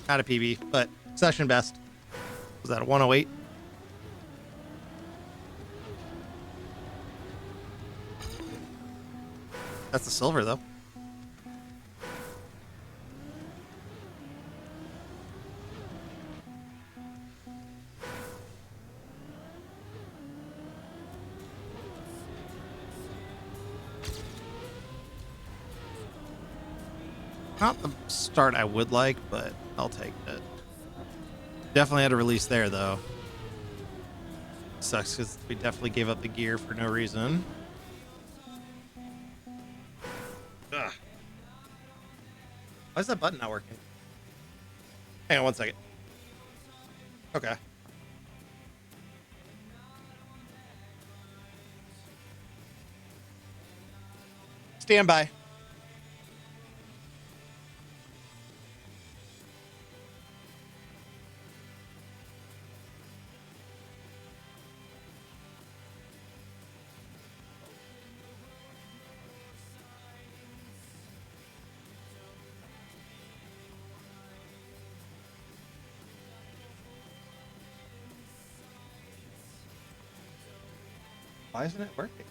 Not a PB, but session best. Was that a 108? That's the silver, though. Not the start I would like, but I'll take it. Definitely had a release there, though. Sucks because we definitely gave up the gear for no reason. Ugh. Why is that button not working? Hang on 1 second. Okay. Stand by. Why isn't it working?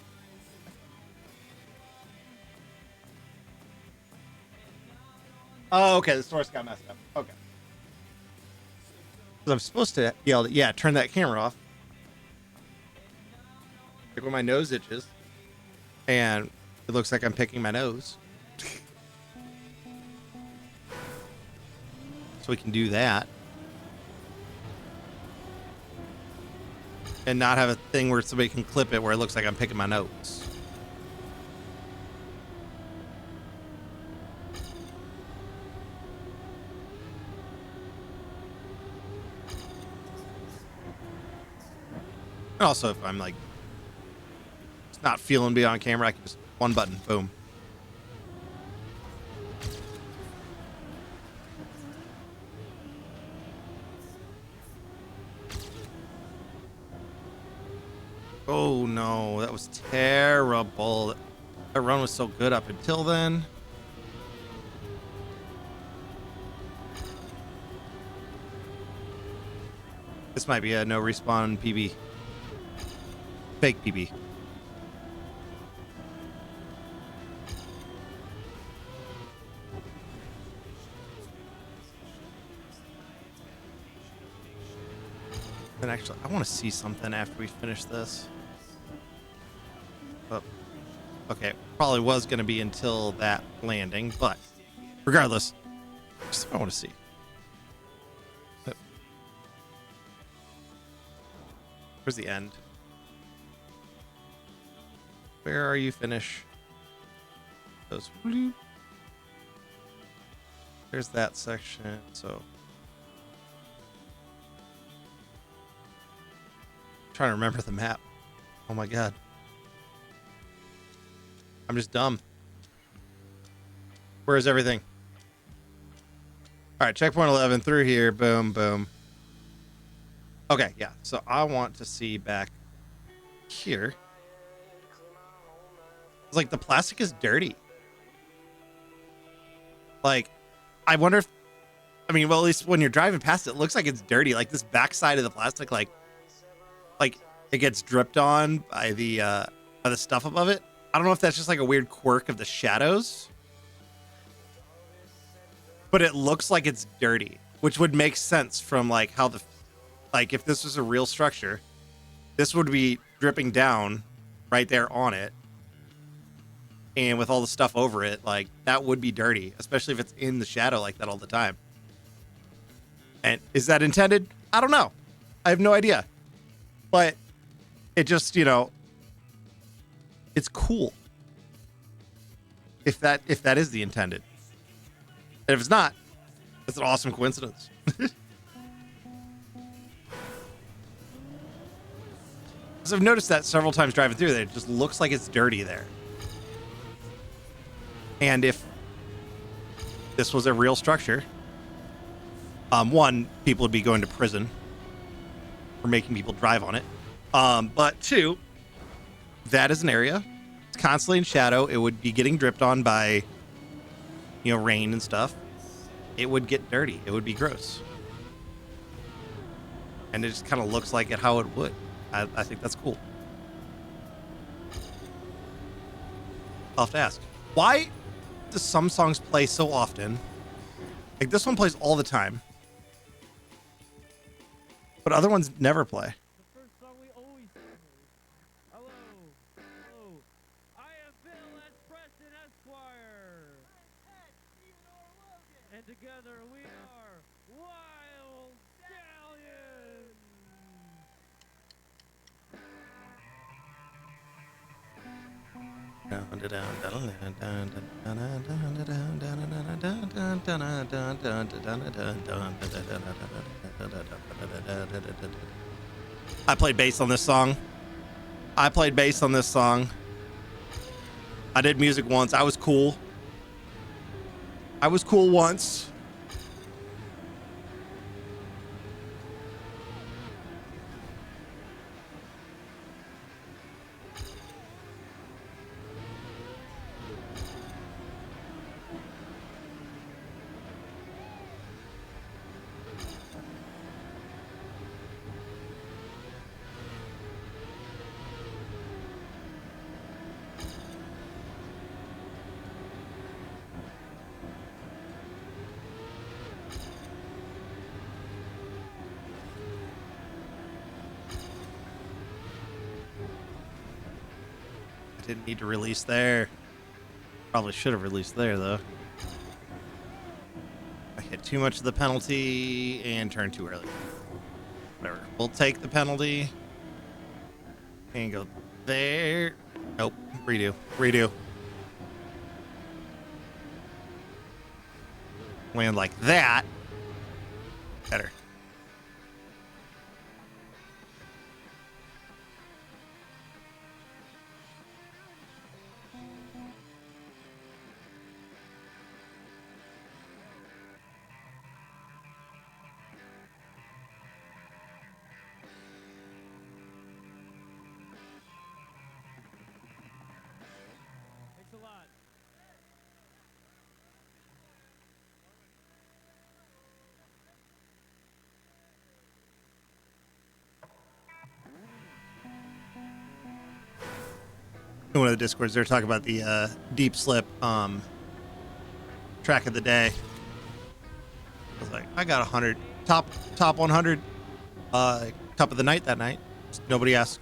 Oh, okay. The source got messed up. Okay. Because I'm supposed to be able to, yeah, turn that camera off. Like when my nose itches. And it looks like I'm picking my nose. So we can do that. And not have a thing where somebody can clip it where it looks like I'm picking my nose. And also, if I'm like just not feeling be on camera, I can just one button, boom. Oh no, that was terrible. That run was so good up until then. This might be a no respawn PB. Fake PB. And actually, I want to see something after we finish this. Oh, okay, probably was going to be until that landing, but regardless, just I want to see. Where's the end? Where are you? Finish. Those. There's that section. So. Trying to remember the map. Oh my god. I'm just dumb. Where is everything? All right, checkpoint 11 through here. Boom, boom. Okay, yeah. So I want to see back here. It's like the plastic is dirty. Like, I wonder if I mean, well, at least when you're driving past it, it looks like it's dirty. Like this backside of the plastic, like it gets dripped on by the stuff above it. I don't know if that's just like a weird quirk of the shadows, but it looks like it's dirty, which would make sense from like how like if this was a real structure, this would be dripping down right there on it. And with all the stuff over it, like that would be dirty, especially if it's in the shadow like that all the time. And is that intended? I don't know. I have no idea. But it just, it's cool. If that is the intended. And if it's not, it's an awesome coincidence. Because I've noticed that several times driving through there, it just looks like it's dirty there. And if this was a real structure, one, people would be going to prison for making people drive on it. But two, that is an area. It's constantly in shadow. It would be getting dripped on by, rain and stuff. It would get dirty. It would be gross. And it just kind of looks like it how it would. I think that's cool. I'll have to ask. Why do some songs play so often? Like this one plays all the time. But other ones never play. The first song we always sing is, hello, hello, I am Bill and Preston Esquire. And together we are Wild Stallions. I played bass on this song. I did music once. I was cool. Once. Didn't need to release there. Probably should have released there, though. I hit too much of the penalty and turned too early. Whatever. We'll take the penalty. And go there. Nope. Redo. Land like that. Better. Thanks a lot. In one of the discords, they're talking about the deep slip track of the day. I was like, I got 100 top 100 cup of the night that night. Just nobody asked.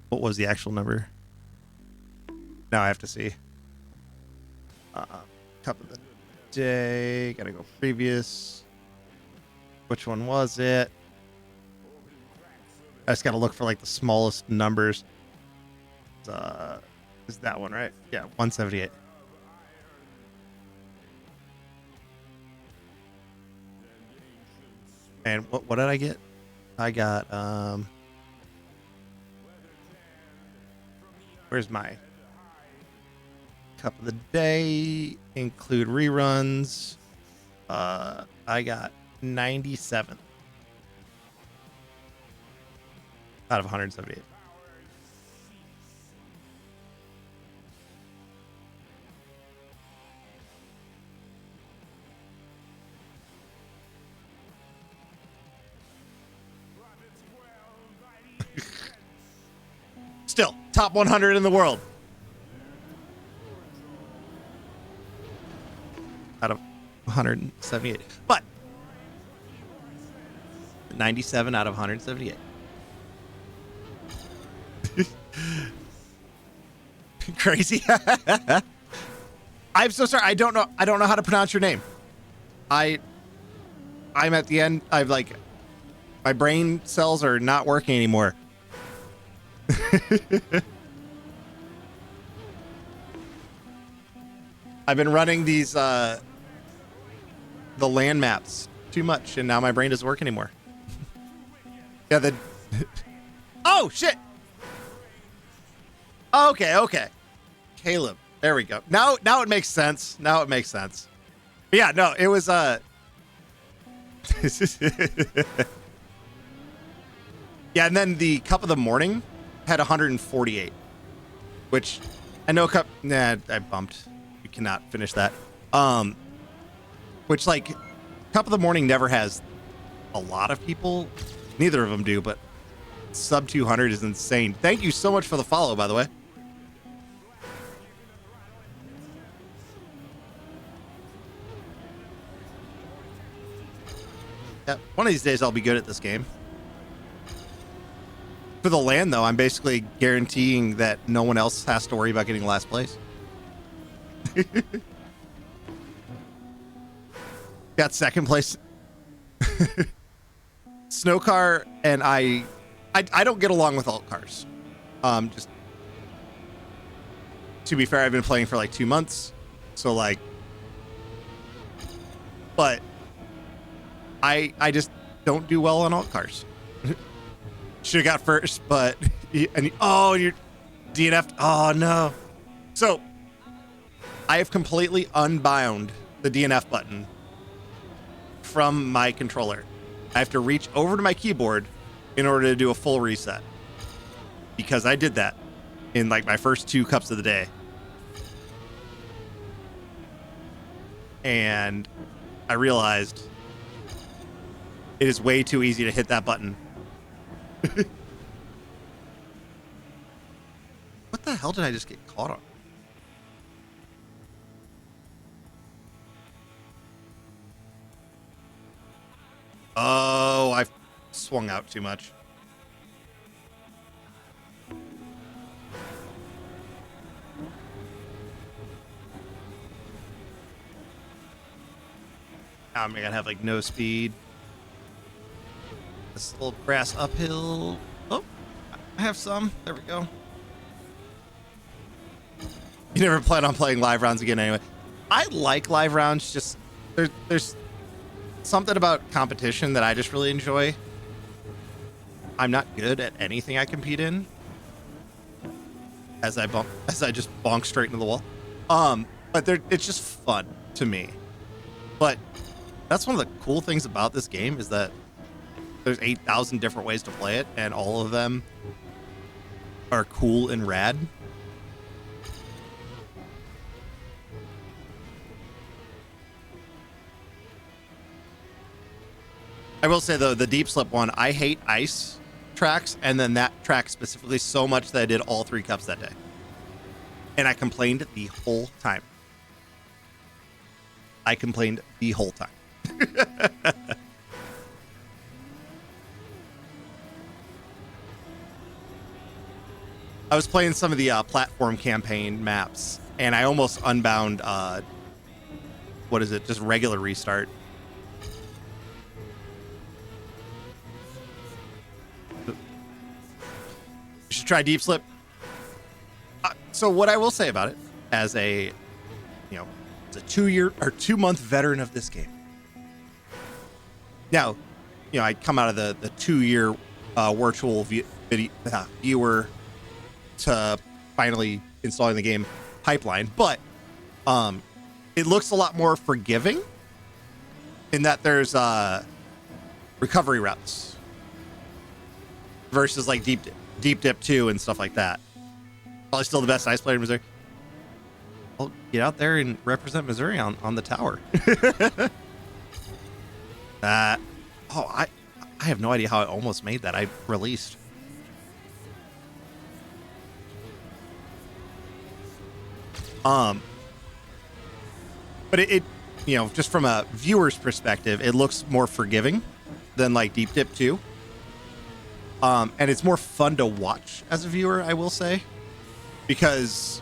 What was the actual number? Now I have to see. Cup of the day. Gotta go previous. Which one was it? I just gotta look for like the smallest numbers. Is that one right? Yeah, 178. And what did I get? I got where's my cup of the day? Include reruns. I got 97. out of 178. Still, top 100 in the world. Out of 178. But 97 out of 178. Crazy. I'm so sorry. I don't know how to pronounce your name. I'm at the end. I've like, my brain cells are not working anymore. I've been running these the land maps too much, and now my brain doesn't work anymore. Yeah, oh shit. Okay. Caleb. There we go. Now it makes sense. But yeah, no, it was yeah, and then the cup of the morning had 148, which I know I bumped. You cannot finish that. Which like cup of the morning never has a lot of people. Neither of them do, but sub 200 is insane. Thank you so much for the follow, by the way. Yeah, one of these days I'll be good at this game. For the land, though, I'm basically guaranteeing that no one else has to worry about getting last place. Got second place. Snow car and I don't get along with alt cars. Just to be fair, I've been playing for like 2 months, so like, but I just don't do well on alt cars. Should have got first, but you're DNF'd. Oh no. So I have completely unbound the DNF button from my controller. I have to reach over to my keyboard in order to do a full reset, because I did that in like my first 2 cups of the day. And I realized it is way too easy to hit that button. What the hell did I just get caught on? Oh, I've swung out too much. Now I'm gonna have like no speed. This little grass uphill. Oh, I have some. There we go. You never plan on playing live rounds again anyway. I like live rounds. Just there's something about competition that I just really enjoy. I'm not good at anything I compete in. As I just bonk straight into the wall. But it's just fun to me. But that's one of the cool things about this game is that there's 8,000 different ways to play it, and all of them are cool and rad. I will say, though, the deep slip one, I hate ice tracks, and then that track specifically so much that I did all 3 cups that day. And I complained the whole time. I was playing some of the platform campaign maps, and I almost unbound, what is it, just regular restart. You should try deep slip. So what I will say about it, as a 2-month veteran of this game. Now, I come out of the 2-year virtual viewer to finally installing the game pipeline, but it looks a lot more forgiving in that there's recovery routes. versus like deep dip 2 and stuff like that. Probably still the best ice player in Missouri. Well, get out there and represent Missouri on the tower. I have no idea how I almost made that. I released. But it you know, just from a viewer's perspective, it looks more forgiving than like Deep Dip 2. And it's more fun to watch as a viewer, I will say, because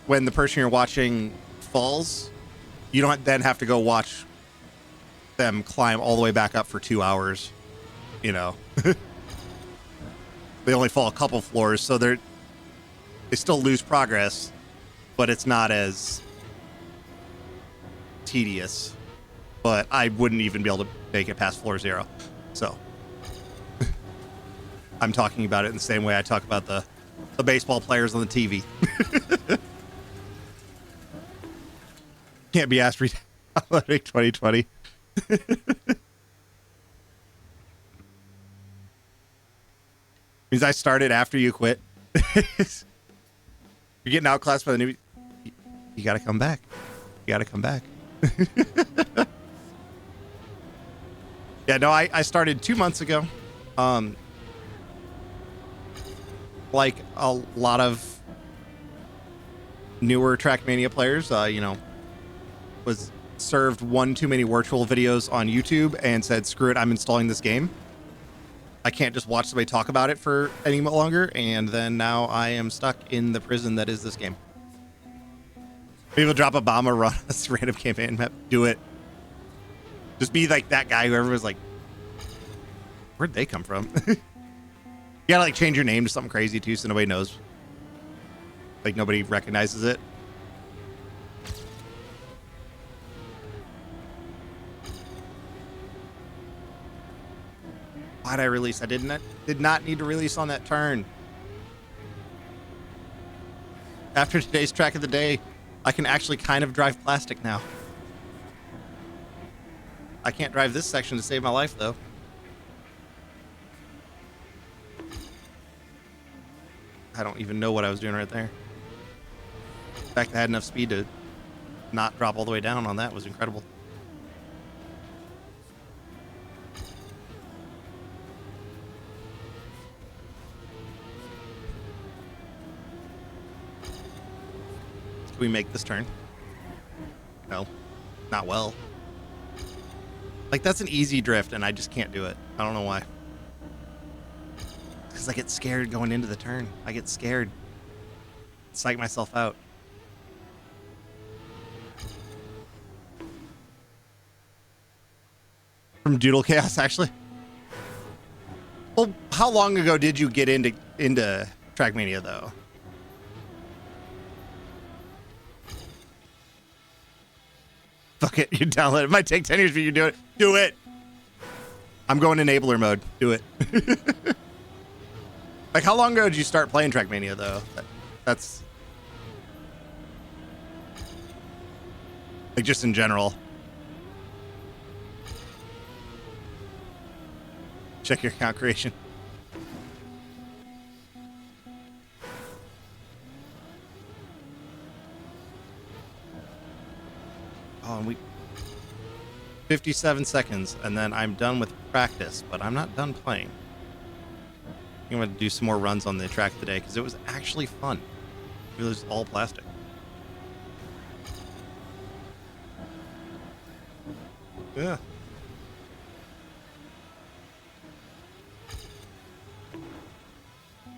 when the person you're watching falls, you don't then have to go watch them climb all the way back up for 2 hours. You know, they only fall a couple floors, so they still lose progress, but it's not as tedious. But I wouldn't even be able to make it past floor 0. So I'm talking about it in the same way I talk about the baseball players on the TV. Can't be asked read 2020. Means I started after you quit. You're getting outclassed by the new. You got to come back. You got to come back. Yeah, no, I started 2 months ago. Like a lot of newer Trackmania players, you know, was served one too many virtual videos on YouTube and said, screw it, I'm installing this game. I can't just watch somebody talk about it for any longer. And then now I am stuck in the prison that is this game. People drop a bomb or run a random campaign map. Do it. Just be like that guy who everyone's like, where'd they come from? You gotta like change your name to something crazy too, so nobody knows. Like nobody recognizes it. Why'd I release? I did not need to release on that turn. After today's track of the day, I can actually kind of drive plastic now. I can't drive this section to save my life though. I don't even know what I was doing right there. The fact that I had enough speed to not drop all the way down on that was incredible. Can we make this turn? No, not well. Like that's an easy drift and I just can't do it. I don't know why. Because I get scared going into the turn. I get scared. Psych myself out. From Doodle Chaos, actually. Well, how long ago did you get into Trackmania, though? Fuck it, you download it. It might take 10 years for you to do it. Do it! I'm going enabler mode. Do it. Like, how long ago did you start playing Trackmania, though? That's... like, just in general. Check your account creation. Oh, and we... 57 seconds, and then I'm done with practice, but I'm not done playing. I'm going to do some more runs on the track today, because it was actually fun. It was all plastic. Yeah.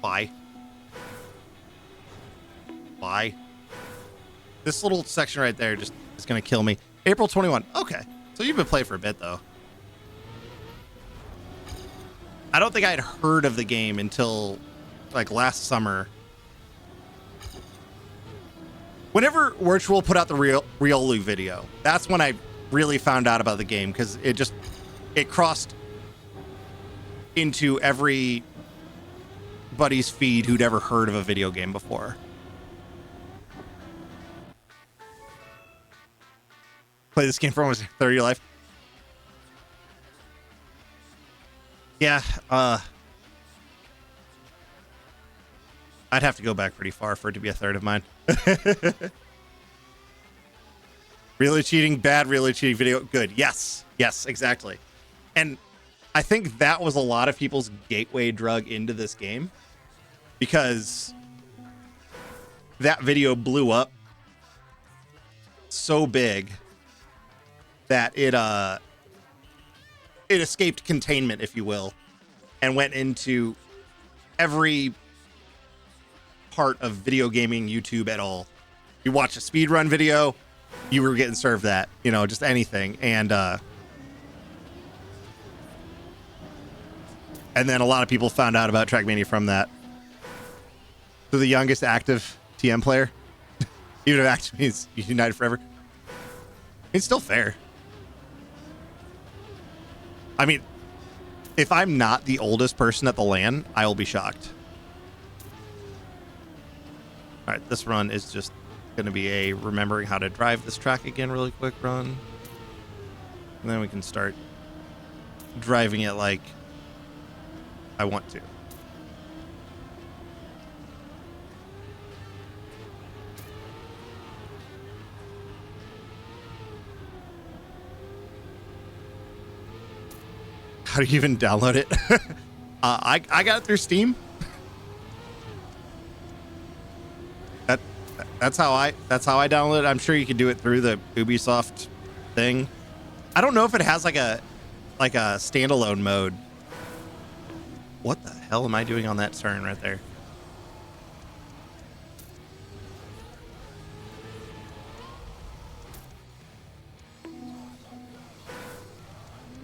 Why? Why? This little section right there just is going to kill me. April 21. Okay. So you've been playing for a bit, though. I don't think I had heard of the game until, like, last summer. Whenever Virtual put out the Riolu video, that's when I really found out about the game, because it crossed into everybody's feed who'd ever heard of a video game before. Play this game for almost 30 year life. Yeah, I'd have to go back pretty far for it to be a third of mine. Really cheating, bad really cheating video, good. Yes, yes, exactly. And I think that was a lot of people's gateway drug into this game, because that video blew up so big that it escaped containment, if you will, and went into every part of video gaming YouTube at all. You watch a speedrun video, you were getting served that, you know, just anything. And then a lot of people found out about Trackmania from that. So the youngest active TM player, even if active means United Forever, it's still fair. I mean, if I'm not the oldest person at the LAN, I will be shocked. All right, this run is just going to be a remembering how to drive this track again really quick run. And then we can start driving it like I want to. How do you even download it? I got it through Steam. That's how I download it. I'm sure you can do it through the Ubisoft thing. I don't know if it has like a standalone mode. What the hell am I doing on that turn right there?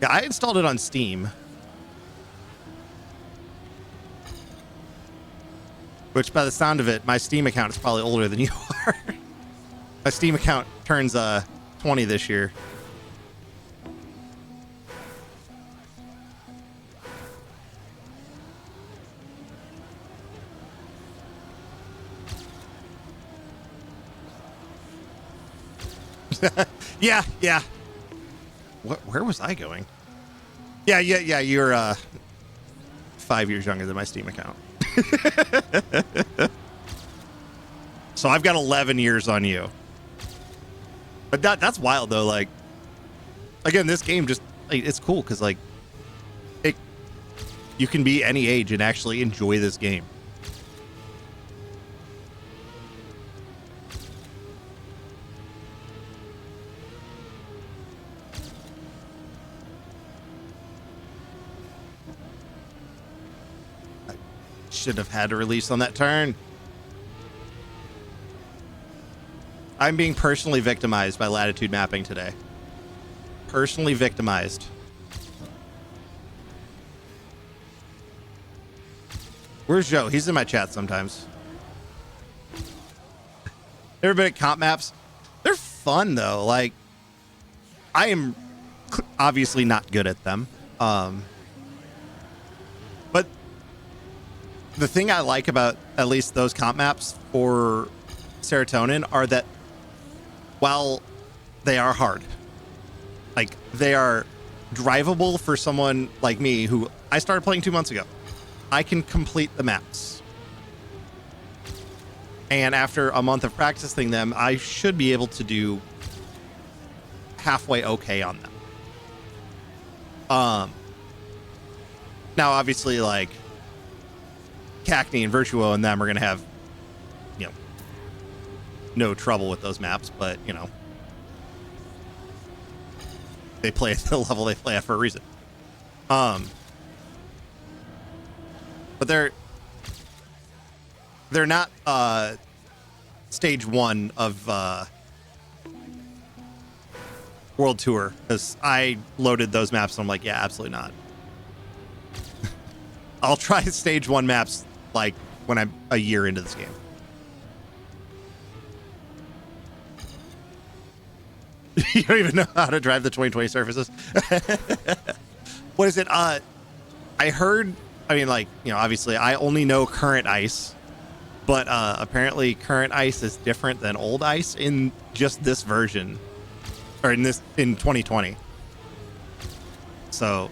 Yeah, I installed it on Steam. Which, by the sound of it, my Steam account is probably older than you are. My Steam account turns 20 this year. Yeah. Where was I going? Yeah. You're 5 years younger than my Steam account. So I've got 11 years on you. But that's wild though. Like, again, this game just, it's cool because like you can be any age and actually enjoy this game. Should have had a release on that turn. I'm being personally victimized by latitude mapping today. Personally victimized. Where's Joe? He's in my chat sometimes. Ever been at comp maps? They're fun though. Like, I am obviously not good at them. But the thing I like about at least those comp maps for Serotonin are that while they are hard, like they are drivable for someone like me who I started playing 2 months ago. I can complete the maps. And after a month of practicing them, I should be able to do halfway okay on them. Now obviously like Cackney and Virtuo and them are going to have, you know, no trouble with those maps, but, you know, they play at the level they play at for a reason. But they're not stage 1 of World Tour, because I loaded those maps and I'm like, yeah, absolutely not. I'll try stage 1 maps like when I'm a year into this game. You don't even know how to drive the 2020 surfaces. What is it? I heard, I mean, like, you know, obviously I only know current ice, but apparently current ice is different than old ice in just this version, or in 2020. So,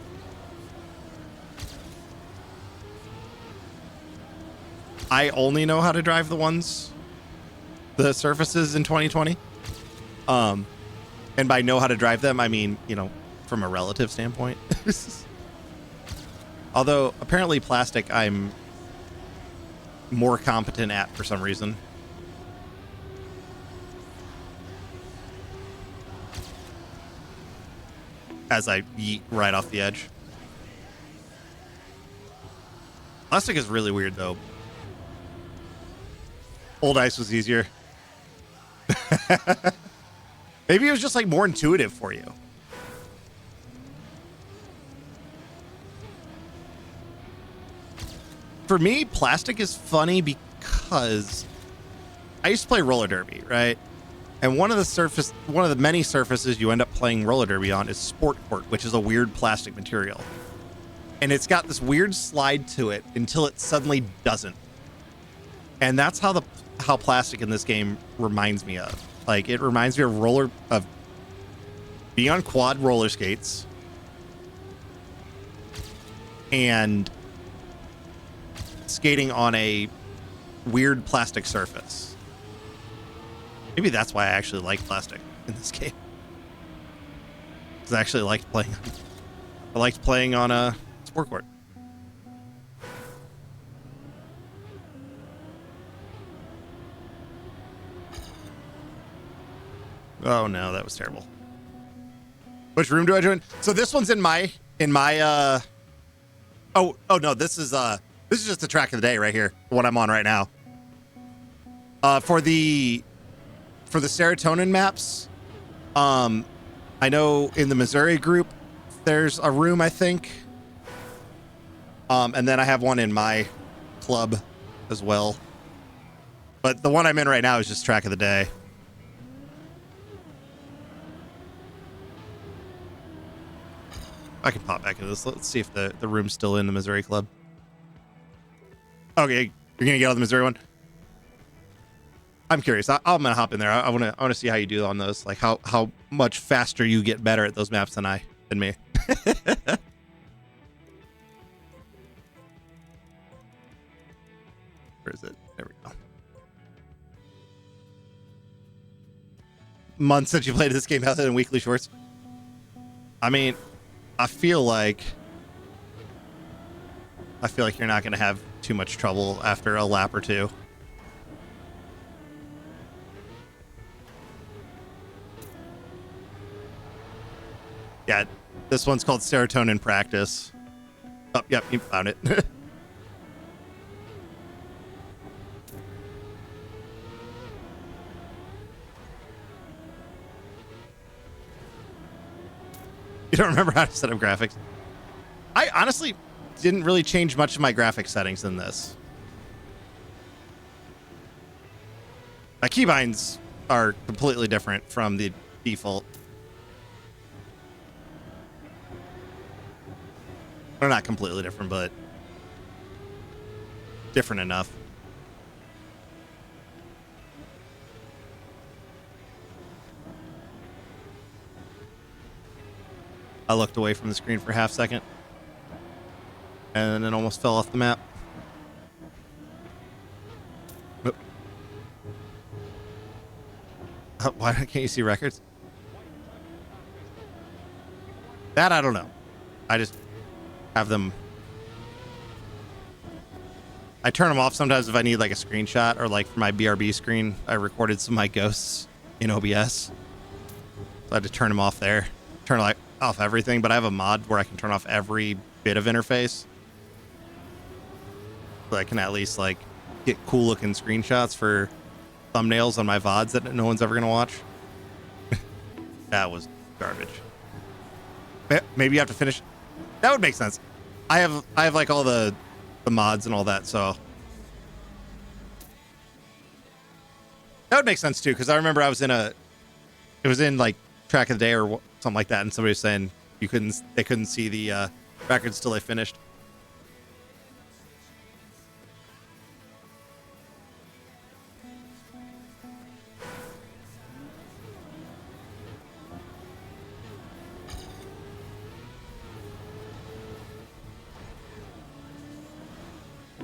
I only know how to drive the surfaces in 2020. And by know how to drive them, I mean, you know, from a relative standpoint. Although apparently plastic I'm more competent at for some reason. As I yeet right off the edge. Plastic is really weird though. Old ice was easier. Maybe it was just like more intuitive for you. For me, plastic is funny because I used to play roller derby, right? And one of the many surfaces you end up playing roller derby on is sport court, which is a weird plastic material. And it's got this weird slide to it until it suddenly doesn't. And that's how plastic in this game reminds me of. Like, it reminds me of being on quad roller skates and skating on a weird plastic surface. Maybe that's why I actually like plastic in this game. Because I actually liked playing on a sport court. Oh no, that was terrible. Which room do I join? So this one's in my oh no, this is just the track of the day right here, what I'm on right now. For the serotonin maps, I know in the Missouri group there's a room, I think. And then I have one in my club as well. But the one I'm in right now is just track of the day. I can pop back into this. Let's see if the room's still in the Missouri club. Okay, you're gonna get on the Missouri one. I'm curious. I'm gonna hop in there. I wanna see how you do on those. Like how much faster you get better at those maps than me. Where is it? There we go. Months since you played this game other than weekly shorts. I mean, I feel like you're not going to have too much trouble after a lap or two. Yeah, this one's called Serotonin Practice. Oh, yep, you found it. You don't remember how to set up graphics? I honestly didn't really change much of my graphic settings in this. My keybinds are completely different from the default. They're not completely different, but different enough. I looked away from the screen for a half second and then almost fell off the map. Why can't you see records? That I don't know. I just have them. I turn them off sometimes if I need like a screenshot, or like for my BRB screen, I recorded some of my ghosts in OBS. So I had to turn them off there. Turn like off everything, but I have a mod where I can turn off every bit of interface. So I can at least like get cool looking screenshots for thumbnails on my VODs that no one's ever gonna watch. That was garbage. Maybe you have to finish. That would make sense. I have like all the mods and all that, so that would make sense too. Because I remember it was in like track of the day or something like that, and somebody was saying they couldn't see the records till they finished.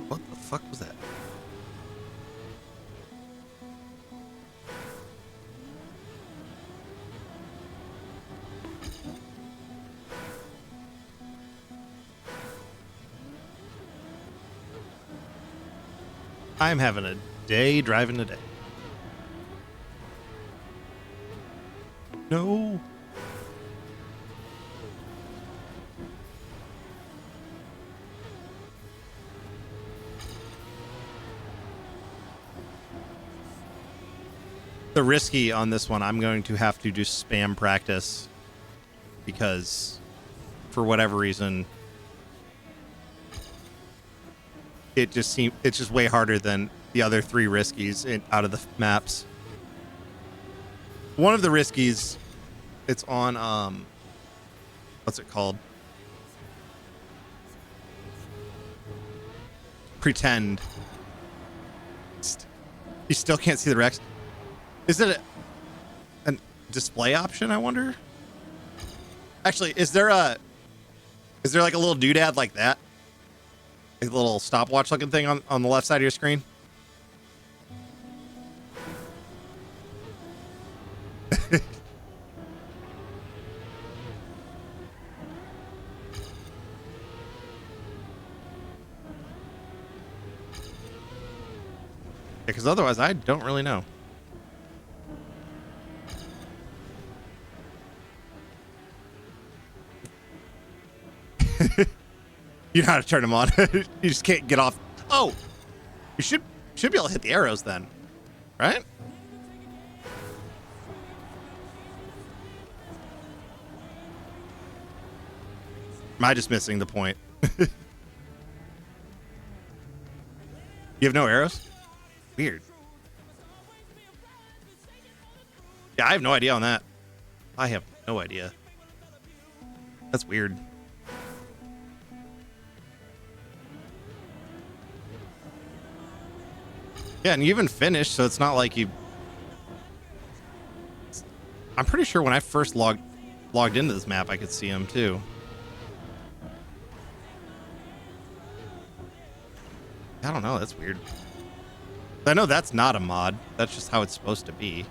What the fuck was that? I'm having a day driving today. No. The risky on this one, I'm going to have to do spam practice because for whatever reason it's just way harder than the other three riskies out of the maps. One of the riskies, it's on what's it called? Pretend. You still can't see the Rex. Is it a display option, I wonder? Actually, is there like a little doodad like that? A little stopwatch looking thing on the left side of your screen? Because otherwise I don't really know. You know how to turn them on. You just can't get off. Oh, you should be able to hit the arrows then, right? Am I just missing the point? You have no arrows? Weird. Yeah, I have no idea on that. I have no idea. That's weird. Yeah, and you even finished, so it's not like you... I'm pretty sure when I first logged into this map, I could see him too. I don't know, that's weird. I know that's not a mod. That's just how it's supposed to be.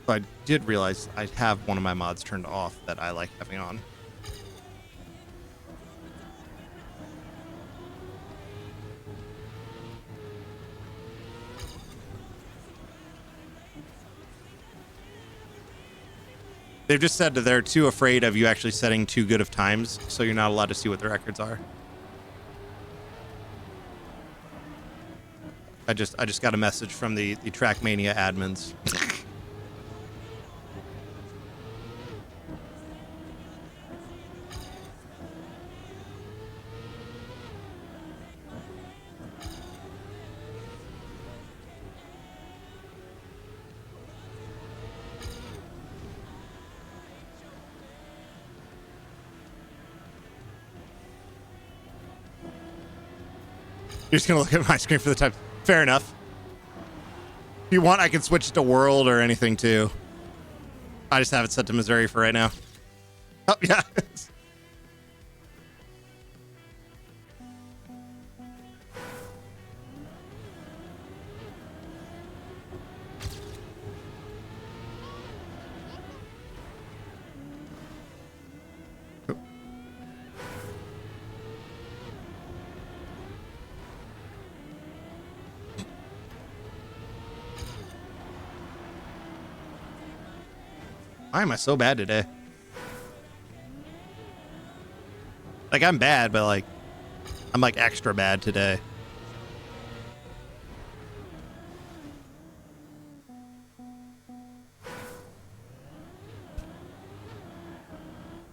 So I did realize I have one of my mods turned off that I like having on. They've just said that they're too afraid of you actually setting too good of times, so you're not allowed to see what the records are. I just got a message from the Trackmania admins. You're just gonna look at my screen for the time. Fair enough. If you want, I can switch it to world or anything too. I just have it set to Missouri for right now. Oh yeah. Why am I so bad today? Like, I'm bad, but like, I'm like extra bad today.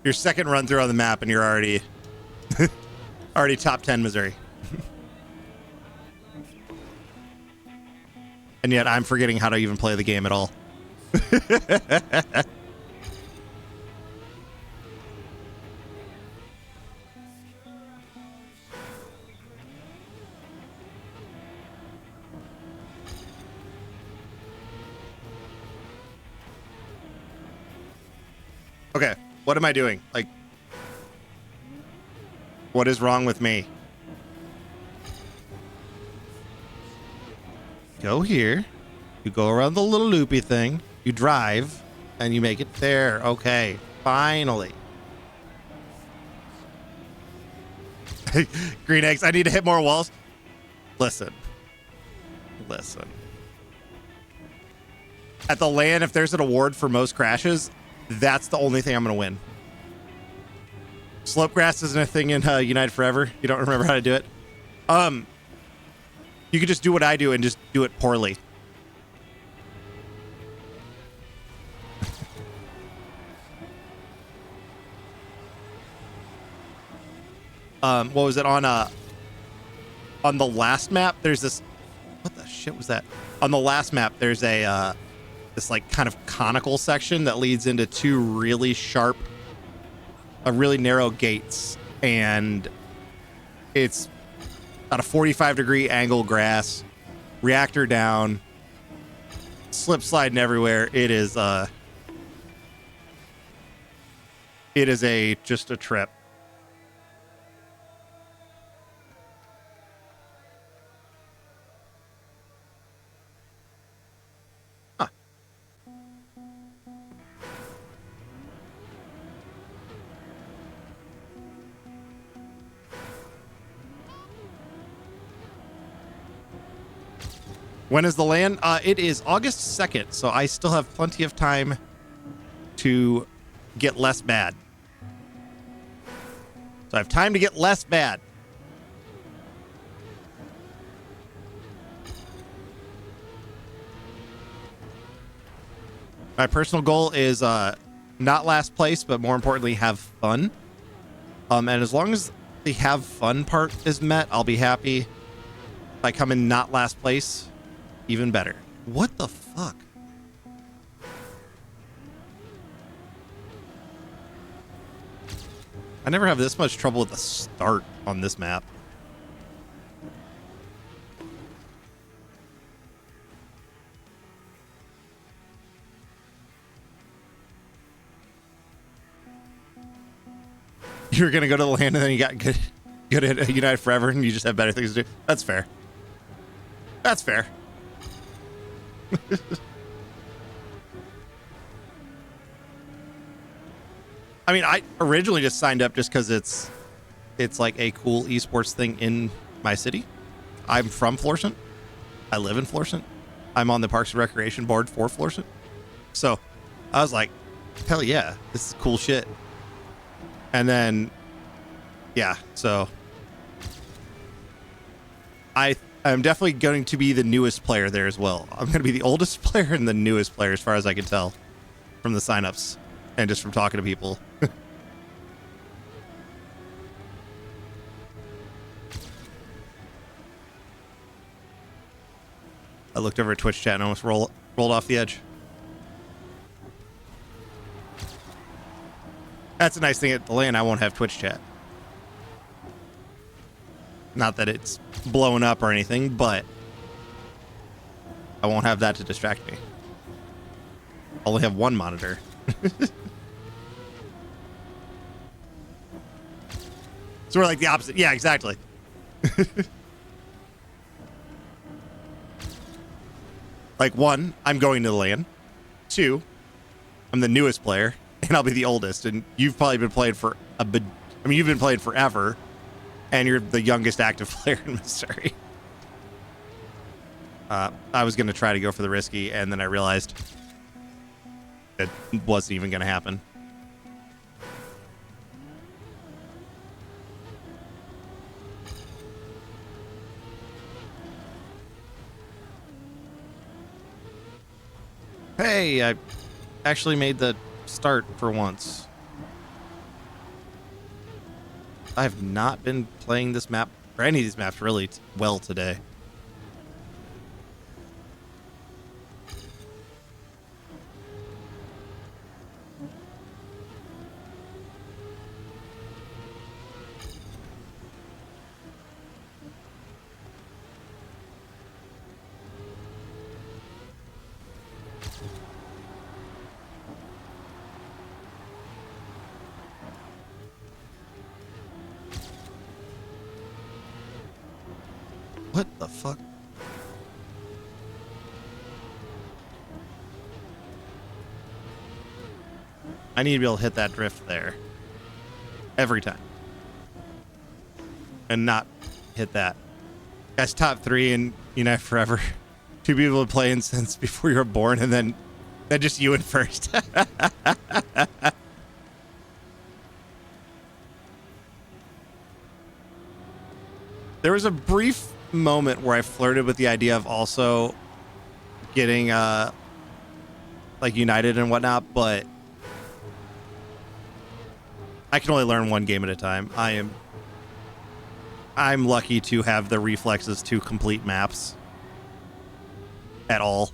Your second run through on the map and you're already already top 10 Missouri. And yet I'm forgetting how to even play the game at all. Okay, what am I doing? Like, what is wrong with me? Go here. You go around the little loopy thing. You drive, and you make it there. Okay, finally. Green eggs. I need to hit more walls. Listen. At the land, if there's an award for most crashes, that's the only thing I'm going to win. Slope grass isn't a thing in United Forever. You don't remember how to do it? You could just do what I do and just do it poorly. What was it on the last map? There's this. What the shit was that? On the last map, there's a this like kind of conical section that leads into two really sharp, really narrow gates, and it's about a 45-degree angle grass, reactor down, slip sliding everywhere. It is just a trip. When is the land? It is August 2nd, so I still have plenty of time to get less bad. So I have time to get less bad. My personal goal is not last place, but more importantly, have fun. And as long as the have fun part is met, I'll be happy. If I come in not last place, even better. What the fuck? I never have this much trouble with the start on this map. You're gonna go to the land and then you got good at United Forever and you just have better things to do. That's fair. That's fair. I mean, I originally just signed up just because it's like a cool esports thing in my city. I'm from Florissant. I live in Florissant. I'm on the Parks and Recreation board for Florissant. So I was like, hell yeah, this is cool shit. And then, yeah, so I'm definitely going to be the newest player there as well. I'm going to be the oldest player and the newest player as far as I can tell from the signups and just from talking to people. I looked over at Twitch chat and almost rolled off the edge. That's a nice thing at the land. I won't have Twitch chat. Not that it's blowing up or anything, but I won't have that to distract me. I'll only have one monitor. So we're like the opposite. Yeah, exactly. Like, one, I'm going to the LAN. Two, I'm the newest player, and I'll be the oldest. And you've probably been playing for a bit. I mean, you've been playing forever, and you're the youngest active player in Missouri. I was going to try to go for the risky, and then I realized it wasn't even going to happen. Hey, I actually made the start for once. I have not been playing this map, or any of these maps really well today. What the fuck? I need to be able to hit that drift there. Every time. and not hit that. Guys, top 3 in Unite Forever. 2 people playing since before you were born, and then just you in first. There was a brief moment where I flirted with the idea of also getting like United and whatnot, but I can only learn one game at a time. I'm lucky to have the reflexes to complete maps at all.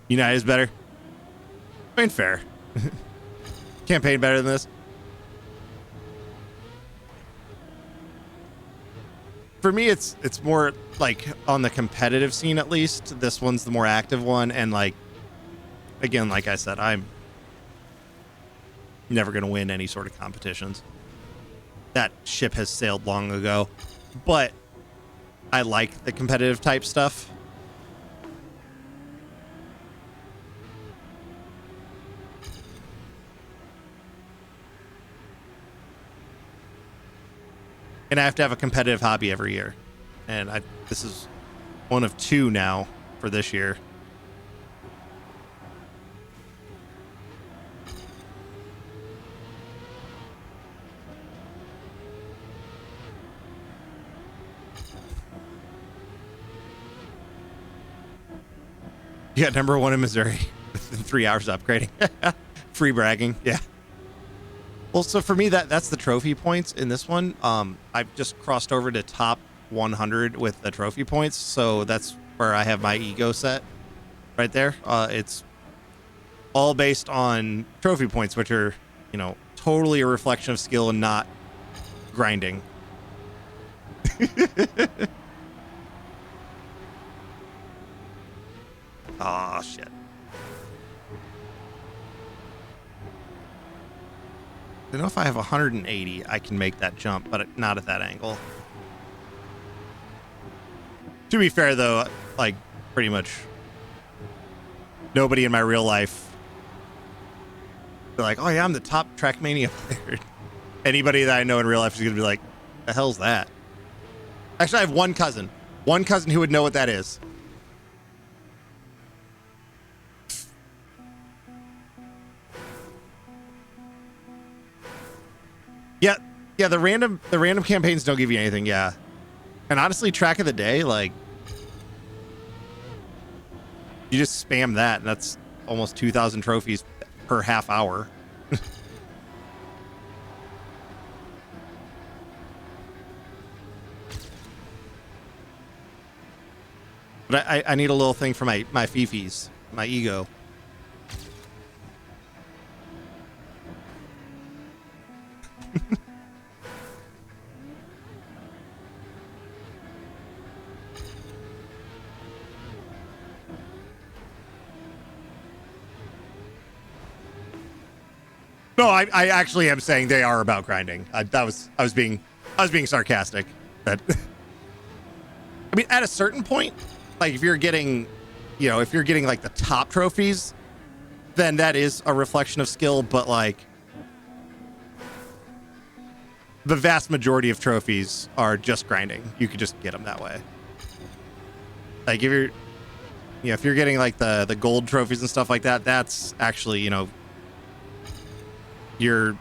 United is better. I mean, fair. Campaign better than this. For me, it's more like on the competitive scene, at least. This one's the more active one, and like, again, like I said, I'm never going to win any sort of competitions. That ship has sailed long ago, but I like the competitive type stuff. And I have to have a competitive hobby every year. And this is one of 2 now for this year. You got number 1 in Missouri within 3 hours of upgrading. Free bragging. Yeah. Well, so for me, that's the trophy points in this one. I've just crossed over to top 100 with the trophy points, so that's where I have my ego set right there. It's all based on trophy points, which are, totally a reflection of skill and not grinding. Oh, shit. I don't know if I have 180, I can make that jump, but not at that angle. To be fair, though, like, pretty much nobody in my real life, they're like, oh, yeah, I'm the top Trackmania player. Anybody that I know in real life is going to be like, the hell's that? Actually, I have one cousin who would know what that is. Yeah, the random campaigns don't give you anything, yeah. And honestly, track of the day, like, you just spam that, and that's almost 2,000 trophies per half hour. But I need a little thing for my fifis, my ego. No, I actually am saying they are about grinding. I was being sarcastic. That I mean, at a certain point, like if you're getting like the top trophies, then that is a reflection of skill. But like the vast majority of trophies are just grinding. You could just get them that way. Like if you're getting like the gold trophies and stuff like that, that's actually, you're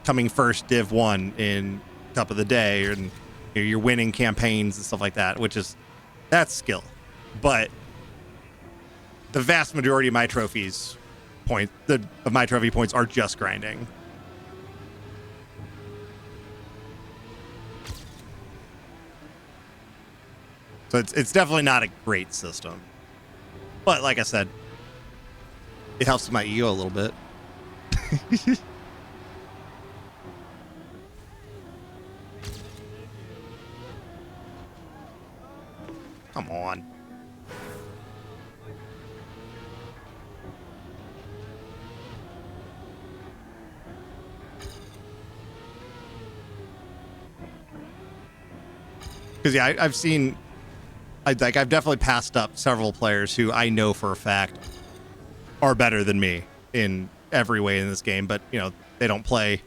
coming first Div 1 in Cup of the Day, and you're winning campaigns and stuff like that, that's skill. But the vast majority of my trophy points are just grinding. So it's definitely not a great system. But like I said, it helps with my ego a little bit. Come on. Because yeah, I've definitely passed up several players who I know for a fact are better than me in every way in this game, but you know, they don't play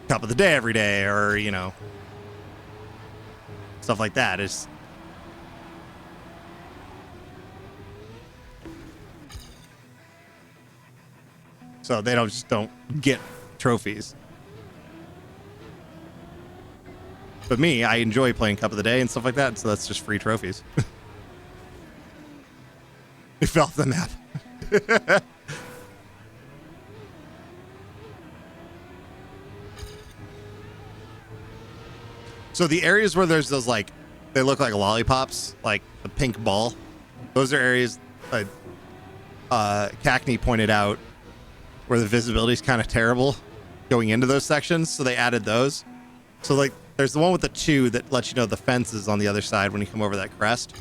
Cup of the Day every day, or you know, stuff like that. Is so they don't get trophies. But me, I enjoy playing Cup of the Day and stuff like that, so that's just free trophies. We fell off the map. So the areas where there's those, like, they look like lollipops, like the pink ball, those are areas Cackney pointed out where the visibility is kind of terrible going into those sections, so they added those. So, like, there's the one with the 2 that lets you know the fence is on the other side when you come over that crest.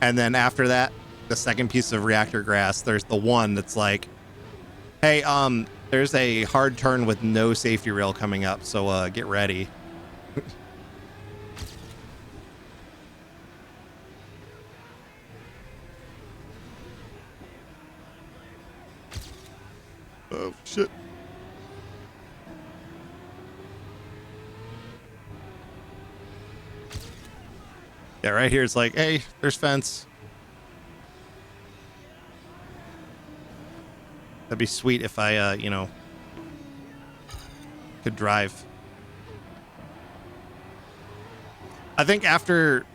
And then after that, the second piece of reactor grass, there's the 1 that's like, hey, there's a hard turn with no safety rail coming up, so get ready. Oh, shit. Yeah, right here it's like, hey, there's fence. That'd be sweet if I, you know, could drive. I think after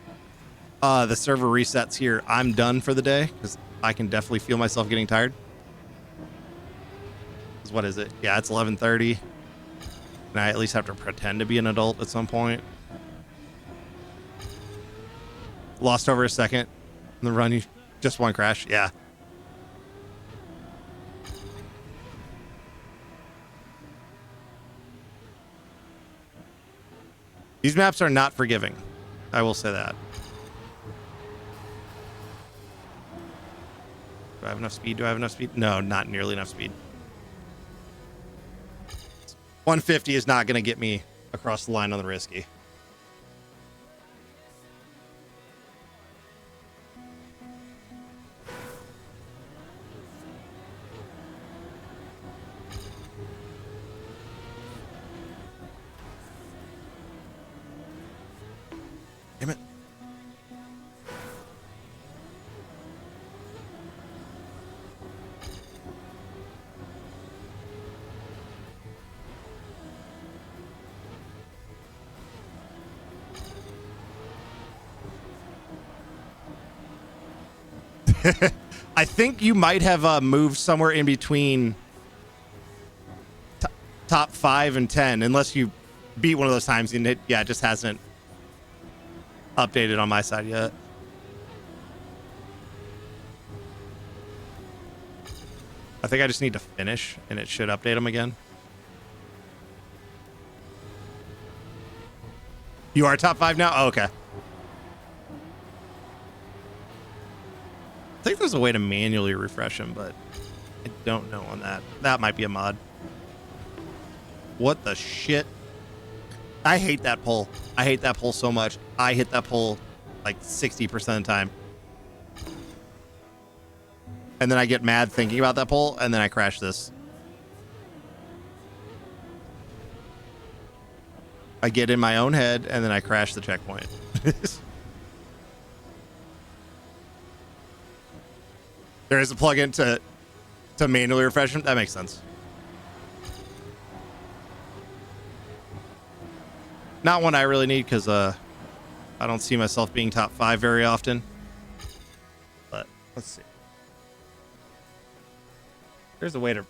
the server resets here, I'm done for the day, because I can definitely feel myself getting tired. What is it? Yeah, it's 11:30. And I at least have to pretend to be an adult at some point. Lost over a second in the run. You just one crash. Yeah. These maps are not forgiving. I will say that. Do I have enough speed? Do I have enough speed? No, not nearly enough speed. 150 is not going to get me across the line on the risky. Damn it. I think you might have moved somewhere in between top 5 and 10, unless you beat one of those times and it just hasn't updated on my side yet. I think I just need to finish and it should update them again. You are top 5 now? Oh, okay. I think there's a way to manually refresh them, but I don't know on that. That might be a mod. What the shit? I hate that pole. I hate that pole so much. I hit that pole like 60% of the time. And then I get mad thinking about that pole, and then I crash this. I get in my own head, and then I crash the checkpoint. There is a plugin to manually refresh them. That makes sense. Not one I really need, because I don't see myself being top 5 very often. But let's see. There's a way to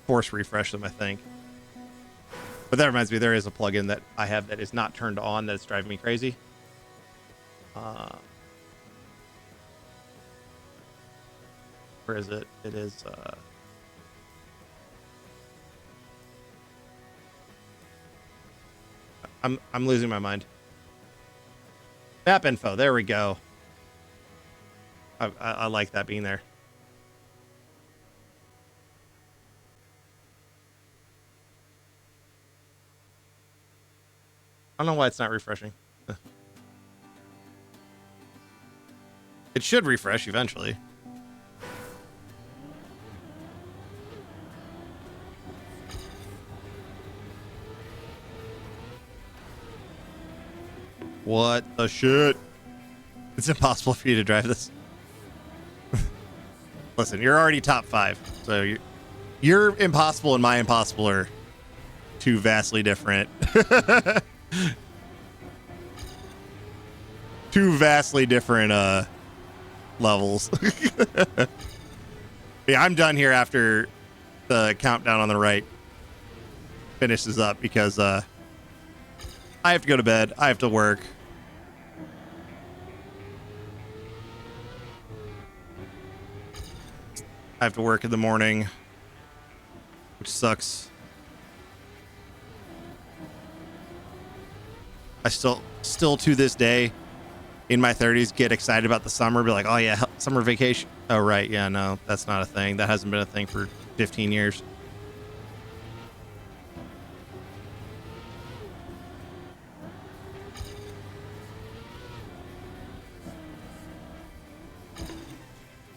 force refresh them, I think. But that reminds me, there is a plugin that I have that is not turned on that's driving me crazy. Where is it? It is I'm losing my mind. Map info, there we go. I like that being there. I don't know why it's not refreshing. It should refresh eventually. What the shit? It's impossible for you to drive this. Listen, you're already top 5, so you're impossible and my impossible are two vastly different. Two vastly different levels. Yeah, I'm done here after the countdown on the right finishes up because I have to go to bed. I have to work. I have to work in the morning, which sucks. I still to this day in my 30s get excited about the summer, be like, oh yeah, summer vacation. Oh right, yeah, no, that's not a thing. That hasn't been a thing for 15 years.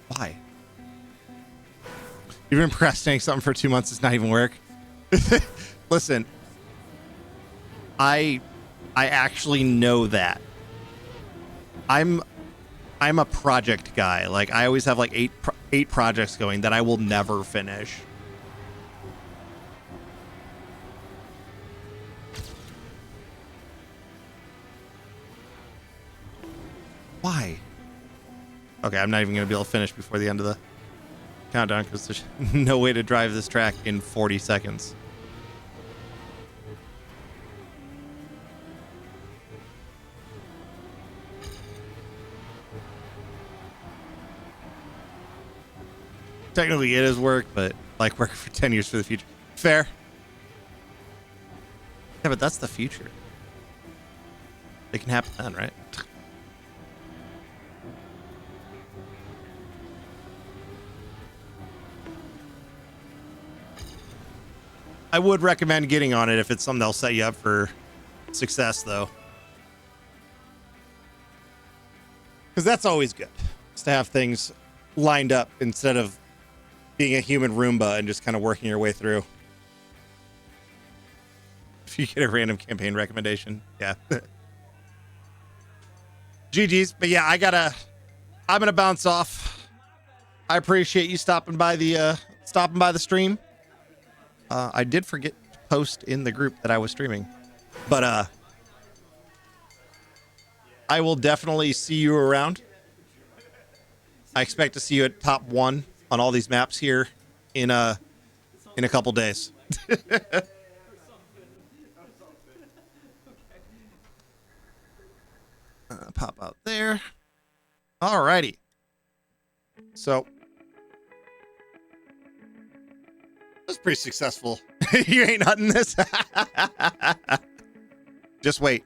Why? You've been procrastinating something for 2 months. It's not even work. Listen, I actually know that. I'm a project guy. Like I always have like eight projects going that I will never finish. Why? Okay, I'm not even going to be able to finish before the end of the countdown because there's no way to drive this track in 40 seconds. Technically it is work, but like work for 10 years for the future. Fair. Yeah, but that's the future. It can happen then, right? I would recommend getting on it if it's something that'll set you up for success, though. Because that's always good. Is to have things lined up instead of being a human Roomba and just kind of working your way through. If you get a random campaign recommendation, yeah. GG's, but yeah, I'm gonna bounce off. I appreciate you stopping by the stream. I did forget to post in the group that I was streaming, but I will definitely see you around. I expect to see you at top 1 on all these maps here in a couple days. Pop out there. Alrighty. So that's pretty successful. You ain't hunting this. Just wait.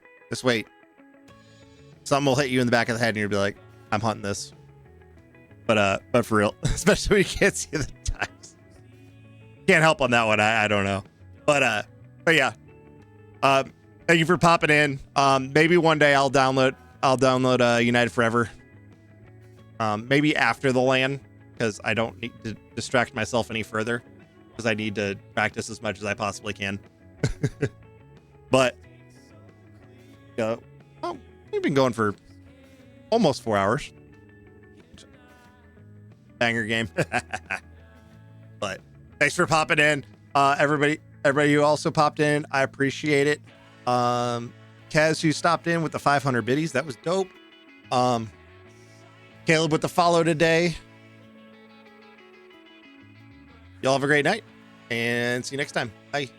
Something will hit you in the back of the head and you'll be like, I'm hunting this. But for real, especially when you can't see the times. Can't help on that one. I don't know. But yeah. Thank you for popping in. Maybe one day I'll download United Forever. Maybe after the LAN, because I don't need to distract myself any further. Because I need to practice as much as I possibly can. But we've been going for almost 4 hours. Banger game. But thanks for popping in. Everybody who also popped in, I appreciate it. Kaz, who stopped in with the 500 biddies, that was dope. Caleb with the follow today. Y'all have a great night and see you next time. Bye.